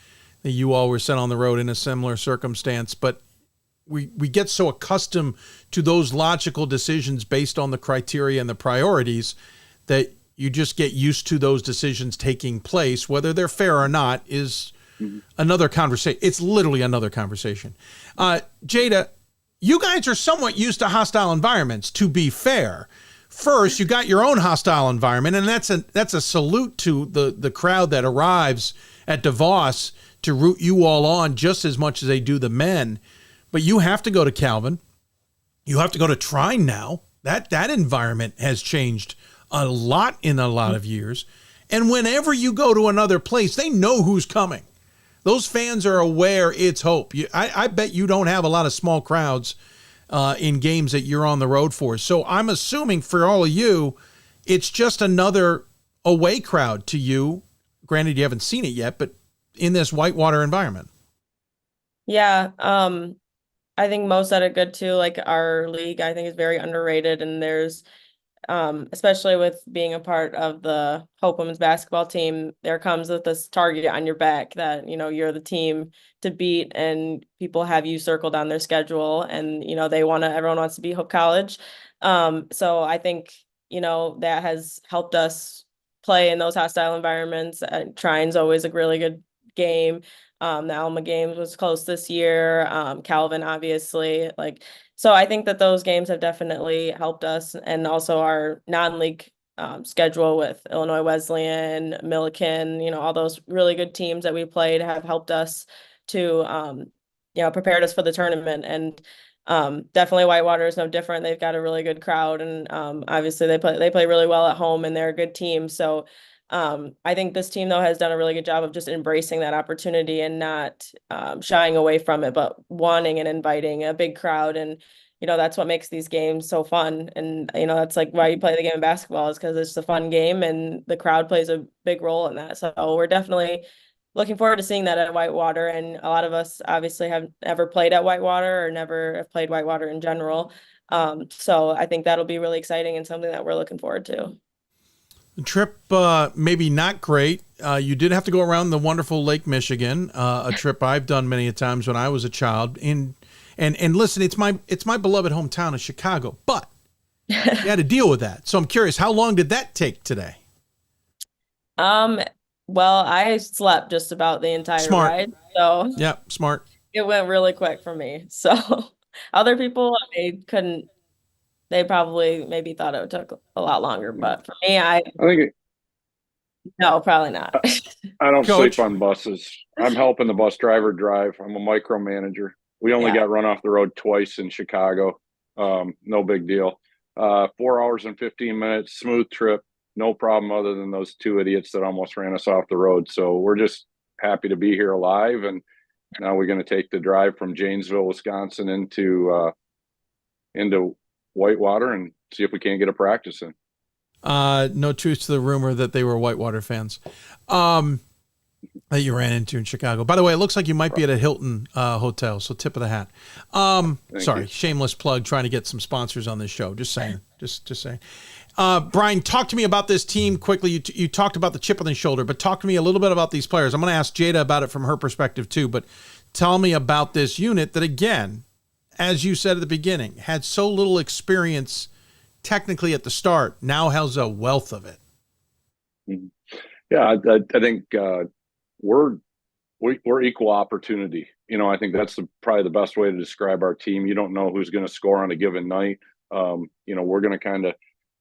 that you all were sent on the road in a similar circumstance, but we get so accustomed to those logical decisions based on the criteria and the priorities that you just get used to those decisions taking place. Whether they're fair or not is another conversation. It's literally another conversation. Jada, you guys are somewhat used to hostile environments, to be fair. First, you got your own hostile environment, and that's a salute to the crowd that arrives at DeVos to root you all on just as much as they do the men. But you have to go to Calvin. You have to go to Trine now. That environment has changed a lot in a lot of years. And whenever you go to another place, they know who's coming. Those fans are aware it's Hope. I bet you don't have a lot of small crowds in games that you're on the road for. So I'm assuming for all of you, it's just another away crowd to you. Granted, you haven't seen it yet, but in this Whitewater environment. Yeah. I think Mo said it good too. Like, our league, I think, is very underrated, and there's especially with being a part of the Hope women's basketball team, there comes with this target on your back that, you're the team to beat, and people have you circled on their schedule, and, everyone wants to be Hope College. So I think, that has helped us play in those hostile environments. Trine's always a really good game. The Alma games was close this year. Calvin, obviously, so I think that those games have definitely helped us, and also our non-league schedule with Illinois Wesleyan, Milliken, all those really good teams that we played have helped us to, prepared us for the tournament. And definitely Whitewater is no different. They've got a really good crowd, and obviously they play really well at home, and they're a good team. So I think this team, though, has done a really good job of just embracing that opportunity and not shying away from it, but wanting and inviting a big crowd. And, that's what makes these games so fun. And, that's like why you play the game of basketball, is because it's a fun game and the crowd plays a big role in that. So we're definitely looking forward to seeing that at Whitewater. And a lot of us obviously have never played at Whitewater or never have played Whitewater in general. So I think that'll be really exciting and something that we're looking forward to. The trip, maybe not great. You did have to go around the wonderful Lake Michigan, a trip I've done many a times when I was a child. And listen, it's my beloved hometown of Chicago, but you had to deal with that. So I'm curious, how long did that take today? Well, I slept just about the entire ride. So yeah, smart. It went really quick for me. So other people, I couldn't they probably maybe thought it took a lot longer. But for me, no, probably not. I don't Coach. sleep on buses. I'm helping the bus driver drive. I'm a micromanager. We only got run off the road twice in Chicago. No big deal. 4 hours and 15 minutes, smooth trip. No problem other than those two idiots that almost ran us off the road. So we're just happy to be here alive. And now we're going to take the drive from Janesville, Wisconsin into Whitewater and see if we can't get a practice in. No truth to the rumor that they were Whitewater fans that you ran into in Chicago. By the way, it looks like you might be at a Hilton hotel, so tip of the hat. Sorry, shameless plug, trying to get some sponsors on this show. Just saying. Just saying. Brian, talk to me about this team quickly. You talked about the chip on the shoulder, but talk to me a little bit about these players. I'm going to ask Jada about it from her perspective too, but tell me about this unit that, again, as you said at the beginning, had so little experience technically at the start, now has a wealth of it. Yeah, I think we're equal opportunity. I think that's probably the best way to describe our team. You don't know who's going to score on a given night. We're going to kind of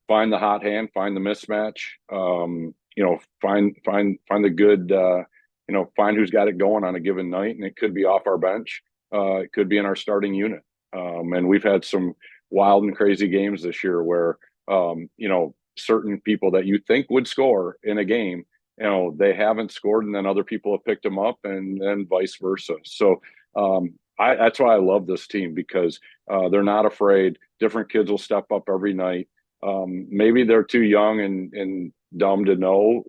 find the hot hand, find the mismatch, find the good, find who's got it going on a given night. And it could be off our bench. It could be in our starting unit. And we've had some wild and crazy games this year where, certain people that you think would score in a game, they haven't scored, and then other people have picked them up, and then vice versa. So that's why I love this team, because they're not afraid. Different kids will step up every night. Maybe they're too young and dumb to know,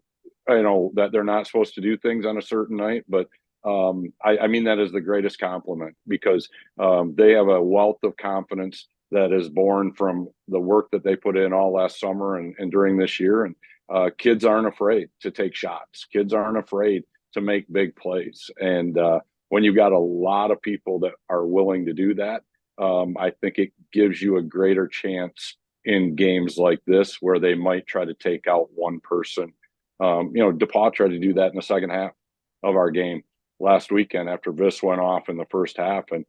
that they're not supposed to do things on a certain night. But I mean that as the greatest compliment, because they have a wealth of confidence that is born from the work that they put in all last summer and during this year. And kids aren't afraid to take shots. Kids aren't afraid to make big plays. And when you've got a lot of people that are willing to do that, I think it gives you a greater chance in games like this where they might try to take out one person. DePaul tried to do that in the second half of our game last weekend after Vis went off in the first half. And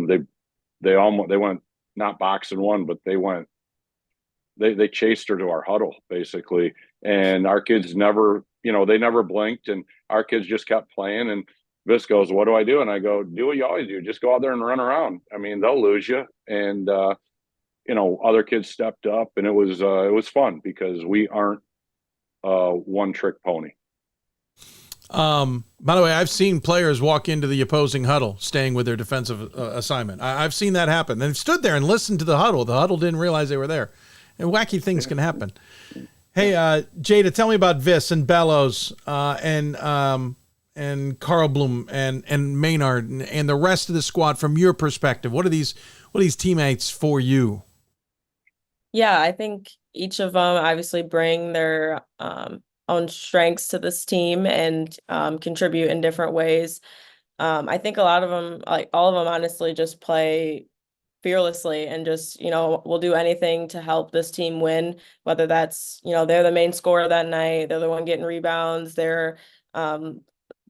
they went not boxing one, but they chased her to our huddle basically. And our kids never, they never blinked, and our kids just kept playing. And Vis goes, "What do I do?" And I go, "Do what you always do. Just go out there and run around. I mean, they'll lose you." And, other kids stepped up, and it was fun because we aren't one trick pony. By the way, I've seen players walk into the opposing huddle staying with their defensive assignment. I've seen that happen. They've stood there and listened to the huddle. The huddle didn't realize they were there. And wacky things can happen. Hey, Jada, tell me about Vis and Bellows and Carl Bloom and Maynard and the rest of the squad from your perspective. What are these teammates for you? Yeah, I think each of them obviously bring their own strengths to this team and contribute in different ways. I think a lot of them, like all of them, honestly, just play fearlessly and just, will do anything to help this team win, whether that's, they're the main scorer that night, they're the one getting rebounds, they're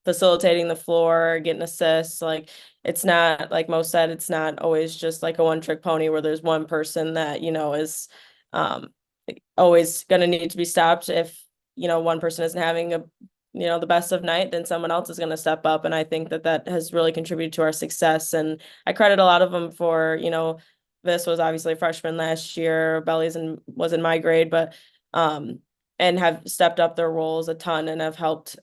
facilitating the floor, getting assists. Like, it's not, like Mo said, it's not always just like a one-trick pony where there's one person that, is always going to need to be stopped. If, one person isn't having the best of night, then someone else is going to step up. And I think that has really contributed to our success. And I credit a lot of them for, this was obviously a freshman last year, Bellies was in my grade, but, and have stepped up their roles a ton and have helped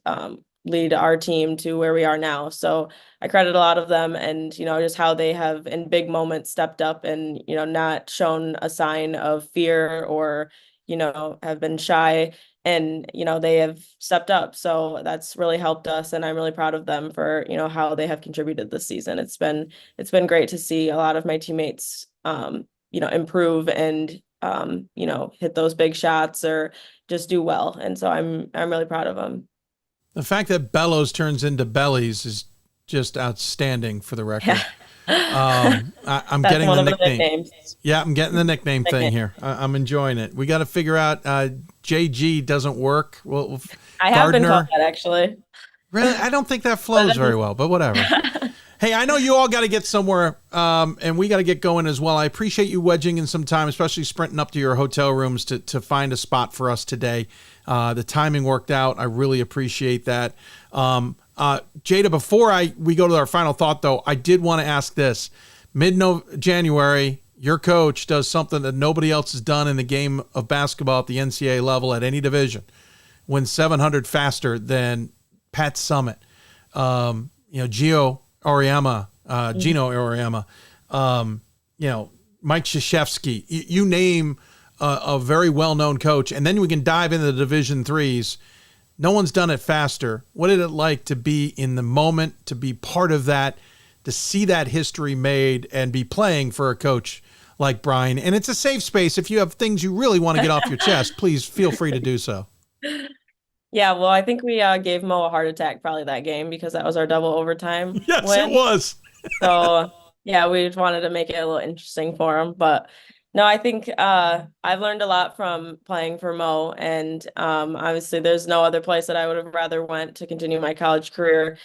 lead our team to where we are now. So I credit a lot of them, and, just how they have in big moments stepped up and, not shown a sign of fear or, have been shy. And, they have stepped up. So that's really helped us. And I'm really proud of them for, how they have contributed this season. It's been great to see a lot of my teammates, improve and, hit those big shots or just do well. And so I'm really proud of them. The fact that Bellows turns into Bellies is just outstanding for the record. I'm getting the nickname. Yeah, I'm getting the nickname thing here. I'm enjoying it. We got to figure out JG doesn't work. I have been called that, actually. Really? I don't think that flows very well, but whatever. Hey, I know you all got to get somewhere, and we got to get going as well. I appreciate you wedging in some time, especially sprinting up to your hotel rooms to find a spot for us today. The timing worked out. I really appreciate that. Jada, before we go to our final thought, though, I did want to ask this. Mid-January, your coach does something that nobody else has done in the game of basketball at the NCAA level at any division. Wins 700 faster than Pat Summitt. Gino Auriemma, Mike Krzyzewski. You name a very well-known coach, and then we can dive into the Division threes. No one's done it faster. What did it like to be in the moment, to be part of that, to see that history made, and be playing for a coach like Brian? And it's a safe space. If you have things you really want to get off your chest, please feel free to do so. Yeah, well, I think we gave Mo a heart attack probably that game because that was our double overtime Yes, win. It was. So, yeah, we just wanted to make it a little interesting for him. But no, I think I've learned a lot from playing for Mo. And obviously, there's no other place that I would have rather went to continue my college career.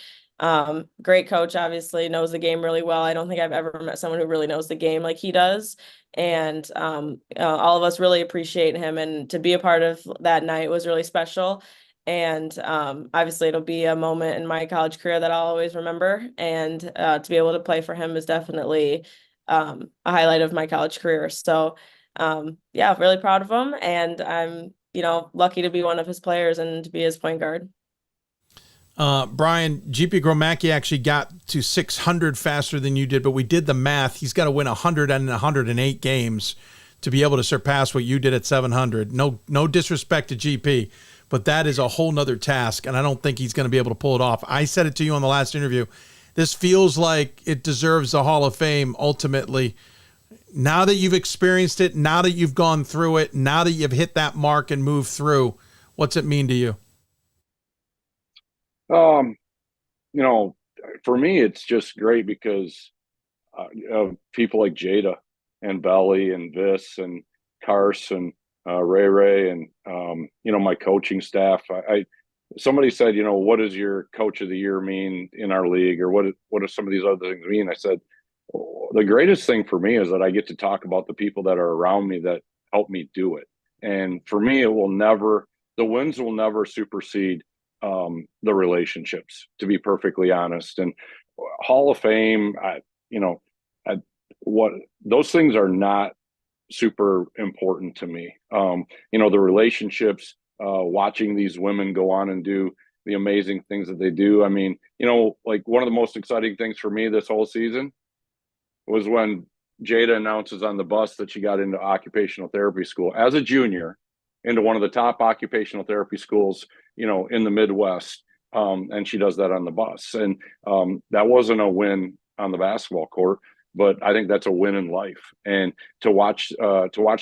Great coach, obviously, knows the game really well. I don't think I've ever met someone who really knows the game like he does. And all of us really appreciate him. And to be a part of that night was really special. And obviously, it'll be a moment in my college career that I'll always remember. And to be able to play for him is definitely a highlight of my college career. So, yeah, really proud of him. And I'm, lucky to be one of his players and to be his point guard. Brian, GP Gromacki actually got to 600 faster than you did, but we did the math. He's got to win 100 and 108 games to be able to surpass what you did at 700. No disrespect to GP. But that is a whole nother task, and I don't think he's going to be able to pull it off. I said it to you on the last interview. This feels like it deserves the Hall of Fame ultimately. Now that you've experienced it, now that you've gone through it, now that you've hit that mark and moved through, what's it mean to you? For me, it's just great because of people like Jada and Belly and Vis and Carson, Ray and my coaching staff. Somebody said, what does your coach of the year mean in our league, or what do some of these other things mean? I said, the greatest thing for me is that I get to talk about the people that are around me that help me do it. And for me, the wins will never supersede the relationships, to be perfectly honest. And Hall of Fame, those things are not super important to me. The relationships, watching these women go on and do the amazing things that they do. I mean, like one of the most exciting things for me this whole season was when Jada announces on the bus that she got into occupational therapy school as a junior, into one of the top occupational therapy schools, in the Midwest. And she does that on the bus. And that wasn't a win on the basketball court, but I think that's a win in life. And to watch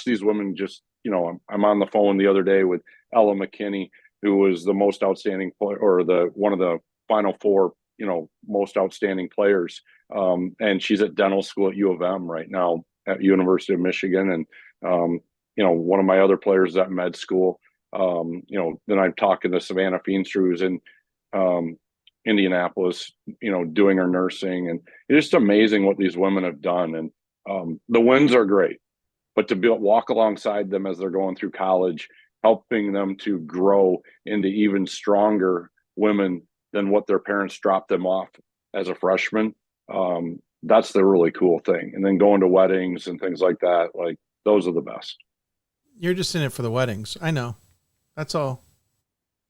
these women just, I'm on the phone the other day with Ella McKinney, who was the most outstanding player, or one of the Final Four, most outstanding players. And she's at dental school at U of M right now at University of Michigan. And, one of my other players is at med school. Then I'm talking to Savannah Feenstra, who's in Indianapolis, doing her nursing. And it's just amazing what these women have done. And the wins are great, but to walk alongside them as they're going through college, helping them to grow into even stronger women than what their parents dropped them off as a freshman, that's the really cool thing. And then going to weddings and things like that, like those are the best. You're just in it for the weddings. I know. That's all.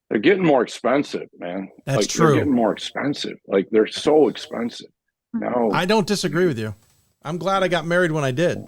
They're getting more expensive, man. That's true. They're getting more expensive. Like, they're so expensive. No, I don't disagree with you. I'm glad I got married when I did.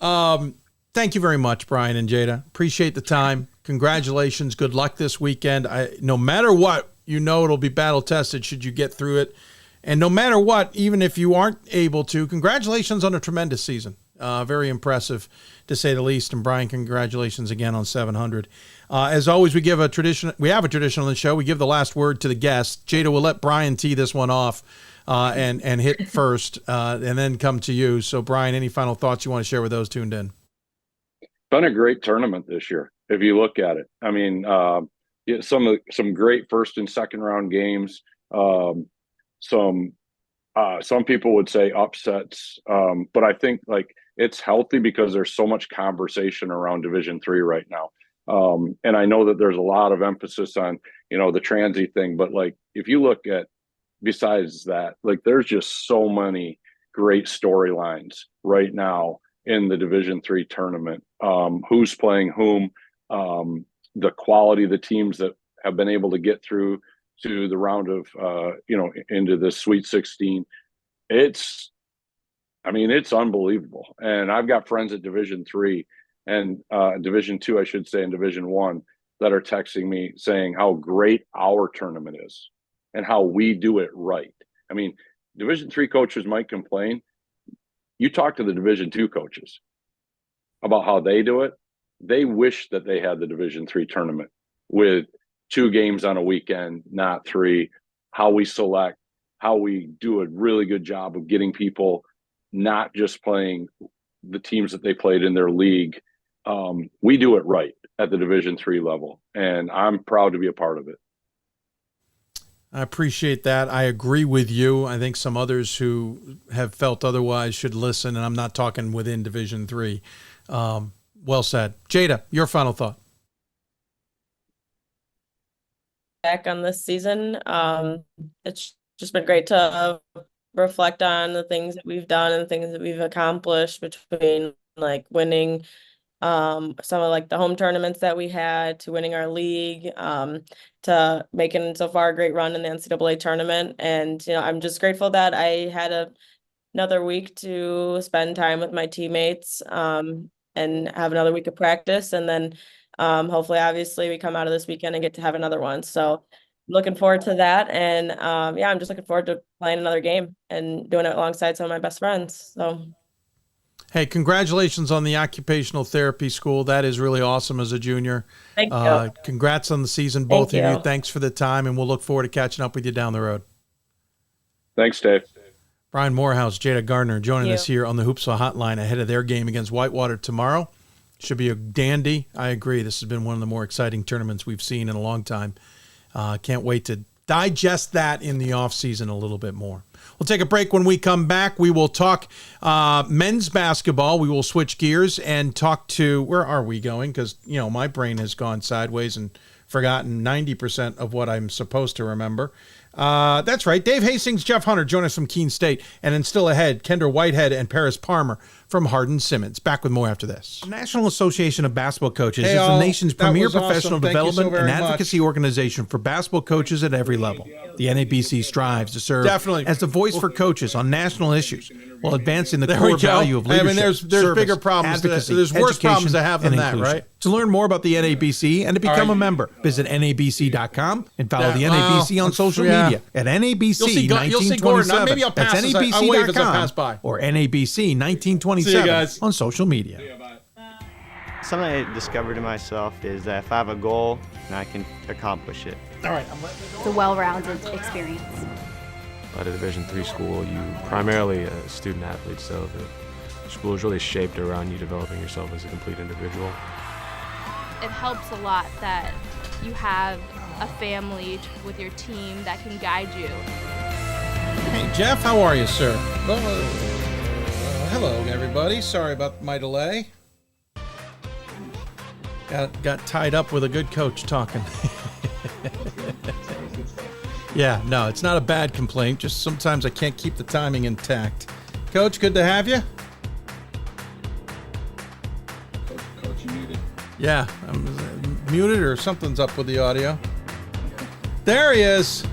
Thank you very much, Brian and Jada. Appreciate the time. Congratulations. Good luck this weekend. No matter what, it'll be battle tested should you get through it. And no matter what, even if you aren't able to, congratulations on a tremendous season. Very impressive, to say the least. And Brian, congratulations again on 700. As always, we have a tradition on the show. We give the last word to the guest. Jada, we'll let Brian tee this one off and hit first, and then come to you. So, Brian, any final thoughts you want to share with those tuned in? Been a great tournament this year, if you look at it. I mean, some great first and second round games. Some Some people would say upsets, but I think like it's healthy because there's so much conversation around Division III right now. And I know that there's a lot of emphasis on, the transy thing, but like if you look at besides that, like there's just so many great storylines right now in the Division III tournament. Who's playing whom, the quality of the teams that have been able to get through to the round of, into the Sweet 16. It's unbelievable. And I've got friends at Division III and Division II, I should say, and Division I that are texting me saying how great our tournament is and how we do it right. I mean, Division III coaches might complain. You talk to the Division II coaches about how they do it. They wish that they had the Division III tournament with 2 games on a weekend, not 3, how we select, how we do a really good job of getting people not just playing the teams that they played in their league. We do it right at the Division III level, and I'm proud to be a part of it. I appreciate that. I agree with you. I think some others who have felt otherwise should listen, and I'm not talking within Division III. Well said. Jada, your final thought. Back on this season, it's just been great to reflect on the things that we've done and the things that we've accomplished between like winning some of like the home tournaments that we had to winning our league, to making so far a great run in the NCAA tournament. And, I'm just grateful that I had another week to spend time with my teammates, and have another week of practice. And then, hopefully, obviously we come out of this weekend and get to have another one. So looking forward to that. And, I'm just looking forward to playing another game and doing it alongside some of my best friends. So. Hey, congratulations on the occupational therapy school. That is really awesome as a junior. Thank you. Congrats on the season, both of you. Thanks for the time, and we'll look forward to catching up with you down the road. Thanks, Dave. Brian Morehouse, Jada Gardner joining us here on the Hoopsville Hotline ahead of their game against Whitewater tomorrow. Should be a dandy. I agree. This has been one of the more exciting tournaments we've seen in a long time. Can't wait to digest that in the offseason a little bit more. We'll take a break. When we come back, we will talk men's basketball. We will switch gears and talk to, where are we going? Because, my brain has gone sideways and forgotten 90% of what I'm supposed to remember. That's right. Dave Hastings, Jeff Hunter join us from Keene State. And then still ahead, Kendra Whitehead and Parris Parmer from Hardin-Simmons. Back with more after this. The National Association of Basketball Coaches is the nation's premier professional development and advocacy organization for basketball coaches at every level. The NABC strives to serve as the voice for coaches on national issues while advancing the core value of leadership, there's service, bigger problems. advocacy, There's worse problems to have than that, inclusion. right? To learn more about the NABC and to become a member, visit NABC.com and follow the NABC on social media at NABC 1927. Maybe I'll pass. That's NABC.com or NABC 1927 on social media. Something I discovered in myself is that if I have a goal, then I can accomplish it. All right. It's a well-rounded experience. At a Division III school, you primarily a student athlete, so the school is really shaped around you developing yourself as a complete individual. It helps a lot that you have a family with your team that can guide you. Hey, Jeff, how are you, sir? Hello, everybody. Sorry about my delay. Got tied up with a good coach talking. Yeah, no, it's not a bad complaint. Just sometimes I can't keep the timing intact. Coach, good to have you. Coach, you muted. Yeah, I'm muted or something's up with the audio. There he is.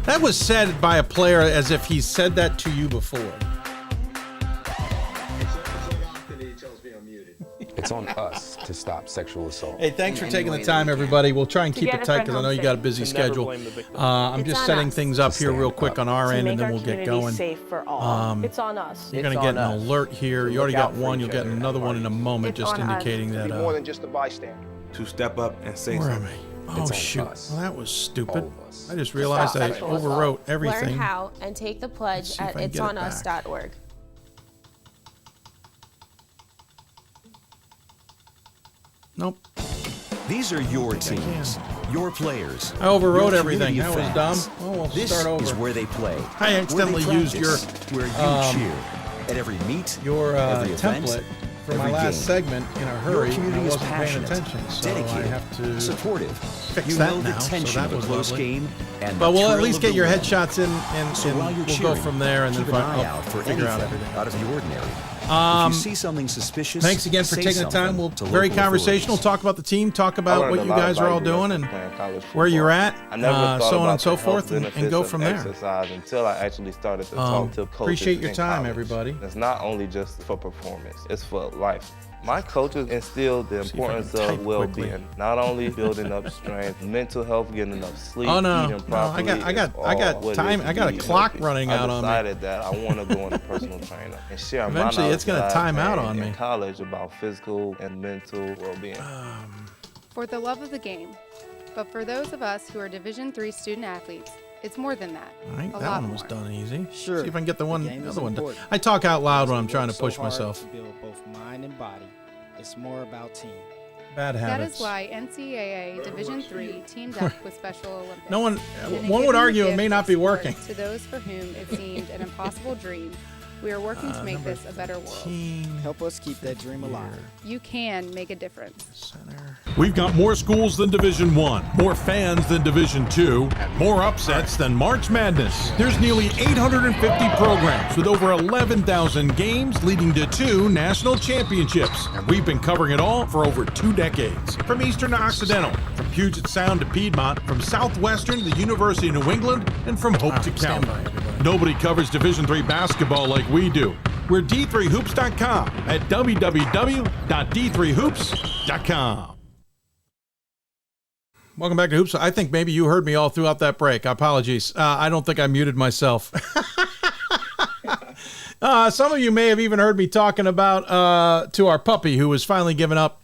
That was said by a player as if he said that to you before. It's on us to stop sexual assault. Hey, thanks for taking the time, everybody. We'll try and keep it tight because I know you got a busy schedule. I'm just setting things up here real quick on our end, and then we'll get going. Safe for all. It's on us. You're going to get an alert here. You already got one. You'll get another one in a moment, just indicating that. More than just a bystander. To step up and say where something. Am I? Oh, shoot. Well, that was stupid. I just realized I overwrote everything. Learn how and take the pledge at itsonus.org. Nope. These are your teams, Your players. I overrode your everything. That was dumb. Oh, we'll this start over. is where they play. I accidentally used your where you cheer. At every meet, your every template event, for my last segment in a hurry. Community I is wasn't paying passionate, attention, so dedicated, I have to supportive. fix you that know now. the tension So that of was a close lovely. game, and But we'll at thrill least of get the your win. headshots in, So while you're we'll cheering, go from there, and then keep an eye out for figure out anything everything out of the ordinary. If Um, you see something suspicious, thanks again for say taking the time. something We'll to very local conversational. authorities. Talk about the team. Talk about learned what a you lot guys are all about doing playing and college where you're at, I never thought so on about and so the health forth, and benefits go of from there. exercise until I actually started to talk to coaches. Appreciate your in time, college. everybody. It's not only just for performance; it's for life. My coaches instilled the importance of well-being, not only building up strength, mental health, getting enough sleep, Oh, no. eating No, properly. I got what time. it I got a is clock healthy. running out on me. I decided that I want to go on a personal trainer and share my Eventually, it's knowledge gonna that I time out gained on in me. college about physical and mental well-being. For the love of the game, but for those of us who are Division III student athletes, it's more than that. All right, A that lot one was more. done easy. Sure. See if I can get the game other is one done. important. I talk out loud when I'm We trying to work push so hard myself. to build both mind and body. It's more about team. Bad That habits. is why NCAA Division III teamed up with Special Olympics. No one- And in one would giving the argue it gift may of not be sport working. To those for whom it seemed an impossible dream, we are working to make this a better world. Help us keep that dream alive. You can make a difference. We've got more schools than Division 1, more fans than Division 2, more upsets than March Madness. There's nearly 850 programs with over 11,000 games leading to 2 national championships. And we've been covering it all for over 2 decades. From Eastern to Occidental, from Puget Sound to Piedmont, from Southwestern to the University of New England, and from Hope to Calvary. Nobody covers Division III basketball like we do. We're D3Hoops.com at www.d3hoops.com. Welcome back to Hoops. I think maybe you heard me all throughout that break. Apologies. I don't think I muted myself. Some of you may have even heard me talking about to our puppy who was finally given up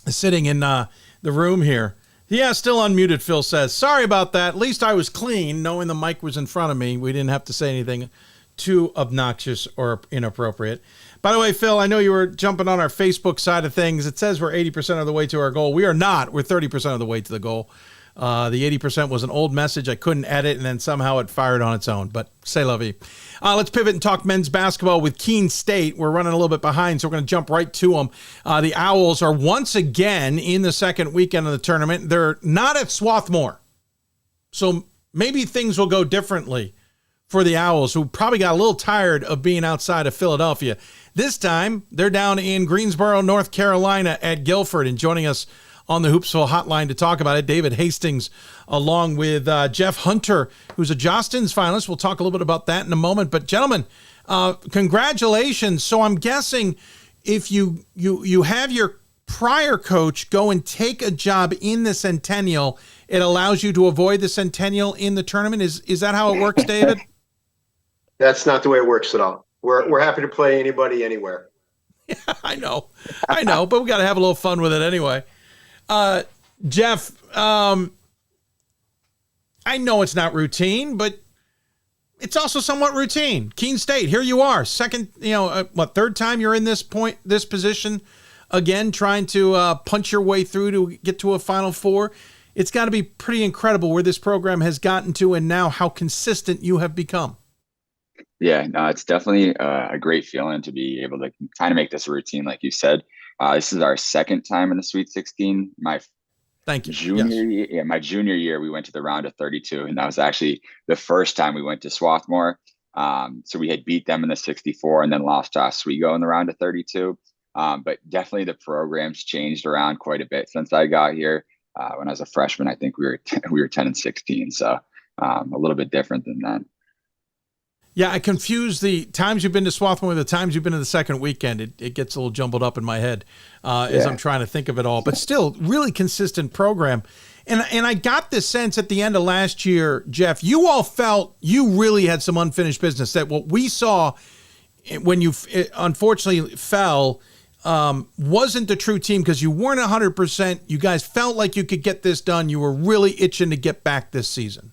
sitting in the room here. Yeah, still unmuted, Phil says. Sorry about that. At least I was clean, knowing the mic was in front of me. We didn't have to say anything too obnoxious or inappropriate. By the way, Phil, I know you were jumping on our Facebook side of things. It says we're 80% of the way to our goal. We are not. We're 30% of the way to the goal. The 80% was an old message I couldn't edit, and then somehow it fired on its own. But c'est la vie. Let's pivot and talk men's basketball with Keene State. We're running a little bit behind, so we're going to jump right to them. The Owls are once again in the second weekend of the tournament. They're not at Swarthmore, so maybe things will go differently for the Owls, who probably got a little tired of being outside of Philadelphia. This time, they're down in Greensboro, North Carolina at Guilford, and joining us on the Hoopsville Hotline to talk about it, David Hastings, along with Jeff Hunter, who's a Jostens finalist. We'll talk a little bit about that in a moment. But gentlemen, congratulations. So I'm guessing if you have your prior coach go and take a job in the Centennial, it allows you to avoid the Centennial in the tournament. Is that how it works, David? That's not the way it works at all. We're happy to play anybody anywhere. Yeah, I know, but we got to have a little fun with it anyway. Jeff, I know it's not routine, but it's also somewhat routine. Keene State, here you are, second, third time you're in this position again, trying to punch your way through to get to a Final Four. It's got to be pretty incredible where this program has gotten to, and now how consistent you have become. Yeah, no, it's definitely a great feeling to be able to kind of make this a routine, like you said. This is our second time in the Sweet 16. My junior year, we went to the round of 32, and that was actually the first time we went to Swarthmore. So we had beat them in the 64 and then lost to Oswego in the round of 32. But definitely the program's changed around quite a bit since I got here. When I was a freshman, I think we were 10 and 16, so a little bit different than that. Yeah, I confuse the times you've been to Swarthmore with the times you've been to the second weekend. It gets a little jumbled up in my head as I'm trying to think of it all. But still, really consistent program. And I got this sense at the end of last year, Jeff, you all felt you really had some unfinished business. That what we saw when you unfortunately fell wasn't the true team because you weren't 100%. You guys felt like you could get this done. You were really itching to get back this season.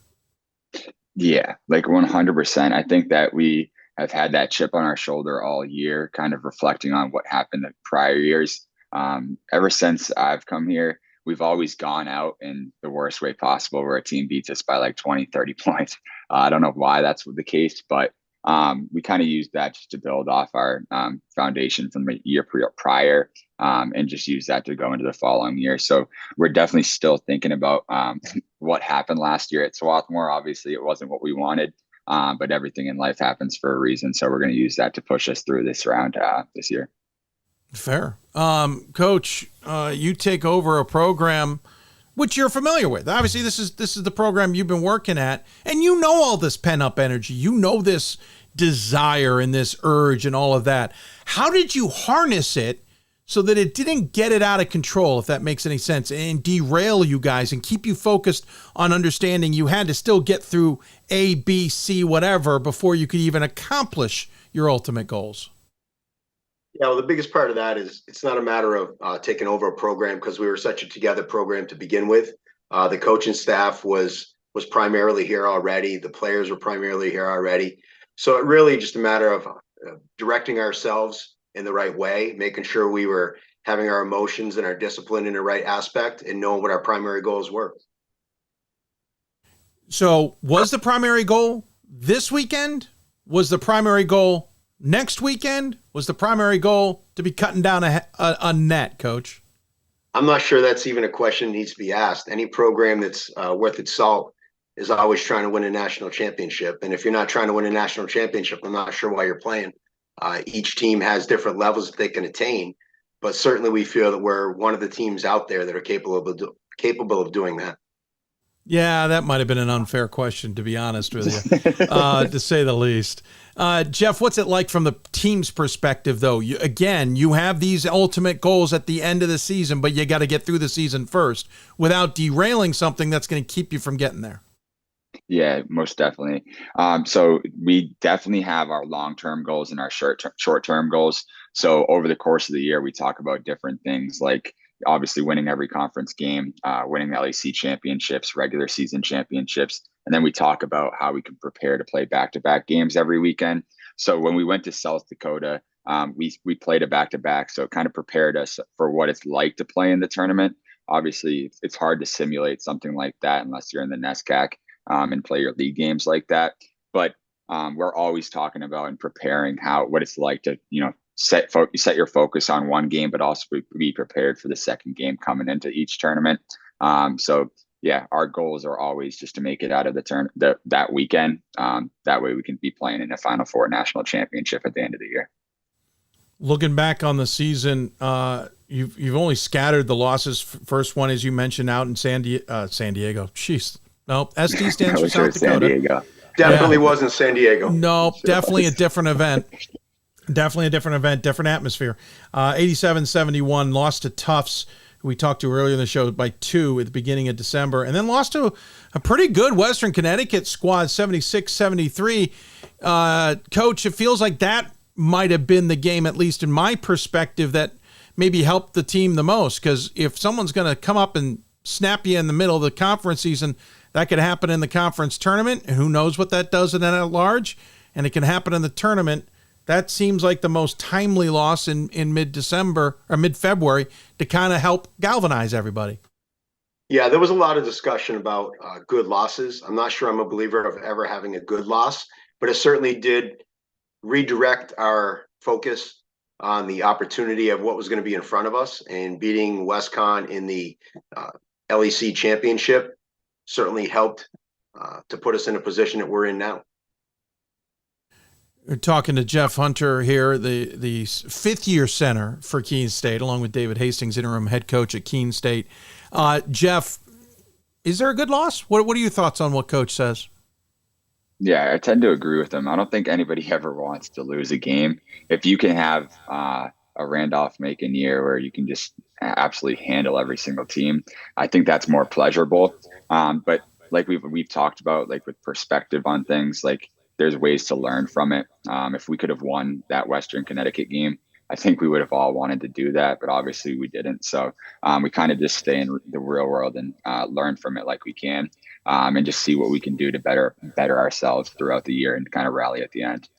Yeah, like 100%. I think that we have had that chip on our shoulder all year, kind of reflecting on what happened the prior years. Ever since I've come here, we've always gone out in the worst way possible where a team beats us by like 20, 30 points. I don't know why that's the case, but we kind of used that just to build off our foundation from the year prior and just use that to go into the following year. So we're definitely still thinking about what happened last year at Swarthmore. Obviously, it wasn't what we wanted, but everything in life happens for a reason. So we're going to use that to push us through this round this year. Fair. Coach, you take over a program which you're familiar with. Obviously, this is the program you've been working at, and you know all this pent-up energy. You know this desire and this urge and all of that. How did you harness it so that it didn't get it out of control, if that makes any sense, and derail you guys and keep you focused on understanding you had to still get through A, B, C, whatever before you could even accomplish your ultimate goals? Yeah, well, the biggest part of that is it's not a matter of taking over a program, because we were such a together program to begin with. The coaching staff was primarily here already. The players were primarily here already. So it really just a matter of directing ourselves in the right way, making sure we were having our emotions and our discipline in the right aspect, and knowing what our primary goals were. So was the primary goal this weekend? Was the primary goal next weekend? Was the primary goal to be cutting down a net, Coach? I'm not sure that's even a question that needs to be asked. Any program that's worth its salt is always trying to win a national championship. And if you're not trying to win a national championship, I'm not sure why you're playing. Each team has different levels that they can attain, but certainly we feel that we're one of the teams out there that are capable of doing that. Yeah, that might have been an unfair question, to be honest with you, to say the least. Jeff, what's it like from the team's perspective, though? You have these ultimate goals at the end of the season, but you got to get through the season first without derailing something that's going to keep you from getting there. Yeah, most definitely. So we definitely have our long-term goals and our short-term goals. So over the course of the year, we talk about different things like obviously winning every conference game, winning the LEC championships, regular season championships. And then we talk about how we can prepare to play back-to-back games every weekend. So when we went to South Dakota, we played a back-to-back. So it kind of prepared us for what it's like to play in the tournament. Obviously, it's hard to simulate something like that unless you're in the NESCAC and play your league games like that. But we're always talking about and preparing what it's like to, set your focus on one game, but also be prepared for the second game coming into each tournament. So yeah, our goals are always just to make it out of that weekend. That way we can be playing in a Final Four national championship at the end of the year. Looking back on the season, you've only scattered the losses. First one, as you mentioned, out in San Diego. Jeez, no, SD stands for South Dakota. San Diego. Definitely wasn't San Diego. No, definitely a different event. Definitely a different event, different atmosphere. 87-71, lost to Tufts, who we talked to earlier in the show, by 2 at the beginning of December, and then lost to a pretty good Western Connecticut squad, 76-73. Coach, it feels like that might have been the game, at least in my perspective, that maybe helped the team the most, because if someone's going to come up and snap you in the middle of the conference season, that could happen in the conference tournament, and who knows what that does in at large, and it can happen in the tournament. That seems like the most timely loss in mid-December or mid-February to kind of help galvanize everybody. Yeah, there was a lot of discussion about good losses. I'm not sure I'm a believer of ever having a good loss, but it certainly did redirect our focus on the opportunity of what was going to be in front of us, and beating WestCon in the LEC championship certainly helped to put us in a position that we're in now. We're talking to Jeff Hunter here, the fifth-year center for Keene State, along with David Hastings, interim head coach at Keene State. Jeff, is there a good loss? What are your thoughts on what Coach says? Yeah, I tend to agree with him. I don't think anybody ever wants to lose a game. If you can have a Randolph-Macon year where you can just absolutely handle every single team, I think that's more pleasurable. But like we've talked about, like with perspective on things, like there's ways to learn from it. If we could have won that Western Connecticut game, I think we would have all wanted to do that, but obviously we didn't. So we kind of just stay in the real world and learn from it like we can, and just see what we can do to better ourselves throughout the year and kind of rally at the end.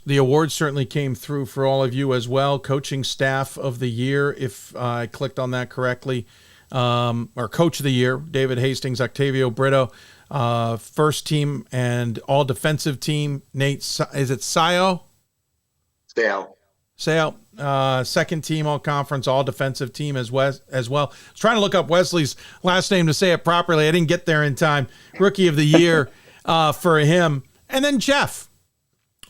The awards certainly came through for all of you as well. Coaching Staff of the Year, if I clicked on that correctly, or Coach of the Year, David Hastings, Octavio Brito, first team and all defensive team, Nate, is it Sayo? Sayo, second team all conference, all defensive team as well. I was trying to look up Wesley's last name to say it properly. I didn't get there in time. Rookie of the Year for him. And then Jeff.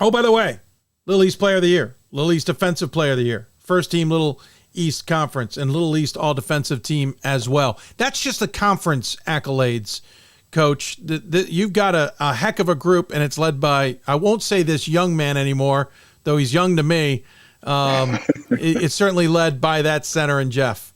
Oh, by the way, Little East Player of the Year, Little East Defensive Player of the Year, first team Little East Conference, and Little East all defensive team as well. That's just the conference accolades, Coach. You've got a heck of a group, and it's led by, I won't say this young man anymore, though he's young to me. It's certainly led by that center and Jeff.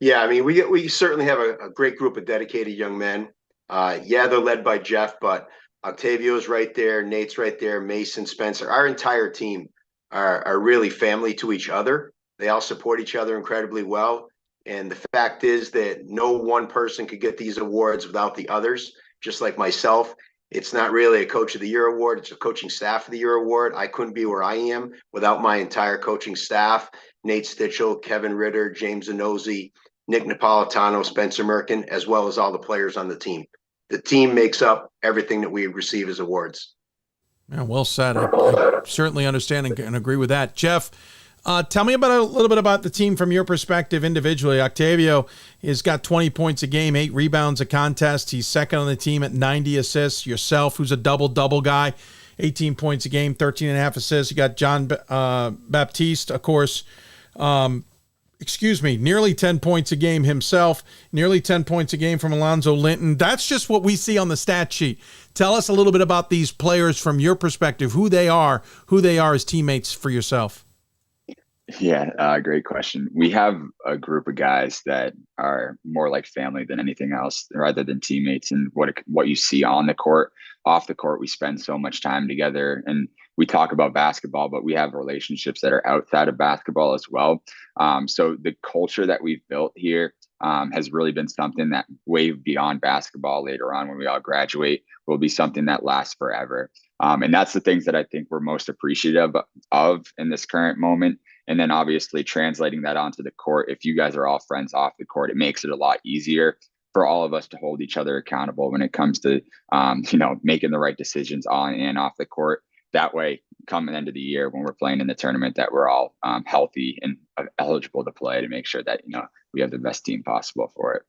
Yeah, I mean, we certainly have a great group of dedicated young men. Yeah, they're led by Jeff, but Octavio's right there, Nate's right there, Mason, Spencer. Our entire team are really family to each other. They all support each other incredibly well. And the fact is that no one person could get these awards without the others, just like myself. It's not really a Coach of the Year award. It's a Coaching Staff of the Year award. I couldn't be where I am without my entire coaching staff, Nate Stitchell, Kevin Ritter, James Zanozzi, Nick Napolitano, Spencer Merkin, as well as all the players on the team. The team makes up everything that we receive as awards. Yeah, well said. I certainly understand and agree with that. Jeff, tell me about a little bit about the team from your perspective individually. Octavio has got 20 points a game, 8 rebounds a contest. He's second on the team at 90 assists. Yourself, who's a double-double guy, 18 points a game, 13 and a half assists. You got John Baptiste, of course, nearly 10 points a game himself, nearly 10 points a game from Alonzo Linton. That's just what we see on the stat sheet. Tell us a little bit about these players from your perspective, who they are as teammates for yourself. Yeah, great question. We have a group of guys that are more like family than anything else, rather than teammates. And what you see on the court, off the court, we spend so much time together, and we talk about basketball, but we have relationships that are outside of basketball as well. So the culture that we've built here has really been something that way beyond basketball later on when we all graduate will be something that lasts forever. And that's the things that I think we're most appreciative of in this current moment. And then obviously translating that onto the court. If you guys are all friends off the court, it makes it a lot easier for all of us to hold each other accountable when it comes to, making the right decisions on and off the court. That way, come the end of the year when we're playing in the tournament, that we're all healthy and eligible to play, to make sure that, we have the best team possible for it.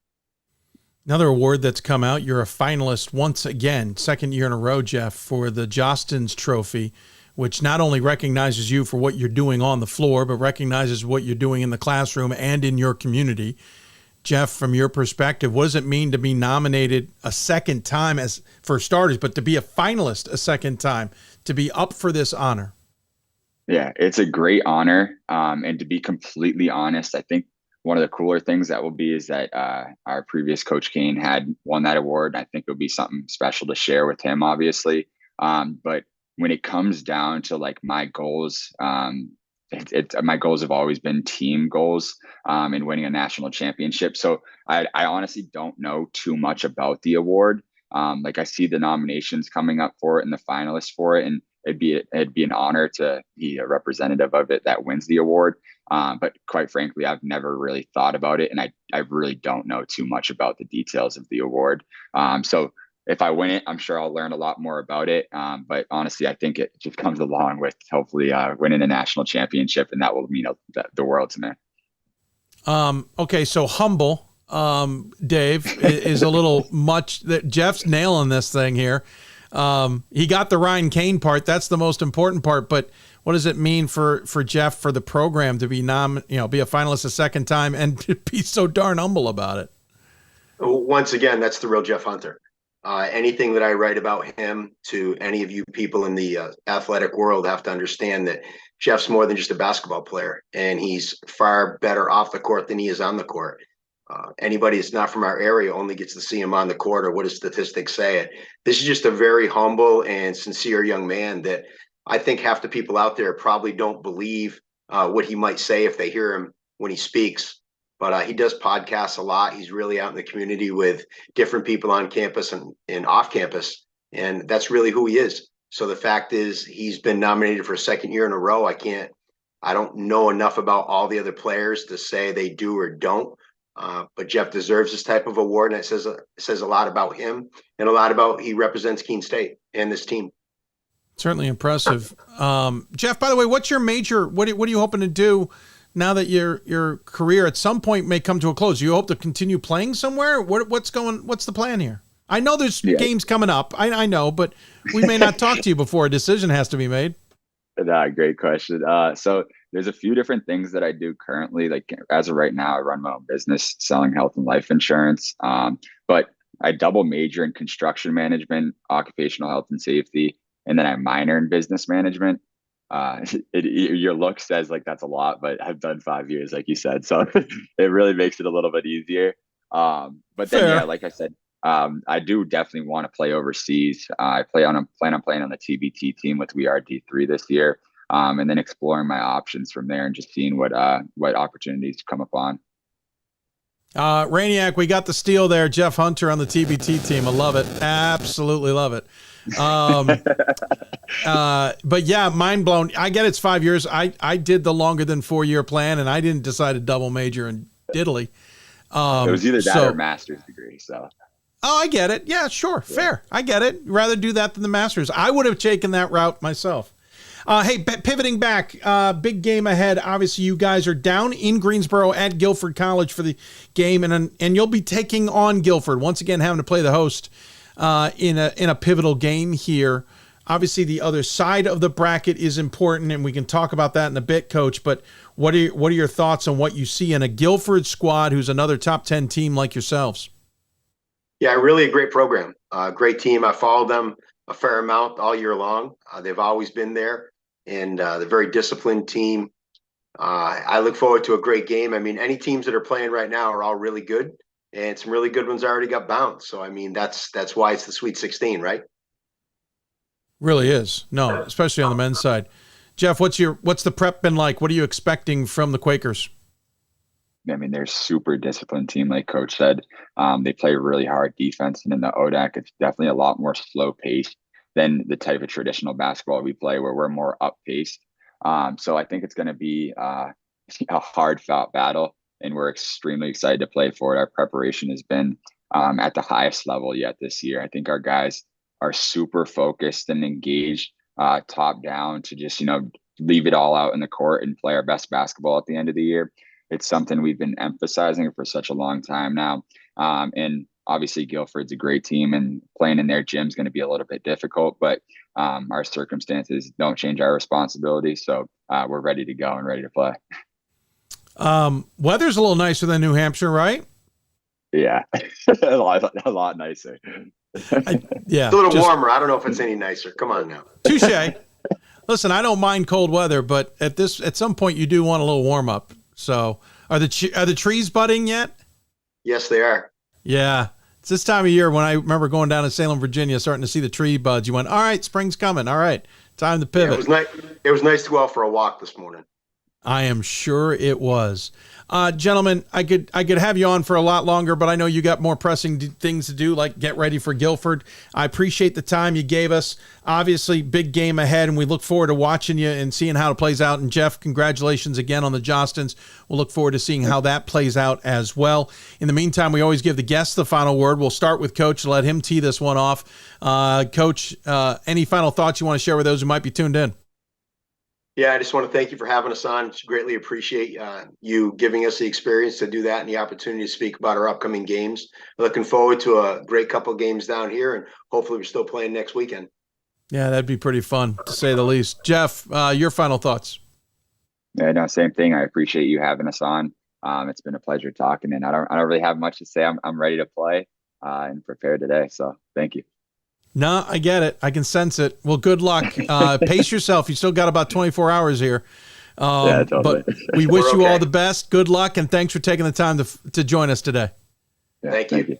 Another award that's come out, you're a finalist once again, second year in a row, Jeff, for the Jostens Trophy, which not only recognizes you for what you're doing on the floor, but recognizes what you're doing in the classroom and in your community. Jeff, from your perspective, what does it mean to be nominated a second time, as for starters, but to be a finalist a second time, to be up for this honor? Yeah, it's a great honor. And to be completely honest, I think one of the cooler things that will be is that our previous coach Keene had won that award. I think it'll be something special to share with him, obviously. But when it comes down to like my goals, my goals have always been team goals and winning a national championship. So I honestly don't know too much about the award. I see the nominations coming up for it and the finalists for it, and it'd be an honor to be a representative of it that wins the award. But quite frankly, I've never really thought about it, and I really don't know too much about the details of the award. So if I win it, I'm sure I'll learn a lot more about it. But honestly, I think it just comes along with hopefully winning a national championship, and that will mean the world to me. Okay, so humble, Dave, is a little much. Jeff's nailing this thing here. He got the Ryan Kane part. That's the most important part. But what does it mean for Jeff, for the program, to be be a finalist a second time and to be so darn humble about it? Once again, that's the real Jeff Hunter. Anything that I write about him to any of you people in the athletic world have to understand that Jeff's more than just a basketball player, and he's far better off the court than he is on the court. Anybody that's not from our area only gets to see him on the court, or what do statistics say it. This is just a very humble and sincere young man that I think half the people out there probably don't believe what he might say if they hear him when he speaks. But he does podcasts a lot. He's really out in the community with different people on campus and off campus. And that's really who he is. So the fact is he's been nominated for a second year in a row. I don't know enough about all the other players to say they do or don't. But Jeff deserves this type of award, and it says a lot about him and a lot about he represents Keene State and this team. Certainly impressive. Jeff, by the way, what's your major? What are you hoping to do now that your career at some point may come to a close? Do you hope to continue playing somewhere? What's the plan here? I know there's games coming up. I know, but we may not talk to you before a decision has to be made. Great question. So there's a few different things that I do currently. Like as of right now, I run my own business selling health and life insurance. But I double major in construction management, occupational health and safety, and then I minor in business management. Your look says like that's a lot, but I've done 5 years, like you said, so it really makes it a little bit easier. But then, like I said, I do definitely want to play overseas. I plan on playing on the TBT team with We Are D3 this year, and then exploring my options from there and just seeing what opportunities come upon. Rainiac, we got the steal there. Jeff Hunter on the TBT team. I love it. Absolutely love it. But yeah, mind blown. I get it's 5 years. I did the longer than 4 year plan, and I didn't decide to double major in diddly. It was either that or a master's degree. So. Oh, I get it. Yeah, sure. Yeah. Fair. I get it. Rather do that than the master's. I would have taken that route myself. Hey, pivoting back, big game ahead. Obviously, you guys are down in Greensboro at Guilford College for the game, and you'll be taking on Guilford once again, having to play the host in a pivotal game here. Obviously, the other side of the bracket is important, and we can talk about that in a bit, Coach. But what are your thoughts on what you see in a Guilford squad, who's another top 10 team like yourselves? Yeah, really a great program, great team. I followed them a fair amount all year long. They've always been there, and they're a very disciplined team. I look forward to a great game. I mean, any teams that are playing right now are all really good, and some really good ones already got bounced. So, I mean, that's why it's the Sweet 16, right? Really is. No, especially on the men's side. Jeff, what's the prep been like? What are you expecting from the Quakers? I mean, they're a super disciplined team, like Coach said. They play really hard defense, and in the ODAC, it's definitely a lot more slow paced than the type of traditional basketball we play, where we're more up paced. So I think it's going to be a hard fought battle, and we're extremely excited to play for it. Our preparation has been at the highest level yet this year. I think our guys are super focused and engaged, top down, to just leave it all out in the court and play our best basketball at the end of the year. It's something we've been emphasizing for such a long time now. And obviously Guilford's a great team, and playing in their gym is going to be a little bit difficult, but our circumstances don't change our responsibility. So we're ready to go and ready to play. Weather's a little nicer than New Hampshire, right? Yeah, a lot nicer. Yeah, it's a little warmer. I don't know if it's any nicer. Come on now. Touche. Listen, I don't mind cold weather, but at some point you do want a little warm up. So are the trees budding yet? Yes, they are. Yeah. It's this time of year when I remember going down to Salem, Virginia, starting to see the tree buds. You went, all right, spring's coming. All right, time to pivot. Yeah, it was nice to go out for a walk this morning. I am sure it was. Gentlemen, I could have you on for a lot longer, but I know you got more pressing things to do, like get ready for Guilford. I appreciate the time you gave us. Obviously, big game ahead, and we look forward to watching you and seeing how it plays out. And Jeff, congratulations again on the Jostens. We'll look forward to seeing how that plays out as well. In the meantime, we always give the guests the final word. We'll start with Coach to let him tee this one off. Coach, any final thoughts you want to share with those who might be tuned in? Yeah, I just want to thank you for having us on. Greatly appreciate you giving us the experience to do that and the opportunity to speak about our upcoming games. Looking forward to a great couple of games down here, and hopefully we're still playing next weekend. Yeah, that'd be pretty fun, to say the least. Jeff, your final thoughts? Yeah, no, same thing. I appreciate you having us on. It's been a pleasure talking, and I don't really have much to say. I'm ready to play and prepare today. So thank you. No, I get it. I can sense it. Well, good luck. Pace yourself. You still got about 24 hours here. Yeah, totally. But we wish you all the best. Good luck, and thanks for taking the time to join us today. Yeah, thank you.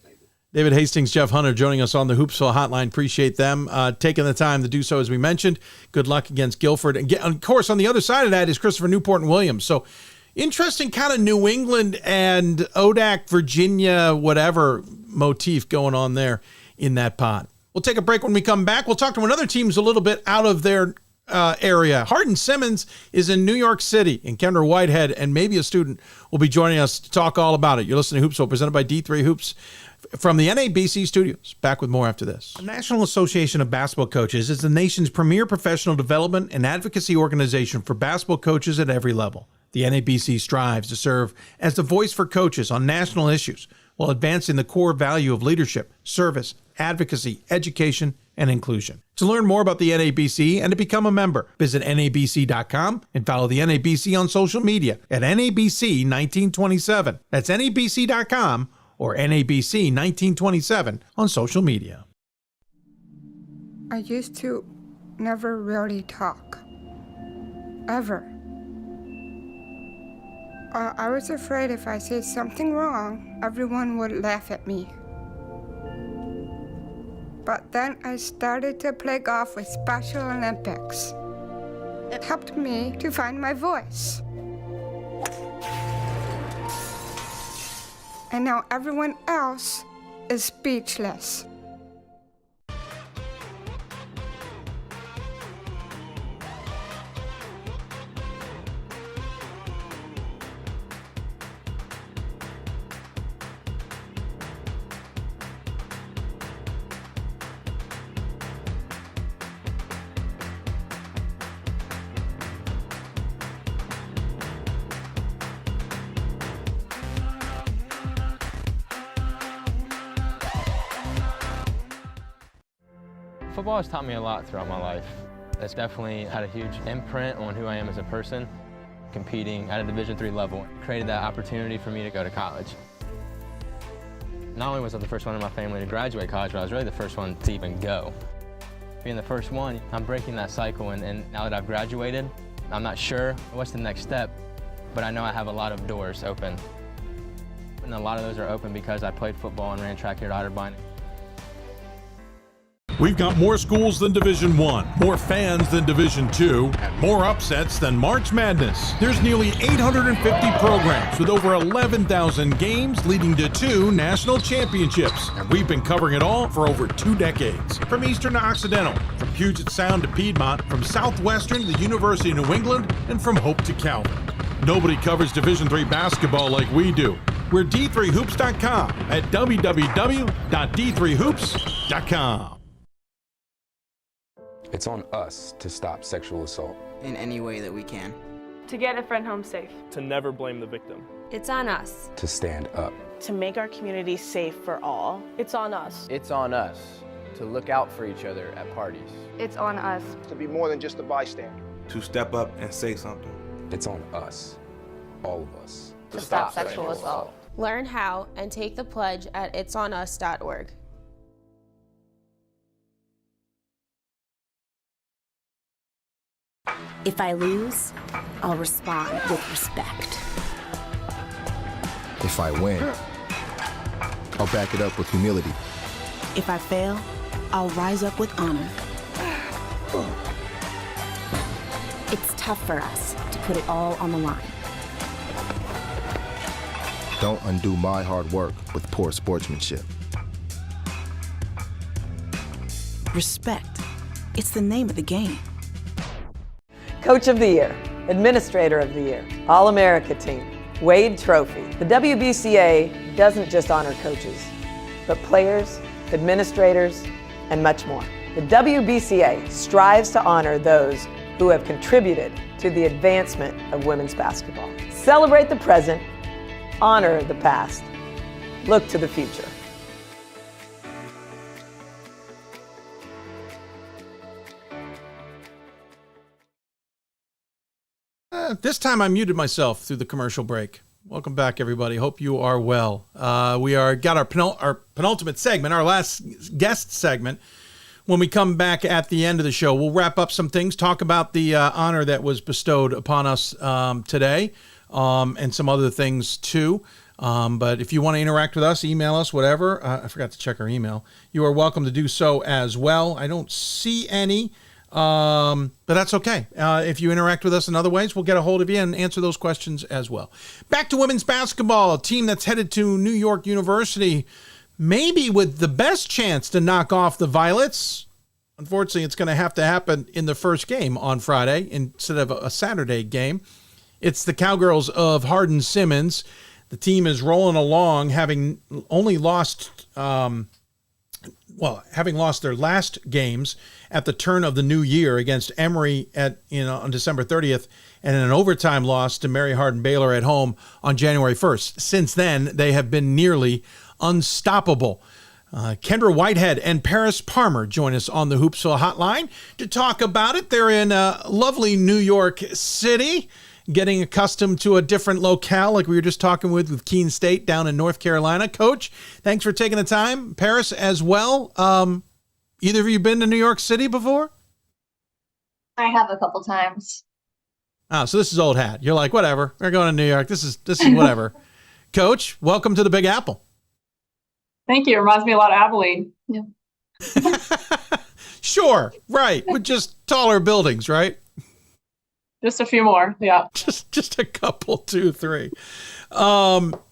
David Hastings, Jeff Hunter joining us on the Hoopsville Hotline. Appreciate them taking the time to do so, as we mentioned. Good luck against Guilford. And of course, on the other side of that is Christopher Newport and Williams. So interesting kind of New England and ODAC, Virginia, whatever motif going on there in that pot. We'll take a break. When we come back, we'll talk to another team who's a little bit out of their area. Hardin-Simmons is in New York City, and Kendra Whitehead and maybe a student will be joining us to talk all about it. You're listening to Hoopsville, presented by D3 Hoops from the NABC studios. Back with more after this. The National Association of Basketball Coaches is the nation's premier professional development and advocacy organization for basketball coaches at every level. The NABC strives to serve as the voice for coaches on national issues while advancing the core value of leadership, service, advocacy, education, and inclusion. To learn more about the NABC and to become a member, visit NABC.com and follow the NABC on social media at NABC 1927. That's NABC.com or NABC 1927 on social media. I used to never really talk. Ever. I was afraid if I said something wrong, everyone would laugh at me. But then I started to play golf with Special Olympics. It helped me to find my voice. And now everyone else is speechless. Football has taught me a lot throughout my life. It's definitely had a huge imprint on who I am as a person. Competing at a Division III level created that opportunity for me to go to college. Not only was I the first one in my family to graduate college, but I was really the first one to even go. Being the first one, I'm breaking that cycle, and now that I've graduated, I'm not sure what's the next step, but I know I have a lot of doors open. And a lot of those are open because I played football and ran track here at Otterbein. We've got more schools than Division I, more fans than Division II, and more upsets than March Madness. There's nearly 850 programs with over 11,000 games leading to 2 national championships, and we've been covering it all for over 2 decades. From Eastern to Occidental, from Puget Sound to Piedmont, from Southwestern to the University of New England, and from Hope to Calvin. Nobody covers Division III basketball like we do. We're D3Hoops.com at www.d3hoops.com. It's on us to stop sexual assault. In any way that we can. To get a friend home safe. To never blame the victim. It's on us. To stand up. To make our community safe for all. It's on us. It's on us to look out for each other at parties. It's on us. To be more than just a bystander. To step up and say something. It's on us, all of us. To stop sexual assault. Learn how and take the pledge at itsonus.org. If I lose, I'll respond with respect. If I win, I'll back it up with humility. If I fail, I'll rise up with honor. It's tough for us to put it all on the line. Don't undo my hard work with poor sportsmanship. Respect. It's the name of the game. Coach of the Year, Administrator of the Year, All-America Team, Wade Trophy. The WBCA doesn't just honor coaches, but players, administrators, and much more. The WBCA strives to honor those who have contributed to the advancement of women's basketball. Celebrate the present, honor the past, look to the future. This time I muted myself through the commercial break. Welcome back, everybody. Hope you are well. We got our penultimate segment, our last guest segment. When we come back at the end of the show, we'll wrap up some things, talk about the honor that was bestowed upon us today, and some other things too. But if you want to interact with us, email us, whatever. I forgot to check our email. You are welcome to do so as well. I don't see any. But that's okay. If you interact with us in other ways, we'll get a hold of you and answer those questions as well. Back to women's basketball, a team that's headed to New York University maybe with the best chance to knock off the Violets. Unfortunately, it's going to happen in the first game on Friday instead of a Saturday game. It's the Cowgirls of Hardin-Simmons. The team is rolling along, having only lost, having lost their last games at the turn of the new year against Emory on December 30th, and an overtime loss to Mary Hardin Baylor at home on January 1st. Since then, they have been nearly unstoppable. Kendra Whitehead and Parris Parmer join us on the Hoopsville Hotline to talk about it. They're in lovely New York City, getting accustomed to a different locale like we were just talking with Keene State down in North Carolina. Coach, thanks for taking the time. Parris as well. Either of you been to New York City before? I have a couple times. Oh, so this is old hat. You're like, whatever. We're going to New York. This is whatever. Coach, welcome to the Big Apple. Thank you. It reminds me a lot of Abilene. Yeah. Sure. Right. With just taller buildings, right? Just a few more. Yeah. Just a couple, 2, 3.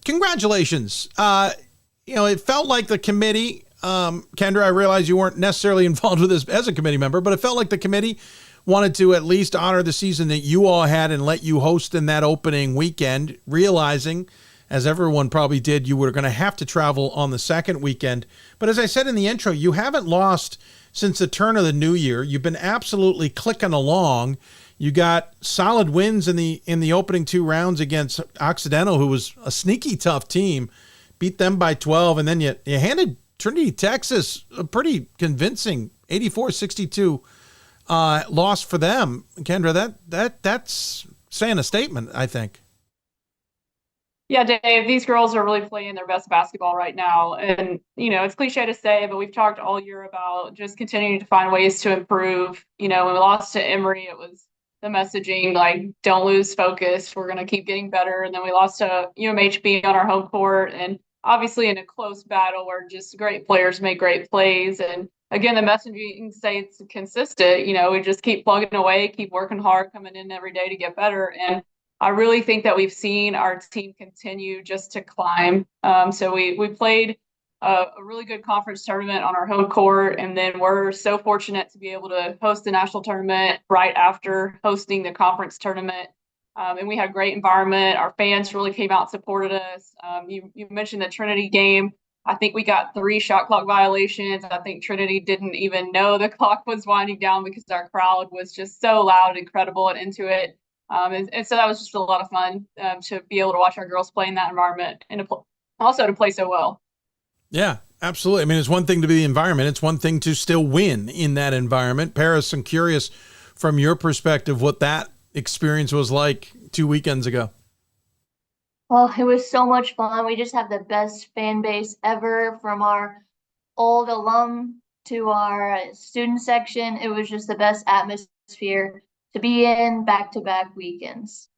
Congratulations. It felt like the committee, Kendra, I realize you weren't necessarily involved with this as a committee member, but it felt like the committee wanted to at least honor the season that you all had and let you host in that opening weekend, realizing, as everyone probably did, you were going to have to travel on the second weekend. But as I said in the intro, you haven't lost since the turn of the new year. You've been absolutely clicking along. You got solid wins in the opening 2 rounds against Occidental, who was a sneaky tough team, beat them by 12, and then you handed Trinity, Texas a pretty convincing 84-62 loss for them. Kendra, that's saying a statement, I think. Yeah, Dave, these girls are really playing their best basketball right now. And, it's cliche to say, but we've talked all year about just continuing to find ways to improve. When we lost to Emory, it was the messaging, like, don't lose focus. We're going to keep getting better. And then we lost to UMHB on our home court. And obviously in a close battle where just great players make great plays. And again, the messaging stays consistent. We just keep plugging away, keep working hard, coming in every day to get better. And I really think that we've seen our team continue just to climb. So we played a really good conference tournament on our home court, and then we're so fortunate to be able to host the national tournament right after hosting the conference tournament. And we had a great environment. Our fans really came out and supported us. You mentioned the Trinity game. I think we got 3 shot clock violations. I think Trinity didn't even know the clock was winding down because our crowd was just so loud and incredible and into it. And so that was just a lot of fun to be able to watch our girls play in that environment and also to play so well. Yeah, absolutely. I mean, it's one thing to be the environment. It's one thing to still win in that environment. Parris, I'm curious from your perspective what that experience was like 2 weekends ago. Well, it was so much fun. We just have the best fan base ever, from our old alum to our student section. It was just the best atmosphere to be in back-to-back weekends.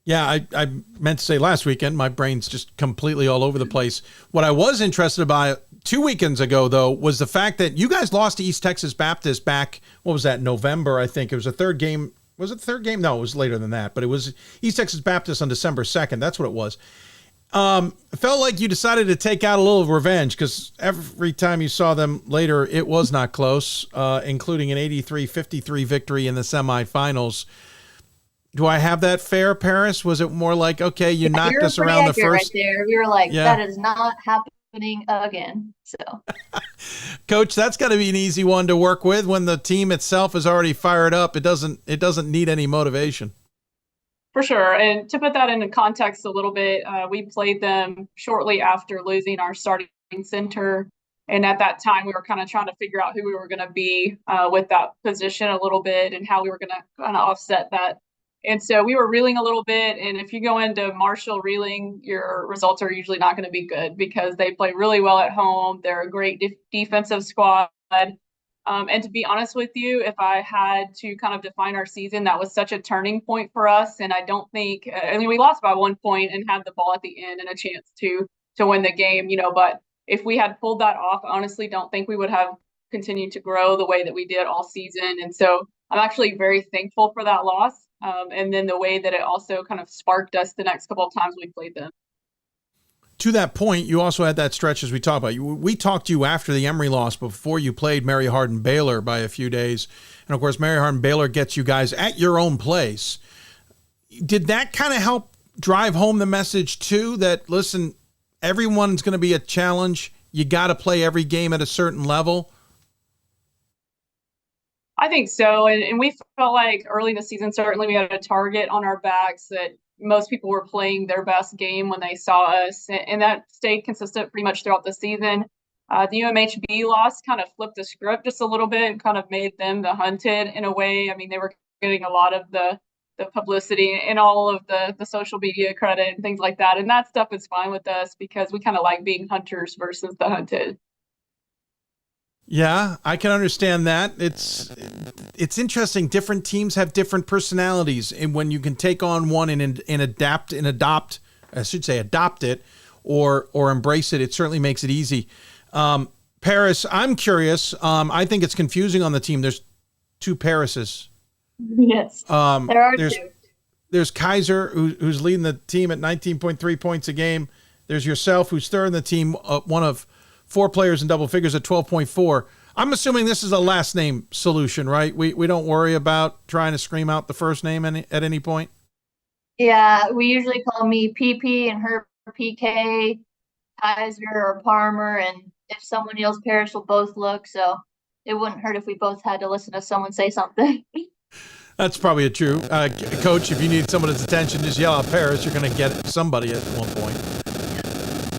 Yeah, I meant to say last weekend. My brain's just completely all over the place. What I was interested about 2 weekends ago, though, was the fact that you guys lost to East Texas Baptist back, what was that, November, I think. It was a third game. Was it the third game? No, it was later than that. But it was East Texas Baptist on December 2nd. That's what it was. It felt like you decided to take out a little revenge, because every time you saw them later, it was not close, including an 83-53 victory in the semifinals. Do I have that fair, Parris? Was it more like, okay, you knocked us around the first? Right there. We were like, that is not happening again. So, Coach, that's got to be an easy one to work with when the team itself is already fired up. It doesn't need any motivation. For sure. And to put that into context a little bit, we played them shortly after losing our starting center. And at that time, we were kind of trying to figure out who we were going to be with that position a little bit and how we were going to kind of offset that. And so we were reeling a little bit. And if you go into Marshall reeling, your results are usually not going to be good because they play really well at home. They're a great defensive squad. And to be honest with you, if I had to kind of define our season, that was such a turning point for us. And I don't think, we lost by 1 point and had the ball at the end and a chance to win the game, but if we had pulled that off, I honestly don't think we would have continued to grow the way that we did all season. And so I'm actually very thankful for that loss. And then the way that it also kind of sparked us the next couple of times we played them. to that point, you also had that stretch as we talked about. We talked to you after the Emory loss before you played Mary Hardin-Baylor by a few days. And, of course, Mary Hardin-Baylor gets you guys at your own place. Did that kind of help drive home the message, too, that, listen, everyone's going to be a challenge. You got to play every game at a certain level? I think so. And we felt like early in the season, certainly we had a target on our backs that most people were playing their best game when they saw us. And that stayed consistent pretty much throughout the season. The UMHB loss kind of flipped the script just a little bit and kind of made them the hunted in a way. I mean, they were getting a lot of the publicity and all of the social media credit and things like that. And that stuff is fine with us because we kind of like being hunters versus the hunted. Yeah, I can understand that. It's interesting. Different teams have different personalities, and when you can take on one and adopt it, or embrace it, it certainly makes it easy. Parris, I'm curious. I think it's confusing on the team. There's two Parrises. Yes, there are two. There's Kaiser, who's leading the team at 19.3 points a game. There's yourself, who's third in the team, one of 4 players in double figures at 12.4. I'm assuming this is a last name solution, right? We don't worry about trying to scream out the first name at any point? Yeah, we usually call me PP and her PK, Kaiser or Parmer, and if someone yells Parris, we'll both look, so it wouldn't hurt if we both had to listen to someone say something. That's probably true. Coach, if you need someone's attention, just yell out Parris. You're going to get somebody at one point.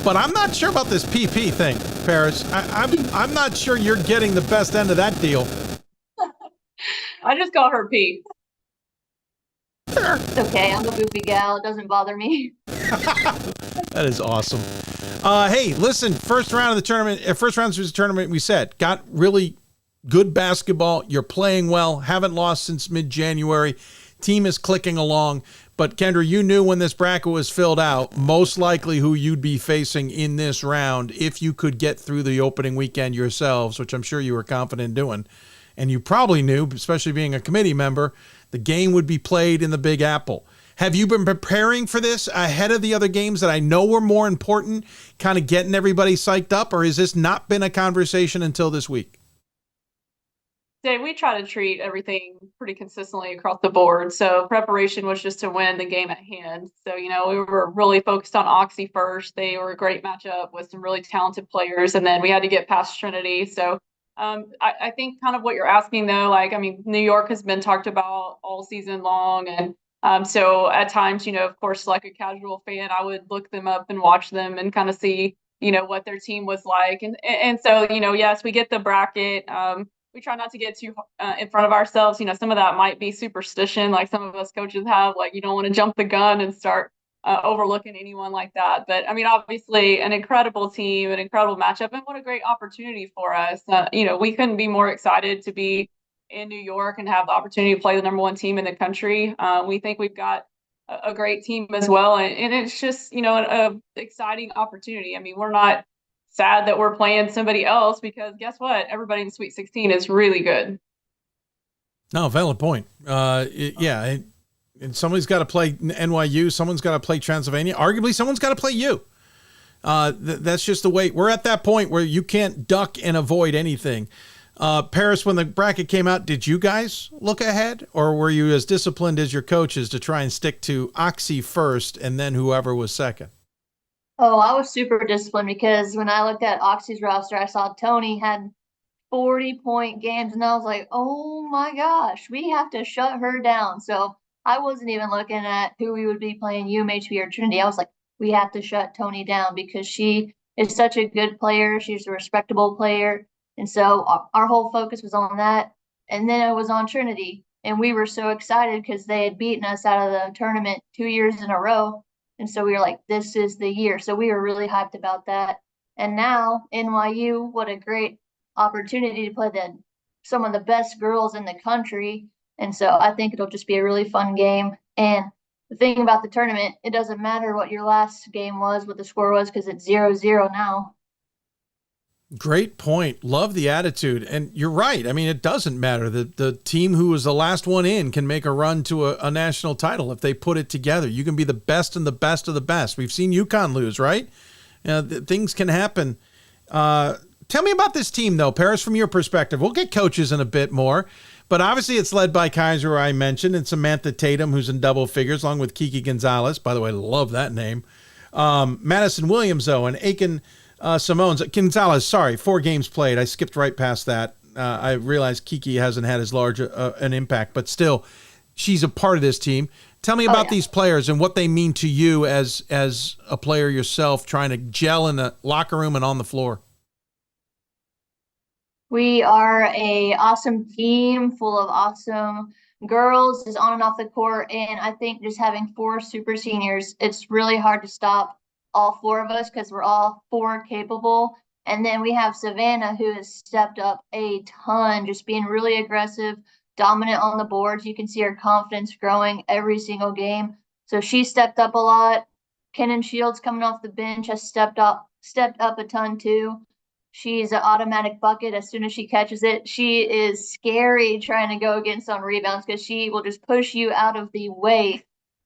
But I'm not sure about this PP thing, Parris. I'm not sure you're getting the best end of that deal. I just call her P. It's okay. I'm a goofy gal. It doesn't bother me. That is awesome. Hey, listen, first round of the tournament, we said, got really good basketball. You're playing well. Haven't lost since mid-January. Team is clicking along. But, Kendra, you knew when this bracket was filled out, most likely who you'd be facing in this round if you could get through the opening weekend yourselves, which I'm sure you were confident in doing. And you probably knew, especially being a committee member, the game would be played in the Big Apple. Have you been preparing for this ahead of the other games that I know were more important, kind of getting everybody psyched up, or has this not been a conversation until this week? Dave, we try to treat everything pretty consistently across the board. So preparation was just to win the game at hand. So, we were really focused on Oxy first. They were a great matchup with some really talented players. And then we had to get past Trinity. So I think kind of what you're asking, though, New York has been talked about all season long. And so at times, of course, like a casual fan, I would look them up and watch them and kind of see, what their team was like. And so, yes, we get the bracket. We try not to get too in front of ourselves. Some of that might be superstition, like some of us coaches have. Like, you don't want to jump the gun and start overlooking anyone like that. But, obviously, an incredible team, an incredible matchup, and what a great opportunity for us. We couldn't be more excited to be in New York and have the opportunity to play the number 1 team in the country. We think we've got a great team as well. And it's just, an exciting opportunity. We're not sad that we're playing somebody else because guess what? Everybody in the Sweet 16 is really good. No, valid point. And somebody's got to play NYU. Someone's got to play Transylvania. Arguably, someone's got to play you. That's just the way. We're at that point where you can't duck and avoid anything. Parris, when the bracket came out, did you guys look ahead, or were you as disciplined as your coaches to try and stick to Oxy first and then whoever was second? Oh, I was super disciplined because when I looked at Oxy's roster, I saw Tony had 40-point games, and I was like, oh my gosh, we have to shut her down. So I wasn't even looking at who we would be playing, UMHB or Trinity. I was like, we have to shut Tony down because she is such a good player. She's a respectable player. And so our whole focus was on that. And then it was on Trinity. And we were so excited because they had beaten us out of the tournament 2 years in a row. And so we were like, this is the year. So we were really hyped about that. And now NYU, what a great opportunity to play some of the best girls in the country. And so I think it'll just be a really fun game. And the thing about the tournament, it doesn't matter what your last game was, what the score was, because it's 0-0 now. Great point. Love the attitude. And you're right. It doesn't matter. The team who was the last one in can make a run to a national title if they put it together. You can be the best and the best of the best. We've seen UConn lose, right? things can happen. Tell me about this team, though, Parris, from your perspective. We'll get coaches in a bit more, but obviously it's led by Kaiser, who I mentioned, and Samantha Tatum, who's in double figures, along with Kiki Gonzalez. By the way, love that name. Madison Williams, though, and Aiken Simone's. Gonzalez, sorry, 4 games played. I skipped right past that. I realized Kiki hasn't had as large an impact, but still, she's a part of this team. Tell me about these players and what they mean to you as a player yourself, trying to gel in the locker room and on the floor. We are a awesome team full of awesome girls, is on and off the court. And I think just having 4 super seniors, it's really hard to stop all 4 of us because we're all 4 capable. And then we have Savannah, who has stepped up a ton, just being really aggressive, dominant on the boards. You can see her confidence growing every single game. So she stepped up a lot. Kenan Shields coming off the bench has stepped up a ton too. She's an automatic bucket as soon as she catches it. She is scary trying to go against on rebounds because she will just push you out of the way.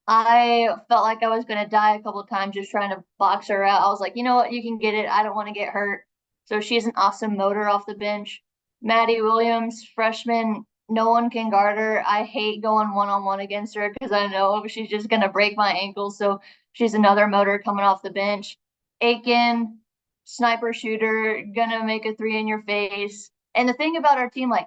I felt like I was going to die a couple of times just trying to box her out. I was like, you know what? You can get it. I don't want to get hurt. So she's an awesome motor off the bench. Maddie Williams, freshman, no one can guard her. I hate going one-on-one against her because I know she's just going to break my ankles. So she's another motor coming off the bench. Aiken, sniper shooter, gonna make a 3 in your face. And the thing about our team, like,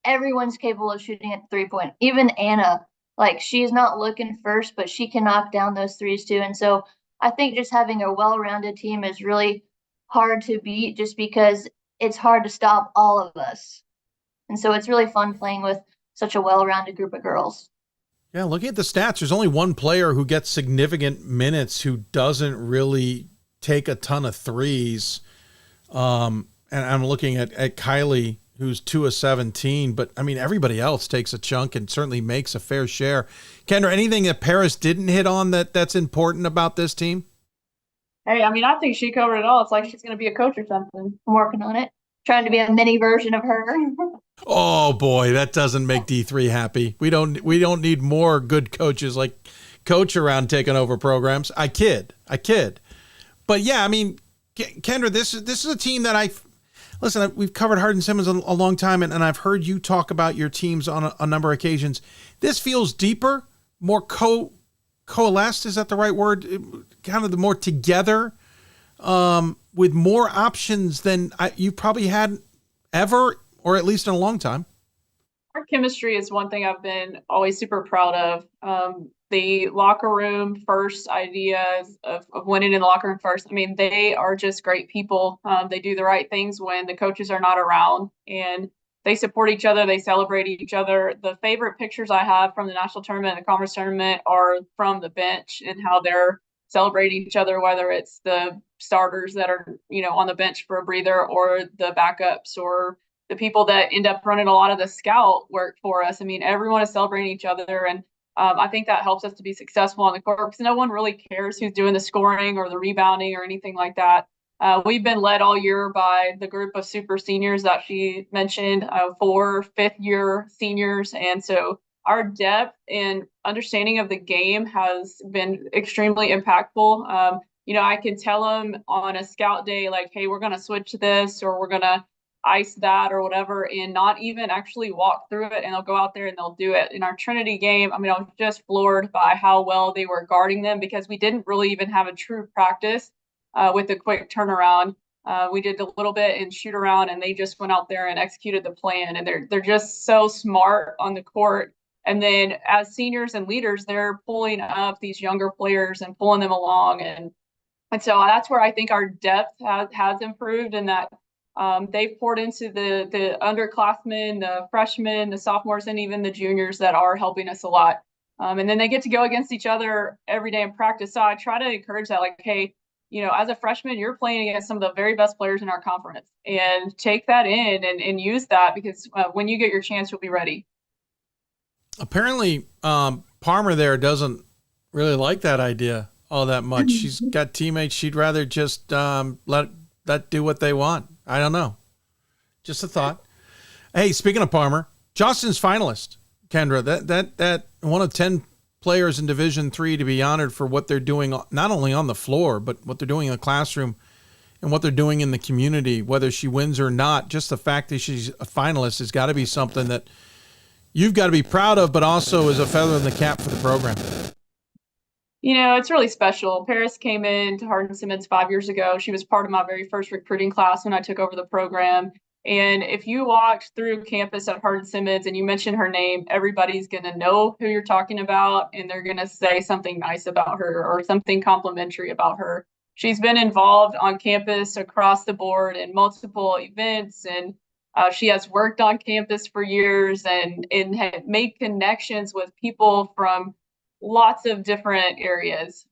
everyone's capable of shooting at the 3-point. Even Anna, like, she's not looking first, but she can knock down those 3s too. And so I think just having a well-rounded team is really hard to beat just because it's hard to stop all of us. And so it's really fun playing with such a well-rounded group of girls. Yeah, looking at the stats, there's only one player who gets significant minutes who doesn't really take a ton of 3s. And I'm looking at Kylie, who's 2 of 17, but I mean, everybody else takes a chunk and certainly makes a fair share. Kendra, anything that Parris didn't hit on that's important about this team? Hey, I mean, I think she covered it all. It's like she's going to be a coach or something. I'm working on it, trying to be a mini version of her. Oh boy, that doesn't make D3 happy. We don't need more good coaches like Coach around taking over programs. I kid. But yeah, I mean, Kendra, this is a team that listen, we've covered Hardin-Simmons a long time, and I've heard you talk about your teams on a number of occasions. This feels deeper, more coalesced, is that the right word? Kind of the more together, with more options than you probably had ever, or at least in a long time. Our chemistry is one thing I've been always super proud of. The locker room first ideas of winning in the locker room first. I mean, they are just great people. They do the right things when the coaches are not around, and they support each other. They celebrate each other. The favorite pictures I have from the national tournament and the conference tournament are from the bench and how they're celebrating each other, whether it's the starters that are, on the bench for a breather, or the backups, or the people that end up running a lot of the scout work for us. I mean, everyone is celebrating each other, and I think that helps us to be successful on the court because no one really cares who's doing the scoring or the rebounding or anything like that. We've been led all year by the group of super seniors that she mentioned, 4 fifth-year seniors. And so our depth and understanding of the game has been extremely impactful. I can tell them on a scout day, like, hey, we're going to switch this, or we're going to ice that, or whatever, and not even actually walk through it, and they'll go out there and they'll do it. In our Trinity game, I mean, I was just floored by how well they were guarding them because we didn't really even have a true practice with a quick turnaround. We did a little bit in shoot around, and they just went out there and executed the plan, and they're just so smart on the court. And then as seniors and leaders, they're pulling up these younger players and pulling them along, and so that's where I think our depth has improved, and that they've poured into the underclassmen, the freshmen, the sophomores, and even the juniors that are helping us a lot. And then they get to go against each other every day in practice. So I try to encourage that, like, hey, as a freshman, you're playing against some of the very best players in our conference, and take that in and use that, because when you get your chance, you'll be ready. Apparently, Parmer there doesn't really like that idea all that much. She's got teammates she'd rather just let do what they want. I don't know. Just a thought. Hey, speaking of Parmer, Justin's finalist, Kendra, that 1 of 10 players in Division III to be honored for what they're doing, not only on the floor, but what they're doing in the classroom and what they're doing in the community, whether she wins or not. Just the fact that she's a finalist has got to be something that you've got to be proud of, but also is a feather in the cap for the program. You know, it's really special. Parris came in to Hardin-Simmons 5 years ago. She was part of my very first recruiting class when I took over the program. And if you walked through campus at Hardin-Simmons and you mention her name, everybody's going to know who you're talking about, and they're going to say something nice about her or something complimentary about her. She's been involved on campus across the board in multiple events, and she has worked on campus for years and had made connections with people from lots of different areas.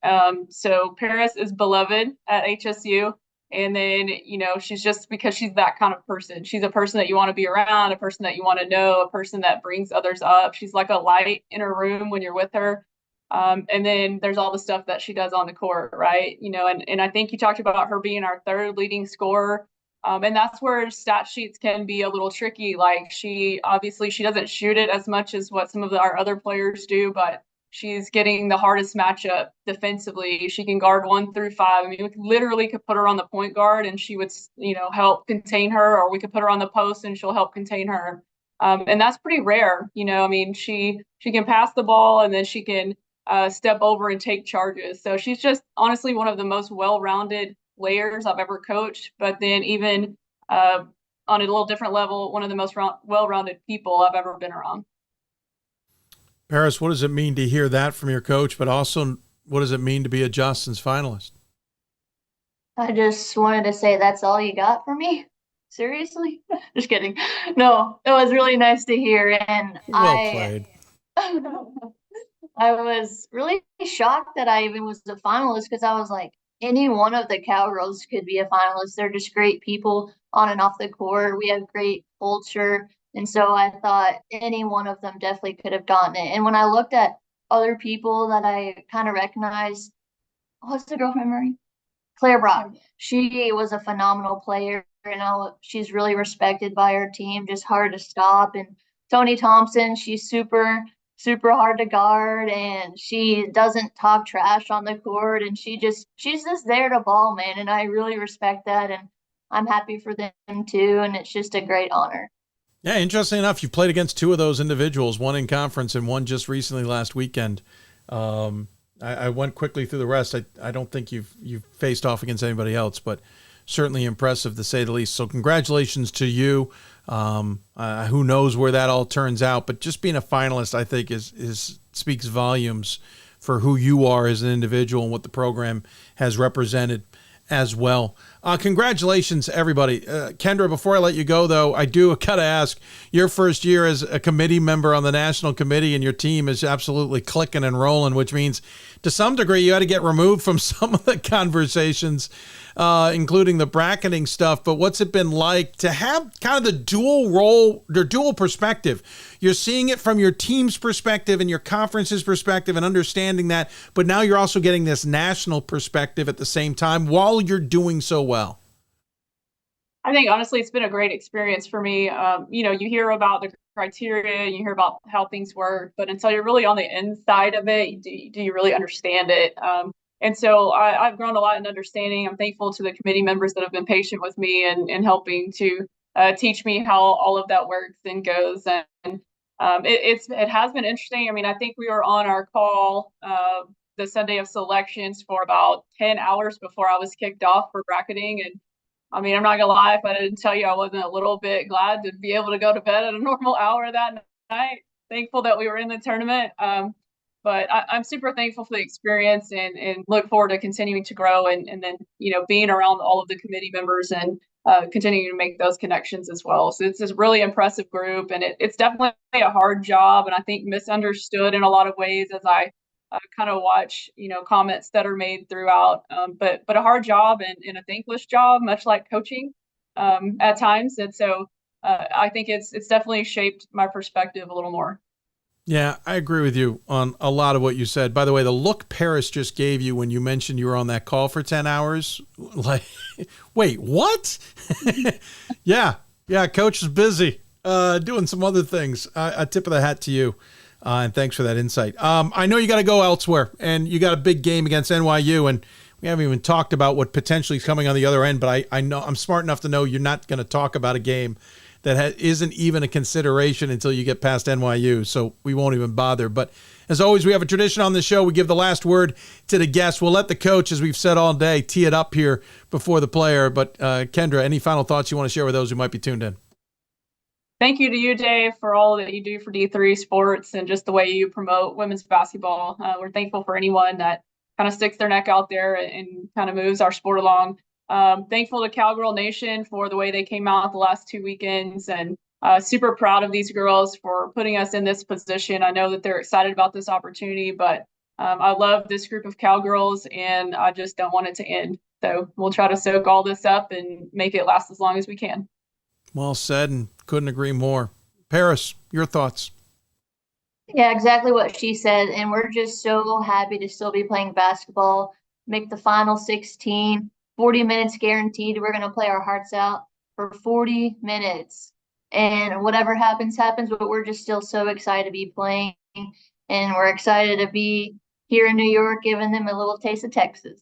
So Parris is beloved at HSU. And then, you know, she's just because she's that kind of person. She's a person that you want to be around, a person that you want to know, a person that brings others up. She's like a light in a room when you're with her. And then there's all the stuff that she does on the court, right? You know, and I think you talked about her being our third leading scorer. And that's where stat sheets can be a little tricky. Like she doesn't shoot it as much as what some of our other players do, but she's getting the hardest matchup defensively. She can guard 1 through 5. I mean, we literally could put her on the point guard and she would, you know, help contain her, or we could put her on the post and she'll help contain her. And that's pretty rare. You know, I mean, she can pass the ball and then she can step over and take charges. So she's just honestly one of the most well-rounded players I've ever coached. But then even on a little different level, one of the most well-rounded people I've ever been around. Parris, what does it mean to hear that from your coach, but also what does it mean to be a Justin's finalist? I just wanted to say that's all you got for me? Seriously? Just kidding. No, it was really nice to hear. And well played. I was really shocked that I even was a finalist, because I was like, any one of the Cowgirls could be a finalist. They're just great people on and off the court. We have great culture. And so I thought any one of them definitely could have gotten it. And when I looked at other people that I kind of recognized, what's the girl from Murray? Claire Brock. She was a phenomenal player. And she's really respected by her team, just hard to stop. And Toni Thompson, she's super, super hard to guard. And she doesn't talk trash on the court. And she's just there to ball, man. And I really respect that. And I'm happy for them too. And it's just a great honor. Yeah, interesting enough, you've played against two of those individuals, one in conference and one just recently last weekend. I went quickly through the rest. I don't think you've faced off against anybody else, but certainly impressive to say the least. So congratulations to you. Who knows where that all turns out, but just being a finalist, I think, is speaks volumes for who you are as an individual and what the program has represented as well. Congratulations, everybody. Kendra, before I let you go, though, I do got to ask, your first year as a committee member on the national committee and your team is absolutely clicking and rolling, which means to some degree you had to get removed from some of the conversations, including the bracketing stuff. But what's it been like to have kind of the dual role, or dual perspective? You're seeing it from your team's perspective and your conference's perspective and understanding that, but now you're also getting this national perspective at the same time while you're doing so well. I think, honestly, it's been a great experience for me. You know, you hear about the criteria, you hear about how things work, but until you're really on the inside of it, do you really understand it? And so I've grown a lot in understanding. I'm thankful to the committee members that have been patient with me and helping to teach me how all of that works and goes. And it has been interesting. I mean, I think we were on our call the Sunday of selections for about 10 hours before I was kicked off for bracketing. And I mean, I'm not gonna lie, if I didn't tell you, I wasn't a little bit glad to be able to go to bed at a normal hour that night. Thankful that we were in the tournament. But I'm super thankful for the experience and look forward to continuing to grow and then, you know, being around all of the committee members and continuing to make those connections as well. So it's this really impressive group, and it's definitely a hard job, and I think misunderstood in a lot of ways as I kind of watch, you know, comments that are made throughout, but a hard job and a thankless job, much like coaching at times. And so I think it's definitely shaped my perspective a little more. Yeah, I agree with you on a lot of what you said. By the way, the look Parris just gave you when you mentioned you were on that call for 10 hours, like, wait, what? Yeah, coach is busy doing some other things. A tip of the hat to you. And thanks for that insight. I know you got to go elsewhere, and you got a big game against NYU, and we haven't even talked about what potentially is coming on the other end, but I know I'm smart enough to know you're not going to talk about a game that isn't even a consideration until you get past NYU, so we won't even bother. But as always, we have a tradition on the show. We give the last word to the guest. We'll let the coach, as we've said all day, tee it up here before the player. But Kendra, any final thoughts you want to share with those who might be tuned in? Thank you to you, Dave, for all that you do for D3 sports and just the way you promote women's basketball. We're thankful for anyone that kind of sticks their neck out there and kind of moves our sport along. Thankful to Cowgirl Nation for the way they came out the last 2 weekends, and super proud of these girls for putting us in this position. I know that they're excited about this opportunity, but I love this group of Cowgirls, and I just don't want it to end. So we'll try to soak all this up and make it last as long as we can. Well said, and couldn't agree more. Parris, your thoughts? Yeah, exactly what she said. And we're just so happy to still be playing basketball, make the final 16, 40 minutes guaranteed. We're going to play our hearts out for 40 minutes. And whatever happens, happens. But we're just still so excited to be playing. And we're excited to be here in New York, giving them a little taste of Texas.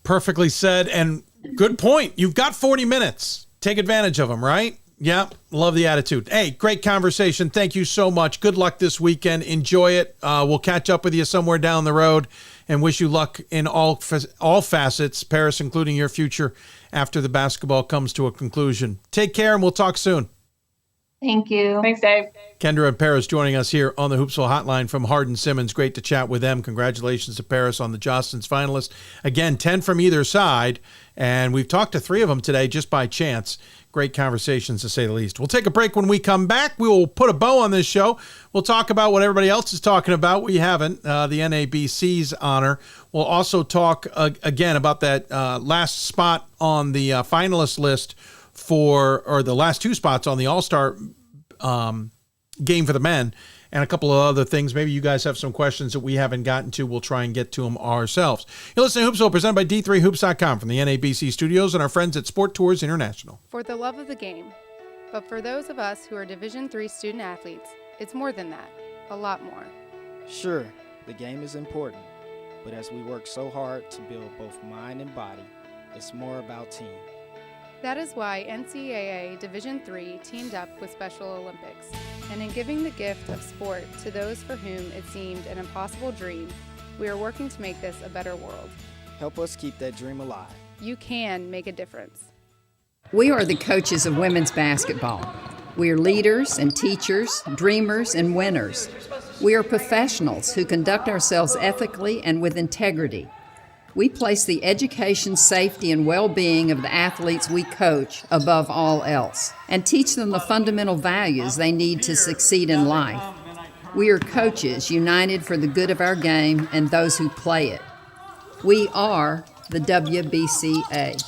Perfectly said. And good point. You've got 40 minutes. Take advantage of them, right? Yeah, love the attitude. Hey, great conversation. Thank you so much. Good luck this weekend. Enjoy it. We'll catch up with you somewhere down the road and wish you luck in all facets, Parris, including your future after the basketball comes to a conclusion. Take care, and we'll talk soon. Thank you. Thanks, Dave. Kendra and Parris joining us here on the Hoopsville Hotline from Hardin-Simmons. Great to chat with them. Congratulations to Parris on the Jostens finalists. Again, 10 from either side, and we've talked to 3 of them today just by chance. Great conversations, to say the least. We'll take a break. When we come back, we will put a bow on this show. We'll talk about what everybody else is talking about. We haven't, the NABC's honor. We'll also talk again about that last spot on the finalist list or the last 2 spots on the All-Star game for the men, and a couple of other things. Maybe you guys have some questions that we haven't gotten to. We'll try and get to them ourselves. You're listening to Hoopsville, presented by D3Hoops.com from the NABC studios and our friends at Sport Tours International. For the love of the game. But for those of us who are Division III student athletes, it's more than that. A lot more. Sure, the game is important, but as we work so hard to build both mind and body, it's more about team. That is why NCAA Division III teamed up with Special Olympics. And in giving the gift of sport to those for whom it seemed an impossible dream, we are working to make this a better world. Help us keep that dream alive. You can make a difference. We are the coaches of women's basketball. We are leaders and teachers, dreamers and winners. We are professionals who conduct ourselves ethically and with integrity. We place the education, safety, and well-being of the athletes we coach above all else and teach them the fundamental values they need to succeed in life. We are coaches united for the good of our game and those who play it. We are the WBCA.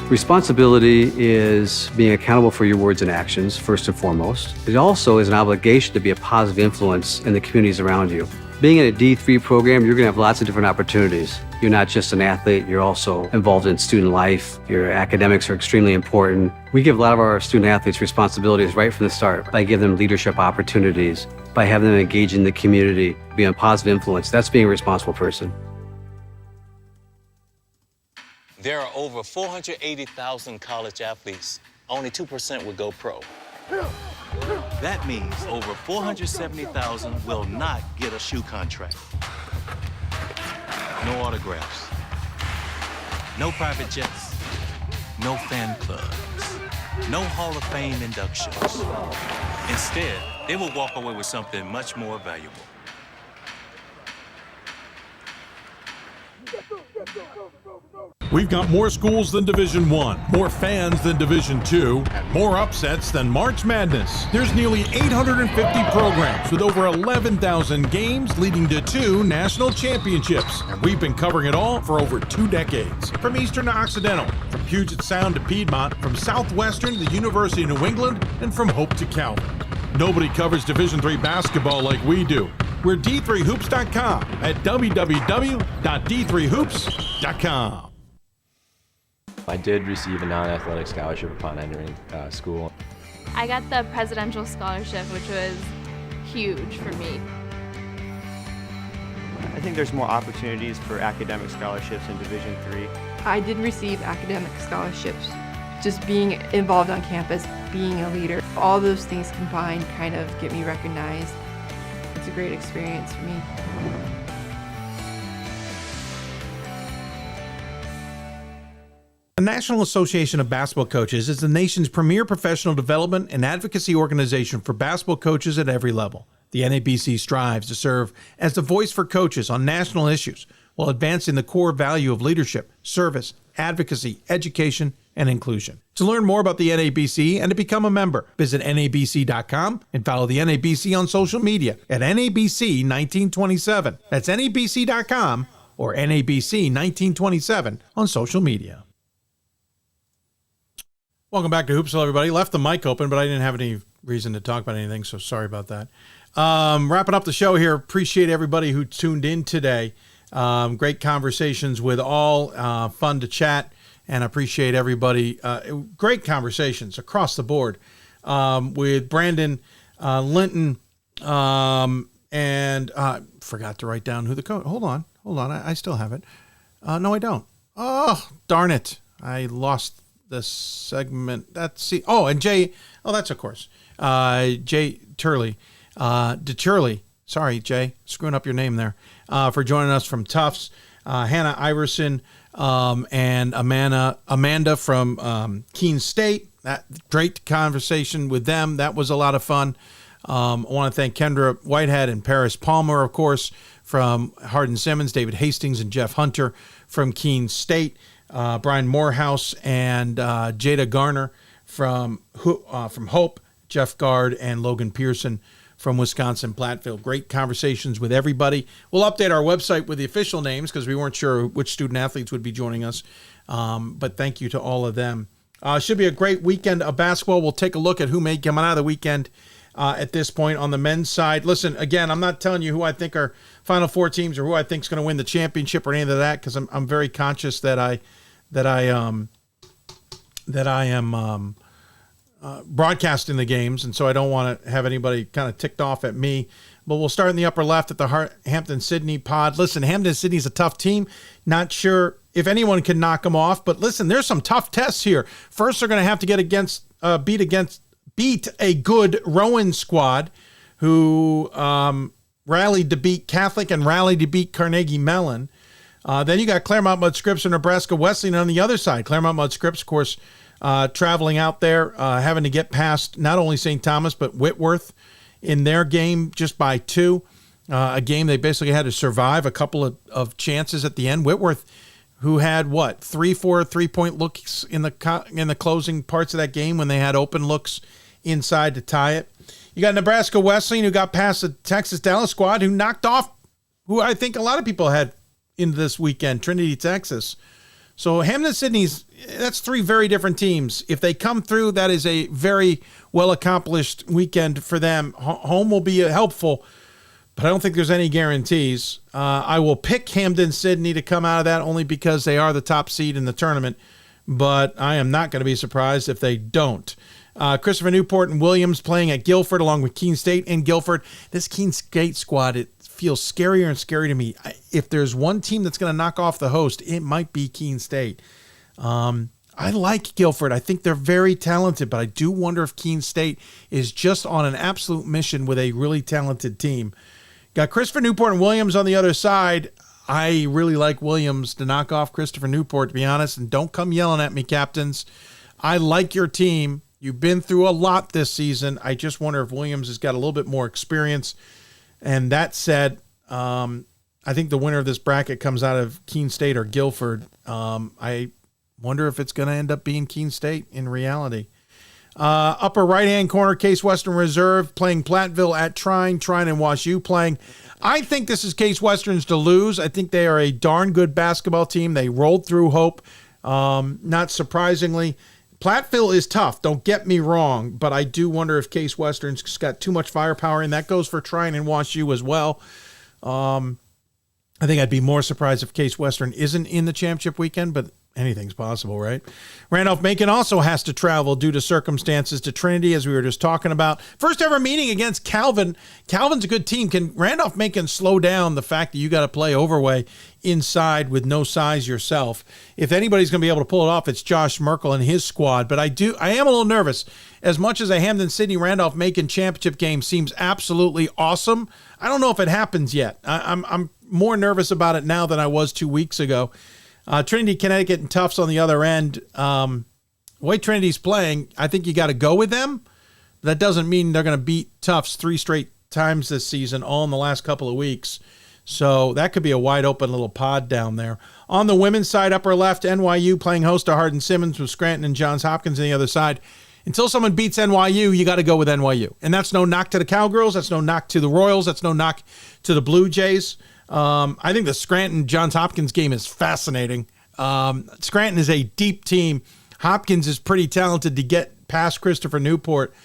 Responsibility is being accountable for your words and actions, first and foremost. It also is an obligation to be a positive influence in the communities around you. Being in a D3 program, you're going to have lots of different opportunities. You're not just an athlete, you're also involved in student life. Your academics are extremely important. We give a lot of our student athletes responsibilities right from the start by giving them leadership opportunities, by having them engage in the community, be a positive influence. That's being a responsible person. There are over 480,000 college athletes. Only 2% would go pro. That means over 470,000 will not get a shoe contract. No autographs. No private jets. No fan clubs. No Hall of Fame inductions. Instead, they will walk away with something much more valuable. We've got more schools than Division I, more fans than Division II, and more upsets than March Madness. There's nearly 850 programs with over 11,000 games leading to 2 national championships. And we've been covering it all for over 2 decades. From Eastern to Occidental, from Puget Sound to Piedmont, from Southwestern to the University of New England, and from Hope to Calvin. Nobody covers Division III basketball like we do. We're D3Hoops.com at www.d3hoops.com. I did receive a non-athletic scholarship upon entering school. I got the presidential scholarship, which was huge for me. I think there's more opportunities for academic scholarships in Division III. I did receive academic scholarships. Just being involved on campus, being a leader, all those things combined kind of get me recognized. It's a great experience for me. The National Association of Basketball Coaches is the nation's premier professional development and advocacy organization for basketball coaches at every level. The NABC strives to serve as the voice for coaches on national issues while advancing the core value of leadership, service, advocacy, education, and inclusion. To learn more about the NABC and to become a member, visit nabc.com and follow the NABC on social media at NABC1927. That's nabc.com or NABC1927 on social media. Welcome back to Hoopsville, everybody. Left the mic open, but I didn't have any reason to talk about anything, so sorry about that. Wrapping up the show here. Appreciate everybody who tuned in today. Great conversations with all. Fun to chat, and appreciate everybody. Great conversations across the board with Brandon, Linton, and forgot to write down who the coach. Hold on. I still have it. No, I don't. Oh, darn it. I lost the segment. And Jay. Oh, that's of course. Jay Turley. DeTurley. Sorry, Jay. Screwing up your name there. For joining us from Tufts. Hannah Iverson and Amanda from Keene State. That great conversation with them. That was a lot of fun. I want to thank Kendra Whitehead and Parris Parmer, of course, from Hardin-Simmons, David Hastings and Jeff Hunter from Keene State. Brian Morehouse and Jada Garner from Hope, Jeff Gard and Logan Pearson from Wisconsin-Platteville. Great conversations with everybody. We'll update our website with the official names because we weren't sure which student athletes would be joining us. But thank you to all of them. Should be a great weekend of basketball. We'll take a look at who may come out of the weekend at this point on the men's side. Listen, again, I'm not telling you who I think are Final Four teams or who I think is going to win the championship or any of that because I'm very conscious that I am broadcasting the games, and so I don't want to have anybody kind of ticked off at me. But we'll start in the upper left at the Hampton-Sydney pod. Listen, Hampton-Sydney's a tough team. Not sure if anyone can knock them off, but listen, there's some tough tests here. First, they're going to have to get beat a good Rowan squad who rallied to beat Catholic and rallied to beat Carnegie Mellon. Then you got Claremont Mudd Scripps and Nebraska Wesleyan on the other side. Claremont Mudd Scripps, of course, traveling out there, having to get past not only St. Thomas, but Whitworth in their game just by 2. A game they basically had to survive a couple of chances at the end. Whitworth, who had 3-4 3-point looks in the closing parts of that game when they had open looks inside to tie it. You got Nebraska Wesleyan, who got past the Texas Dallas squad, who knocked off who I think a lot of people had into this weekend, Trinity, Texas. So Hampton-Sydney's, that's 3 very different teams. If they come through, that is a very well-accomplished weekend for them. Home will be helpful, but I don't think there's any guarantees. I will pick Hampton-Sydney to come out of that only because they are the top seed in the tournament, but I am not going to be surprised if they don't. Christopher Newport and Williams playing at Guilford along with Keene State and Guilford. This Keene State squad, it feels scarier and scarier to me. If there's one team that's going to knock off the host, it might be Keene State. I like Guilford. I think they're very talented, but I do wonder if Keene State is just on an absolute mission with a really talented team. Got Christopher Newport and Williams on the other side. I really like Williams to knock off Christopher Newport, to be honest, and don't come yelling at me, captains. I like your team. You've been through a lot this season. I just wonder if Williams has got a little bit more experience. And that said, I I think the winner of this bracket comes out of Keene State or Guilford. I wonder if it's going to end up being Keene State in reality. Upper right-hand corner, Case Western Reserve playing Platteville at Trine and Wash U playing. I think this is Case Western's to lose. I think they are a darn good basketball team. They rolled through Hope. Not surprisingly, Platteville is tough, don't get me wrong, but I do wonder if Case Western's got too much firepower, and that goes for Trine and Wash U as well. I think I'd be more surprised if Case Western isn't in the championship weekend, but anything's possible, right? Randolph-Macon also has to travel due to circumstances to Trinity, as we were just talking about. First ever meeting against Calvin. Calvin's a good team. Can Randolph-Macon slow down the fact that you got to play Overway inside with no size yourself? If anybody's going to be able to pull it off, it's Josh Merkel and his squad. But I am a little nervous. As much as a Hampden-Sydney Randolph-Macon championship game seems absolutely awesome, I don't know if it happens yet. I'm more nervous about it now than I was 2 weeks ago. Trinity, Connecticut, and Tufts on the other end. The way Trinity's playing, I think you got to go with them. That doesn't mean they're going to beat Tufts 3 straight times this season, all in the last couple of weeks. So that could be a wide open little pod down there. On the women's side, upper left, NYU playing host to Hardin-Simmons with Scranton and Johns Hopkins on the other side. Until someone beats NYU, you got to go with NYU. And that's no knock to the Cowgirls. That's no knock to the Royals. That's no knock to the Blue Jays. I think the Scranton-Johns Hopkins game is fascinating. Scranton is a deep team. Hopkins is pretty talented to get past Christopher Newport.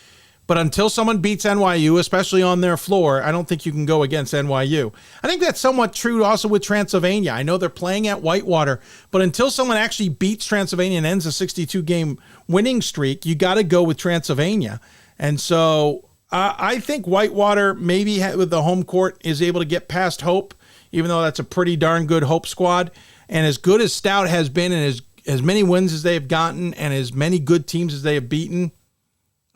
But until someone beats NYU, especially on their floor, I don't think you can go against NYU. I think that's somewhat true also with Transylvania. I know they're playing at Whitewater, but until someone actually beats Transylvania and ends a 62-game winning streak, you got to go with Transylvania. And so I think Whitewater, maybe with the home court, is able to get past Hope, even though that's a pretty darn good Hope squad. And as good as Stout has been, and as many wins as they have gotten, and as many good teams as they have beaten,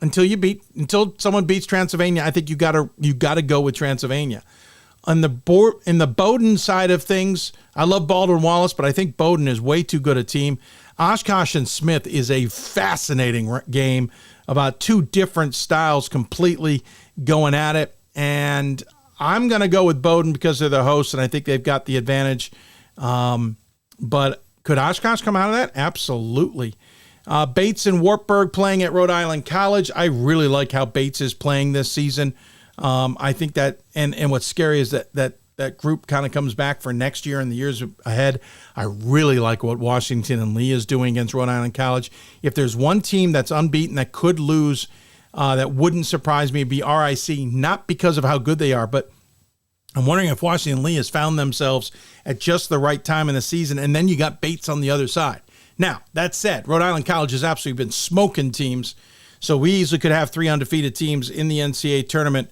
until someone beats Transylvania, I think you gotta go with Transylvania. In the Bowdoin side of things, I love Baldwin Wallace, but I think Bowdoin is way too good a team. Oshkosh and Smith is a fascinating game about two different styles completely going at it. And I'm going to go with Bowdoin because they're the hosts, and I think they've got the advantage. But could Oshkosh come out of that? Absolutely. Bates and Wartburg playing at Rhode Island College. I really like how Bates is playing this season. I think that, and what's scary is that group kind of comes back for next year and the years ahead. I really like what Washington and Lee is doing against Rhode Island College. If there's one team that's unbeaten that could lose, that wouldn't surprise me, it'd be RIC, not because of how good they are, but I'm wondering if Washington and Lee has found themselves at just the right time in the season, and then you got Bates on the other side. Now, that said, Rhode Island College has absolutely been smoking teams, so we easily could have 3 undefeated teams in the NCAA tournament,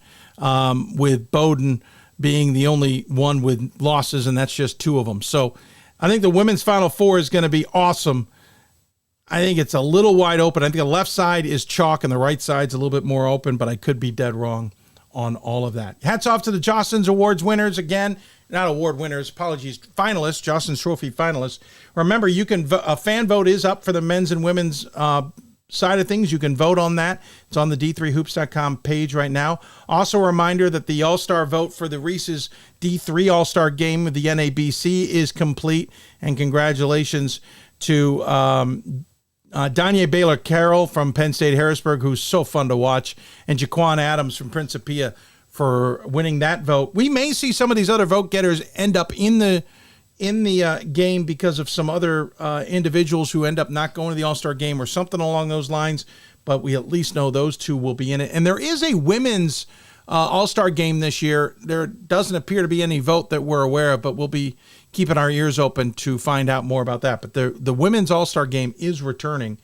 with Bowdoin being the only one with losses, and that's just 2 of them. So I think the women's Final Four is going to be awesome. I think it's a little wide open. I think the left side is chalk and the right side's a little bit more open, but I could be dead wrong on all of that. Hats off to the Jocelyn's Awards winners again. Not award winners, apologies, finalists, Jocelyn's Trophy finalists. Remember, you can a fan vote is up for the men's and women's side of things. You can vote on that. It's on the d3hoops.com page right now. Also a reminder that the All-Star vote for the Reese's D3 All-Star game with the NABC is complete. And congratulations to Danya Baylor-Carroll from Penn State Harrisburg, who's so fun to watch, and Jaquan Adams from Principia for winning that vote. We may see some of these other vote getters end up in the game because of some other individuals who end up not going to the All-Star game or something along those lines, but we at least know those 2 will be in it. And there is a women's All-Star game this year. There doesn't appear to be any vote that we're aware of, but we'll be keeping our ears open to find out more about that. But the women's All-Star game is returning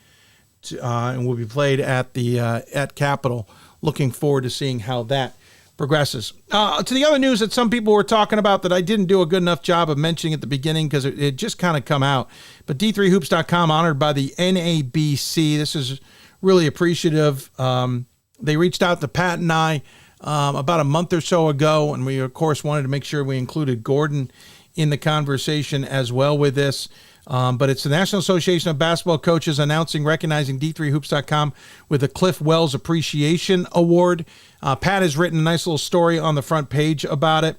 and will be played at the at Capitol. Looking forward to seeing how that progresses. To the other news that some people were talking about that I didn't do a good enough job of mentioning at the beginning because it just kind of come out. But D3Hoops.com honored by the NABC. This is really appreciative. They reached out to Pat and I about a month or so ago, and we, of course, wanted to make sure we included Gordon in the conversation as well with this. But it's the National Association of Basketball Coaches recognizing D3Hoops.com with the Cliff Wells Appreciation Award. Pat has written a nice little story on the front page about it.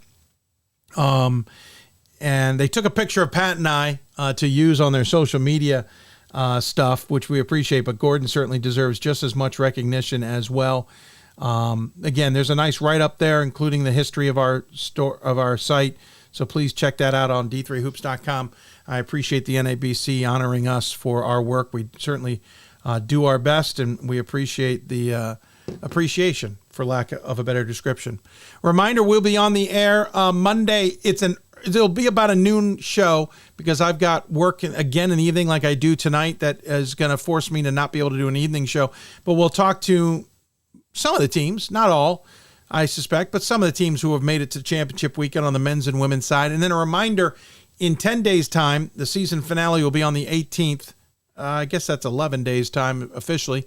and they took a picture of Pat and I to use on their social media stuff, which we appreciate, but Gordon certainly deserves just as much recognition as well. Again, there's a nice write-up there, including the history of our site, so please check that out on d3hoops.com. I appreciate the NABC honoring us for our work. We certainly do our best, and we appreciate the appreciation, for lack of a better description. Reminder, we'll be on the air Monday. It'll be about a noon show because I've got work again in the evening like I do tonight that is going to force me to not be able to do an evening show. But we'll talk to some of the teams, not all, I suspect, but some of the teams who have made it to championship weekend on the men's and women's side. And then a reminder, in 10 days' time, the season finale will be on the 18th. I guess that's 11 days' time officially.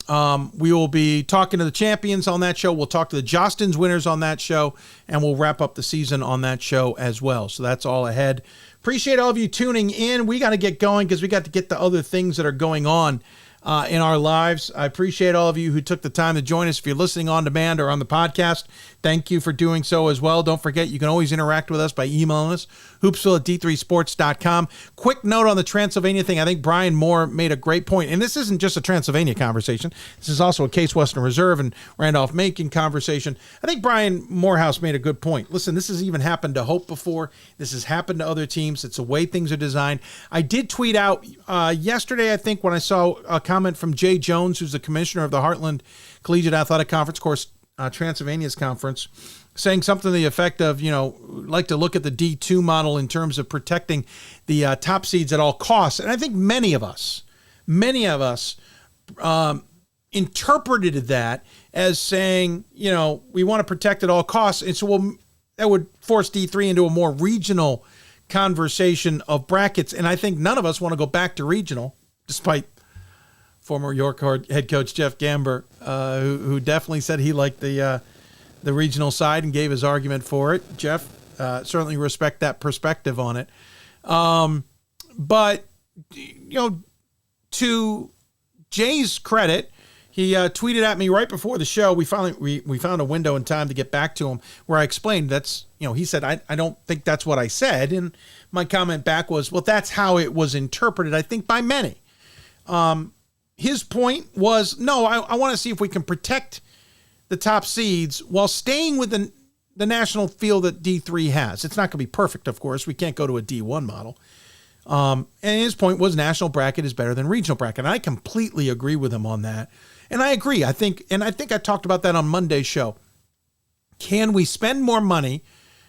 We will be talking to the champions on that show. We'll talk to the Jostens winners on that show, and we'll wrap up the season on that show as well. So that's all ahead. Appreciate all of you tuning in. We got to get going because we got to get to other things that are going on in our lives. I appreciate all of you who took the time to join us. If you're listening on demand or on the podcast, thank you for doing so as well. Don't forget, you can always interact with us by emailing us, hoopsville@d3sports.com. Quick note on the Transylvania thing. I think Brian Moore made a great point, and this isn't just a Transylvania conversation. This is also a Case Western Reserve and Randolph-Macon conversation. I think Brian Morehouse made a good point. Listen, this has even happened to Hope before. This has happened to other teams. It's the way things are designed. I did tweet out yesterday, I think, when I saw a comment from Jay Jones, who's the commissioner of the Heartland Collegiate Athletic Conference, of course, Transylvania's conference, saying something to the effect of, like to look at the D2 model in terms of protecting the top seeds at all costs. And I think many of us interpreted that as saying, we want to protect at all costs. And so that would force D3 into a more regional conversation of brackets. And I think none of us want to go back to regional, despite former York head coach Jeff Gamber, who definitely said he liked the regional side and gave his argument for it. Jeff, certainly respect that perspective on it. But to Jay's credit, he tweeted at me right before the show. We found a window in time to get back to him where I explained he said, I don't think that's what I said. And my comment back was, well, that's how it was interpreted, I think, by many. His point was, no, I want to see if we can protect the top seeds while staying with the national field that D3 has. It's not going to be perfect, of course. We can't go to a D1 model. And his point was national bracket is better than regional bracket. And I completely agree with him on that. And I agree. I think I talked about that on Monday's show. Can we spend more money?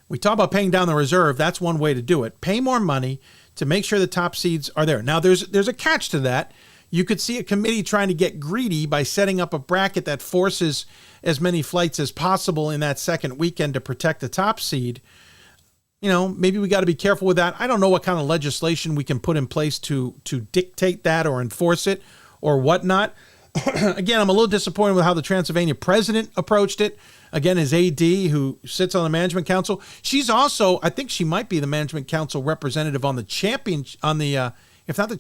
We talk about paying down the reserve. That's one way to do it. Pay more money to make sure the top seeds are there. Now, there's a catch to that. You could see a committee trying to get greedy by setting up a bracket that forces as many flights as possible in that second weekend to protect the top seed. Maybe we got to be careful with that. I don't know what kind of legislation we can put in place to dictate that or enforce it or whatnot. Again, I'm a little disappointed with how the Transylvania president approached it. Again, his AD, who sits on the management council. She's also, I think she might be the management council representative on the the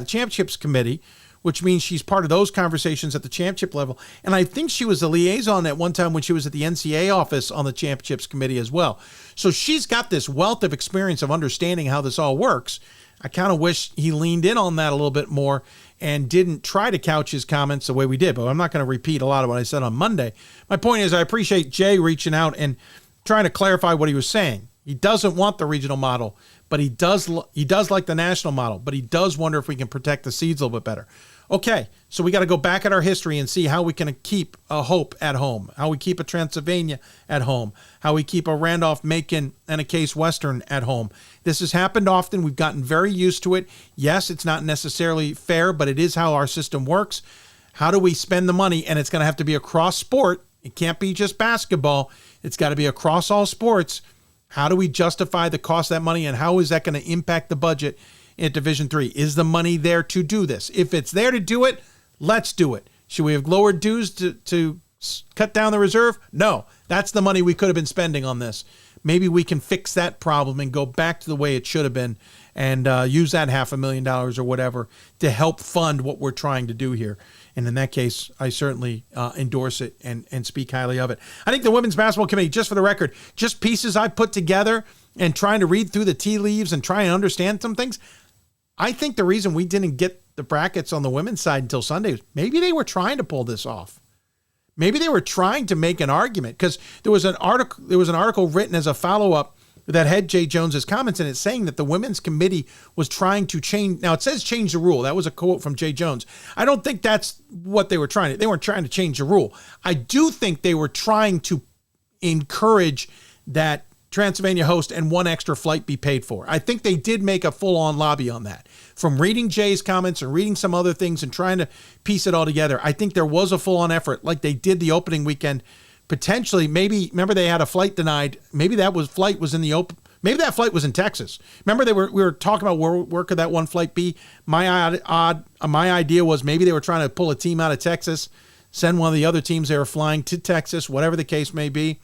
championships committee, which means she's part of those conversations at the championship level. And I think she was the liaison at one time when she was at the NCAA office on the championships committee as well. So she's got this wealth of experience of understanding how this all works. I kind of wish he leaned in on that a little bit more and didn't try to couch his comments the way we did. But I'm not going to repeat a lot of what I said on Monday. My point is I appreciate Jay reaching out and trying to clarify what he was saying. He doesn't want the regional model, but he does like the national model, but he does wonder if we can protect the seeds a little bit better. Okay, so we got to go back at our history and see how we can keep a Hope at home, how we keep a Transylvania at home, how we keep a Randolph-Macon and a Case Western at home. This has happened often. We've gotten very used to it. Yes, it's not necessarily fair, but it is how our system works. How do we spend the money? And it's going to have to be across sport. It can't be just basketball. It's got to be across all sports. How do we justify the cost of that money, and how is that going to impact the budget in Division III? Is the money there to do this? If it's there to do it, let's do it. Should we have lowered dues to cut down the reserve? No, that's the money we could have been spending on this. Maybe we can fix that problem and go back to the way it should have been and use that $500,000 or whatever to help fund what we're trying to do here. And in that case, I certainly endorse it and speak highly of it. I think the Women's Basketball Committee, just for the record, just pieces I put together and trying to read through the tea leaves and try and understand some things, I think the reason we didn't get the brackets on the women's side until Sunday was maybe they were trying to pull this off. Maybe they were trying to make an argument, because there was an article written as a follow-up that had Jay Jones's comments in it saying that the women's committee was trying to change. Now it says change the rule. That was a quote from Jay Jones. I don't think that's what they were trying to. They weren't trying to change the rule. I do think they were trying to encourage that Transylvania host and one extra flight be paid for. I think they did make a full-on lobby on that. From reading Jay's comments and reading some other things and trying to piece it all together, I think there was a full-on effort like they did the opening weekend. Potentially, maybe, remember they had a flight denied. Maybe that flight was in the open. Maybe that flight was in Texas. Remember we were talking about where could that one flight be? My idea was maybe they were trying to pull a team out of Texas, send one of the other teams they were flying to Texas, whatever the case may be.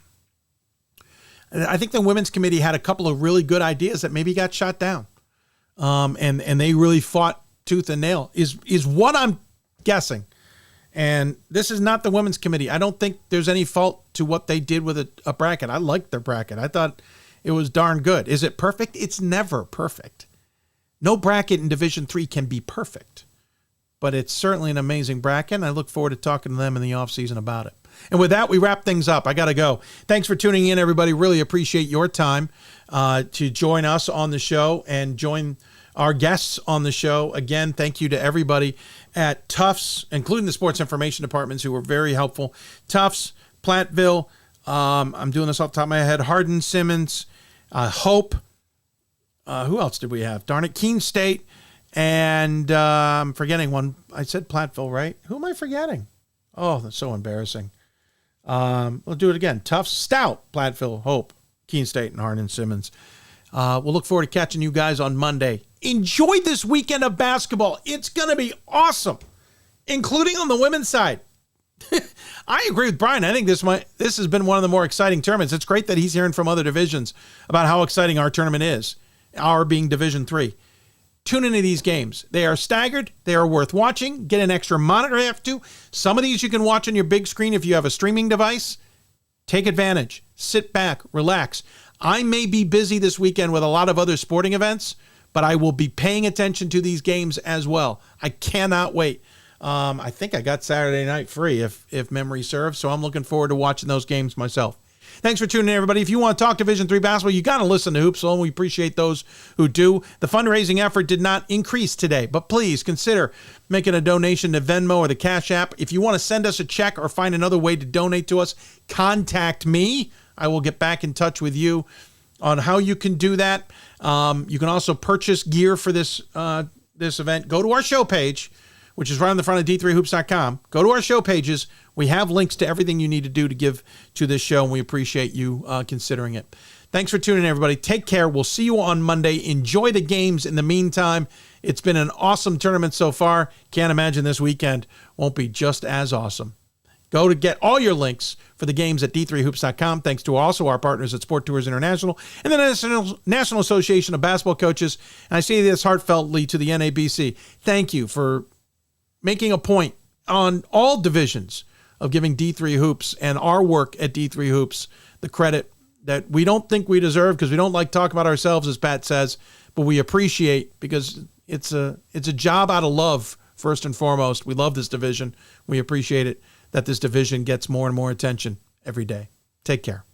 I think the women's committee had a couple of really good ideas that maybe got shot down. And they really fought tooth and nail is what I'm guessing. And this is not the women's committee. I don't think there's any fault to what they did with a bracket. I liked their bracket. I thought it was darn good. Is it perfect? It's never perfect. No bracket in Division III can be perfect. But it's certainly an amazing bracket, and I look forward to talking to them in the offseason about it. And with that, we wrap things up. I got to go. Thanks for tuning in, everybody. Really appreciate your time to join us on the show and join our guests on the show. Again, thank you to everybody at Tufts, including the sports information departments who were very helpful. Tufts, Platteville, I'm doing this off the top of my head, Hardin-Simmons, Hope. Who else did we have? Darn it, Keene State. And I'm forgetting one. I said Platteville, right? Who am I forgetting? Oh, that's so embarrassing. We'll do it again. Tufts, Stout, Platteville, Hope, Keene State, and Hardin-Simmons. We'll look forward to catching you guys on Monday. Enjoy this weekend of basketball. It's going to be awesome, including on the women's side. I agree with Brian. I think this has been one of the more exciting tournaments. It's great that he's hearing from other divisions about how exciting our tournament is, our being Division III. Tune into these games. They are staggered. They are worth watching. Get an extra monitor if you have to. Some of these you can watch on your big screen if you have a streaming device. Take advantage. Sit back. Relax. I may be busy this weekend with a lot of other sporting events, but I will be paying attention to these games as well. I cannot wait. I think I got Saturday night free if memory serves, so I'm looking forward to watching those games myself. Thanks for tuning in, everybody. If you want to talk Division III basketball, you got to listen to Hoopsville, and we appreciate those who do. The fundraising effort did not increase today, but please consider making a donation to Venmo or the Cash App. If you want to send us a check or find another way to donate to us, contact me. I will get back in touch with you on how you can do that. You can also purchase gear for this event. Go to our show page, which is right on the front of d3hoops.com. Go to our show pages. We have links to everything you need to do to give to this show, and we appreciate you considering it. Thanks for tuning in, everybody. Take care. We'll see you on Monday. Enjoy the games in the meantime. It's been an awesome tournament so far. Can't imagine this weekend won't be just as awesome. Go to get all your links for the games at d3hoops.com. Thanks to also our partners at Sport Tours International and the National Association of Basketball Coaches. And I say this heartfeltly to the NABC. Thank you for making a point on all divisions of giving D3 Hoops and our work at D3 Hoops the credit that we don't think we deserve, because we don't like talking about ourselves, as Pat says, but we appreciate, because it's a job out of love first and foremost. We love this division. We appreciate it that this division gets more and more attention every day. Take care.